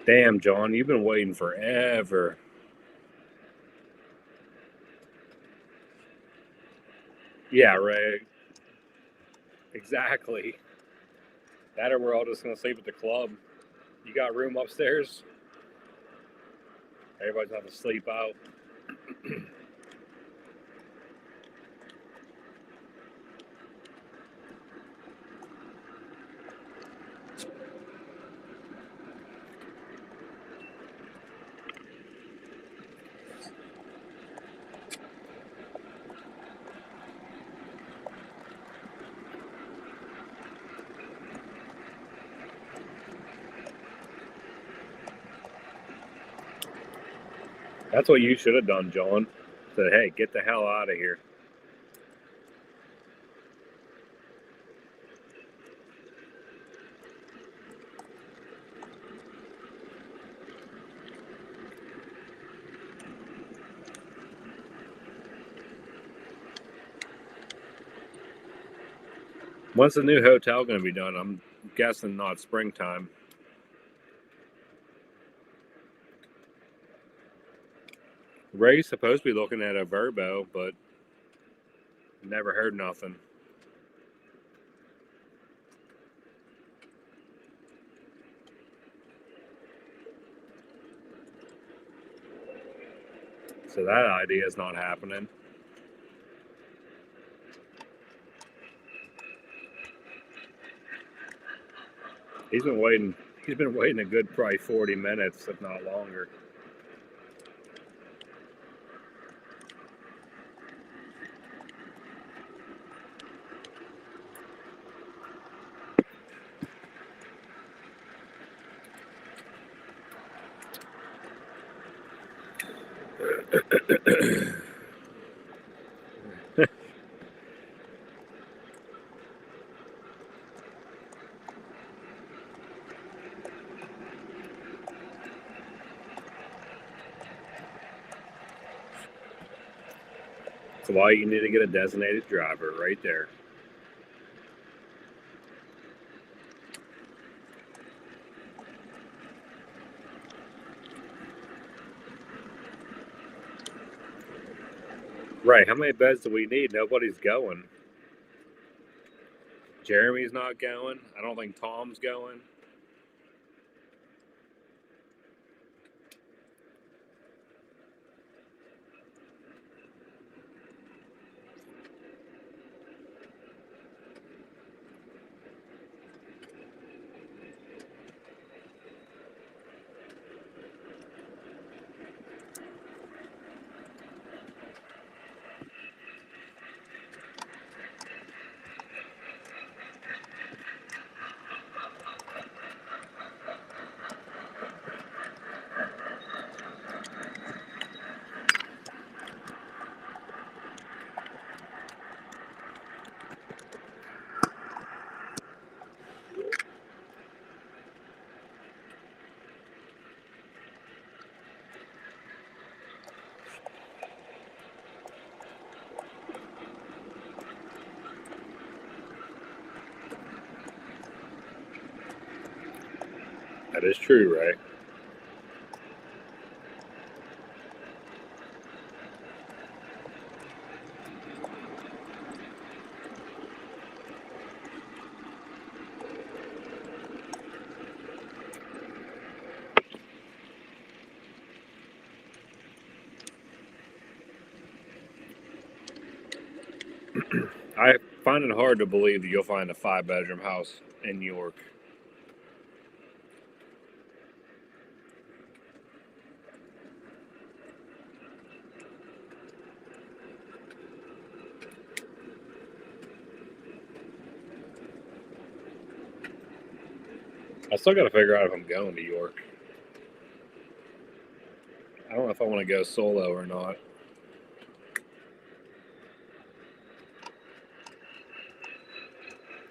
Damn, John, you've been waiting forever. Yeah, Ray. Exactly. That or we're all just going to sleep at the club. You got room upstairs? Everybody's going to sleep out. That's what you should have done, John. Said, hey, get the hell out of here. When's the new hotel going to be done? I'm guessing not springtime. Ray's supposed to be looking at a Verbo, but never heard nothing. So that idea is not happening. He's been waiting a good probably 40 minutes, if not longer. That's why you need to get a designated driver right there. Right, how many beds do we need? Nobody's going. Jeremy's not going. I don't think Tom's going. That is true, Ray. I find it hard to believe that you'll find a 5-bedroom house in York. I still got to figure out if I'm going to York. I don't know if I want to go solo or not.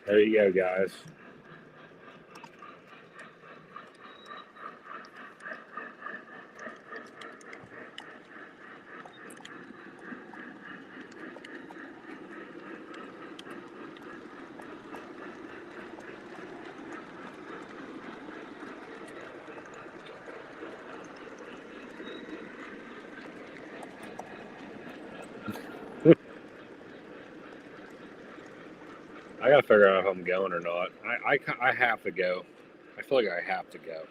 There you go, guys. I gotta figure out if I'm going or not. I have to go. I feel like I have to go.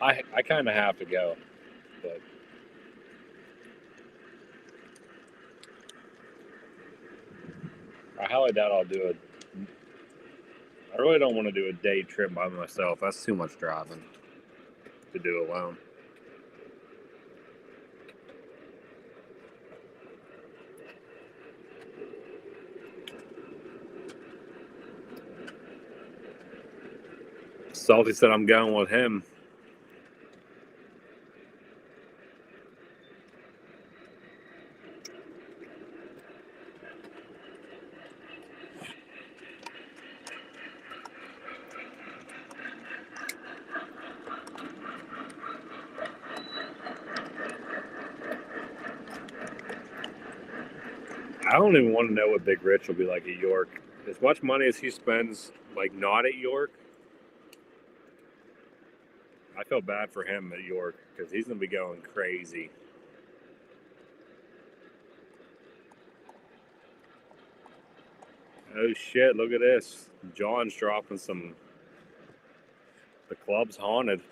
I kind of have to go, but I highly doubt I'll do it. I really don't want to do a day trip by myself. That's too much driving to do alone. Salty said I'm going with him. I don't even want to know what Big Rich will be like at York. As much money as he spends, like not at York, I feel bad for him at York because he's gonna be going crazy. Oh shit! Look at this. John's dropping some. The club's haunted.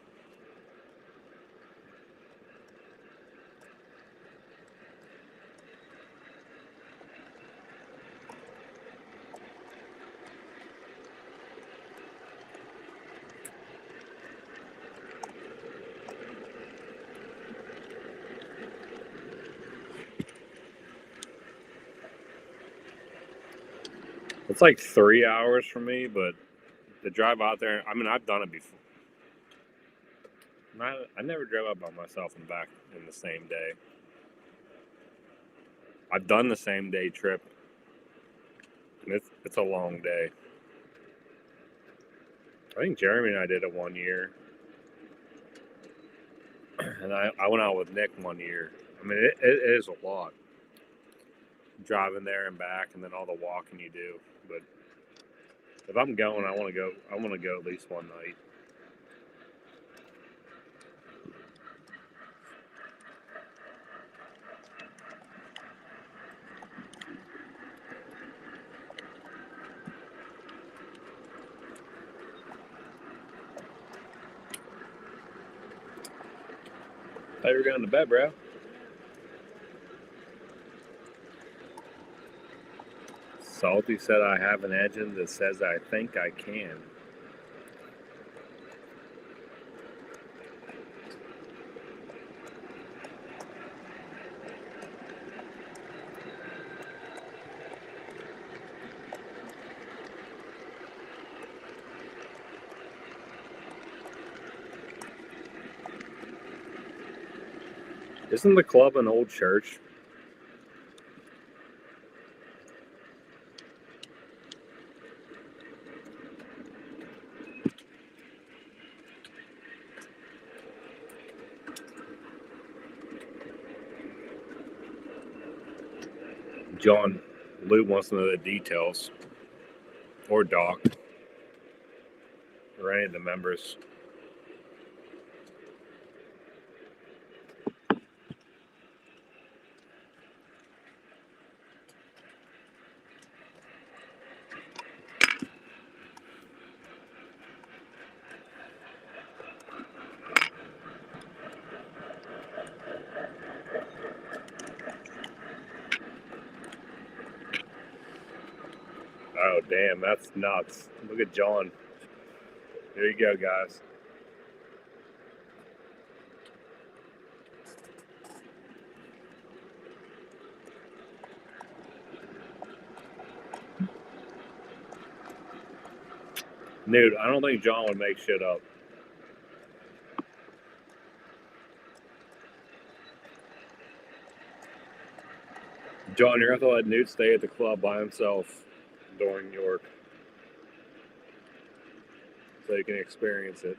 It's like 3 hours for me, but the drive out there, I mean, I've done it before. I never drove out by myself and back in the same day. I've done the same day trip, and it's a long day. I think Jeremy and I did it 1 year, and I went out with Nick 1 year. I mean, it is a lot driving there and back, and then all the walking you do. But if I'm going, I want to go. I want to go at least one night. Thought you were going to bed, bro. Salty said I have an engine that says I think I can. Isn't the club an old church? John, Lou wants to know the details, or Doc, or any of the members. Oh, damn, that's nuts. Look at John. There you go, guys. Dude, I don't think John would make shit up. John, you're going to have to let Newt stay at the club by himself during York so you can experience it.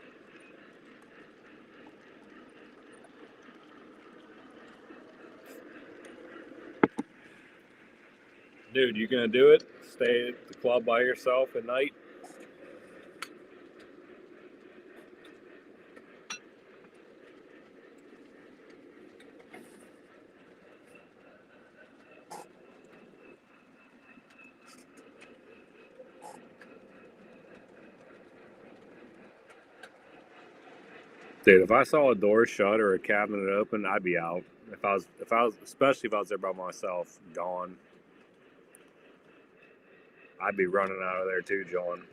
Dude, you gonna do it? Stay at the club by yourself at night? Dude, if I saw a door shut or a cabinet open, I'd be out. Especially if I was there by myself, gone. I'd be running out of there too, John.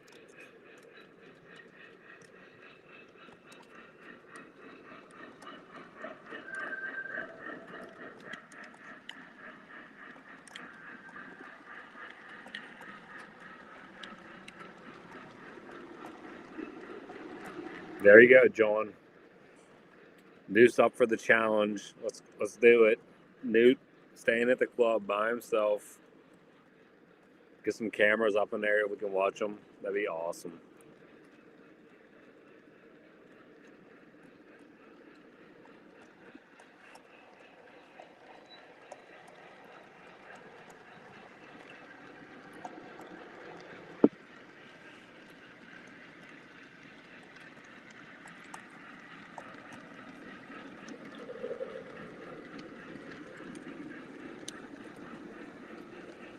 There you go, John. Newt's up for the challenge. Let's do it. Newt staying at the club by himself. Get some cameras up in there. We can watch them. That'd be awesome.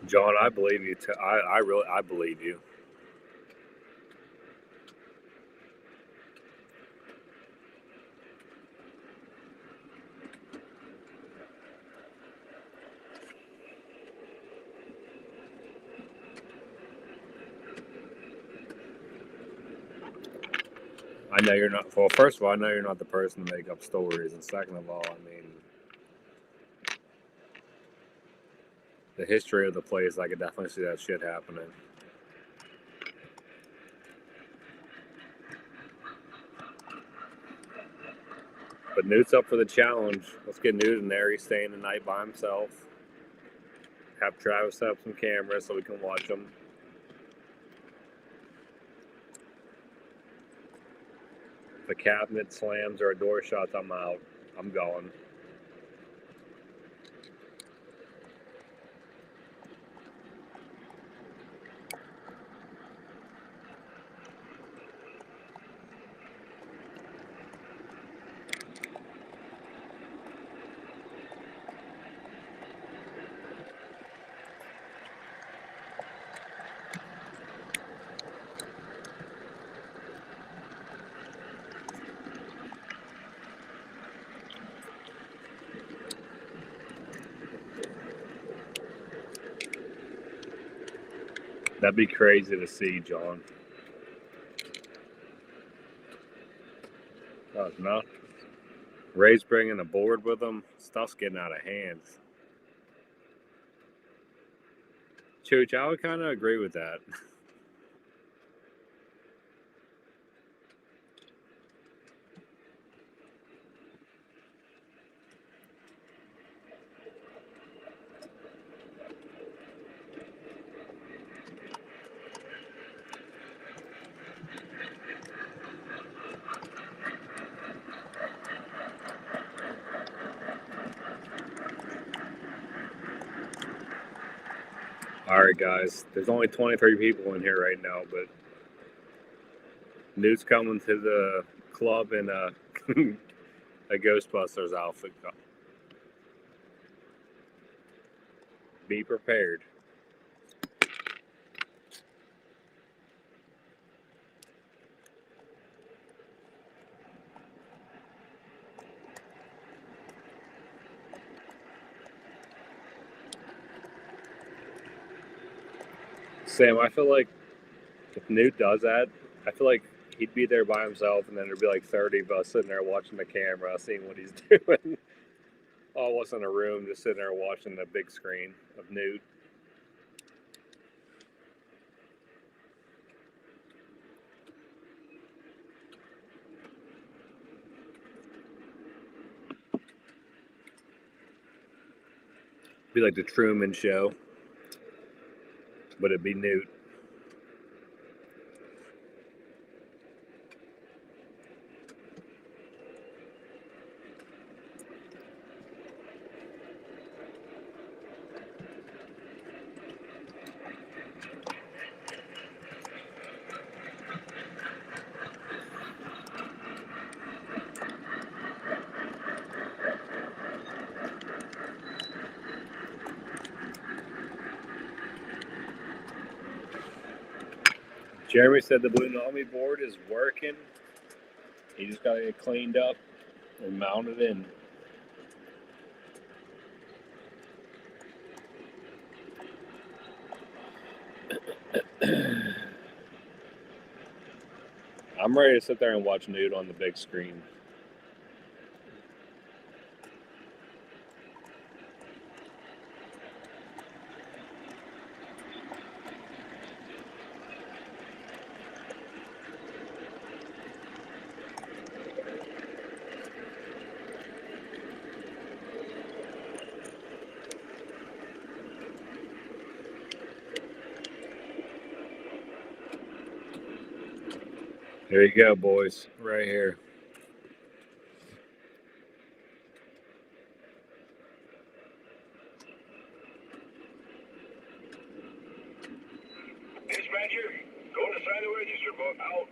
John, I believe you. I believe you. I know you're not. Well, first of all, I know you're not the person to make up stories, and second of all, I mean, the history of the place, I could definitely see that shit happening. But Newt's up for the challenge. Let's get Newt in there. He's staying the night by himself. Have Travis set up some cameras so we can watch him. If a cabinet slams or a door shuts, I'm out. I'm going. That'd be crazy to see, John. Oh, it's not. Ray's bringing a board with him. Stuff's getting out of hand. Chooch, I would kind of agree with that. All right, guys. There's only 23 people in here right now, but Newt's coming to the club in a Ghostbusters outfit. Be prepared. Sam, I feel like if Newt does that, I feel like he'd be there by himself, and then there'd be like 30 of us sitting there watching the camera, seeing what he's doing. All of us in a room just sitting there watching the big screen of Newt. Be like the Truman Show, but it'd be Newt. Jeremy said the Blue Nami board is working. You just gotta get cleaned up and mounted in. I'm ready to sit there and watch Newt on the big screen. Here you go, boys. Right here. Dispatcher, go to sign the register book. Out.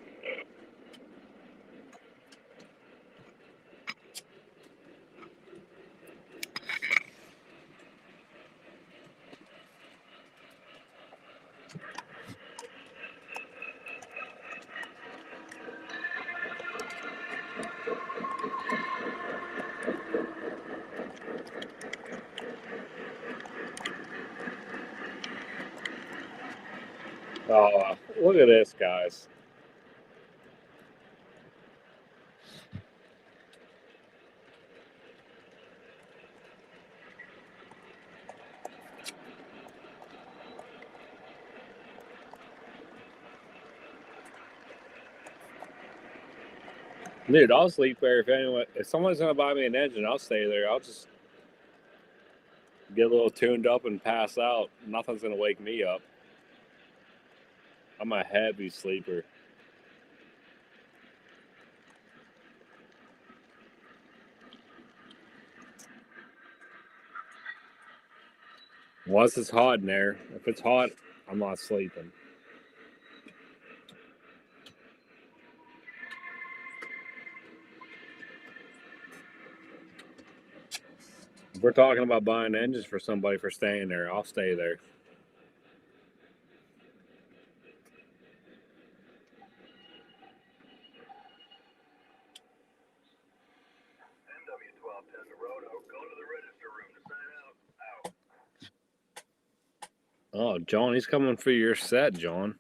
Oh, look at this, guys. Dude, I'll sleep there if someone's gonna buy me an engine, I'll stay there. I'll just get a little tuned up and pass out. Nothing's gonna wake me up. I'm a heavy sleeper. Once it's hot in there, if it's hot, I'm not sleeping. If we're talking about buying engines for somebody for staying there, I'll stay there. MW12 Tesserado, go to the register room to sign out. Out. Oh, John, he's coming for your set, John.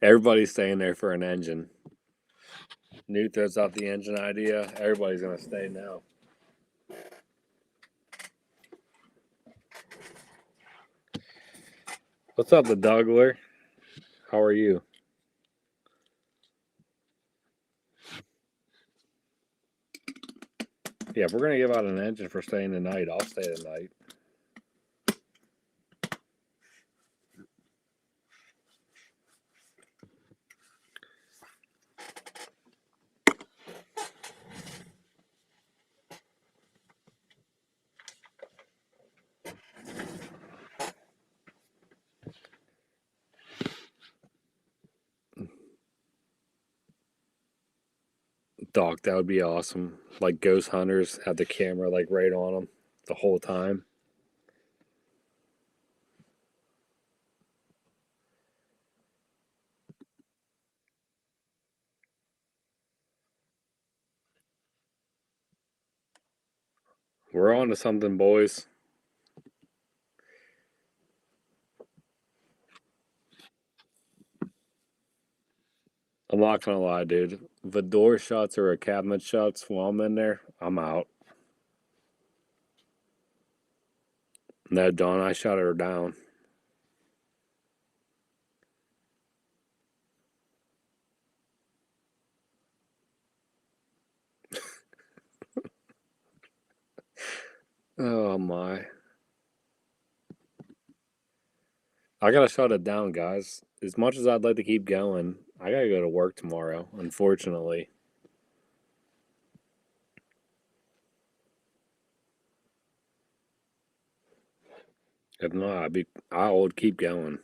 Everybody's staying there for an engine. Newt throws out the engine idea. Everybody's gonna stay now. What's up, the Dougler? How are you? Yeah, if we're gonna give out an engine for staying the night, I'll stay the night. Doc, that would be awesome. Like ghost hunters have the camera like right on them the whole time. We're on to something, boys. I'm not gonna lie, dude. If a door shuts or a cabinet shuts while I'm in there, I'm out. No, Dawn, I shut her down. Oh my. I gotta shut it down, guys. As much as I'd like to keep going, I gotta go to work tomorrow, unfortunately. If not, I would keep going.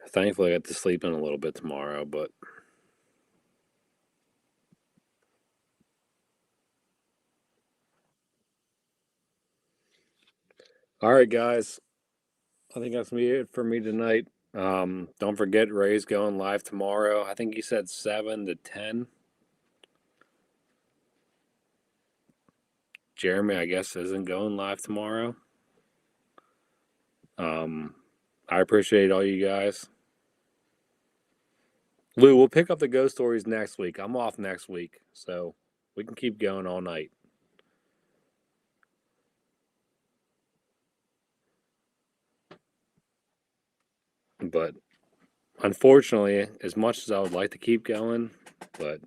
Thankfully, I get to sleep in a little bit tomorrow, but all right, guys. I think that's gonna be it for me tonight. Don't forget Ray's going live tomorrow. I think he said 7 to 10. Jeremy, I guess, isn't going live tomorrow. I appreciate all you guys. Lou, we'll pick up the ghost stories next week. I'm off next week, so we can keep going all night. But unfortunately, as much as I would like to keep going, but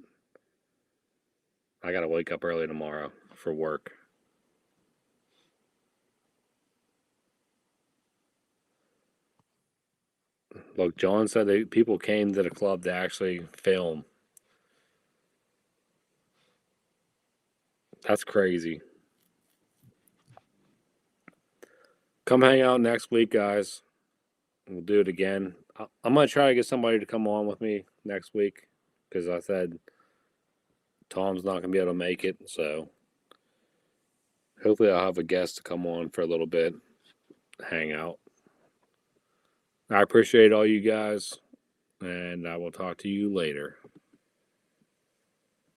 I gotta wake up early tomorrow for work. Look, John said that people came to the club to actually film. That's crazy. Come hang out next week, guys. We'll do it again. I'm gonna try to get somebody to come on with me next week because I said Tom's not gonna be able to make it. So hopefully I'll have a guest to come on for a little bit, hang out. I appreciate all you guys, and I will talk to you later.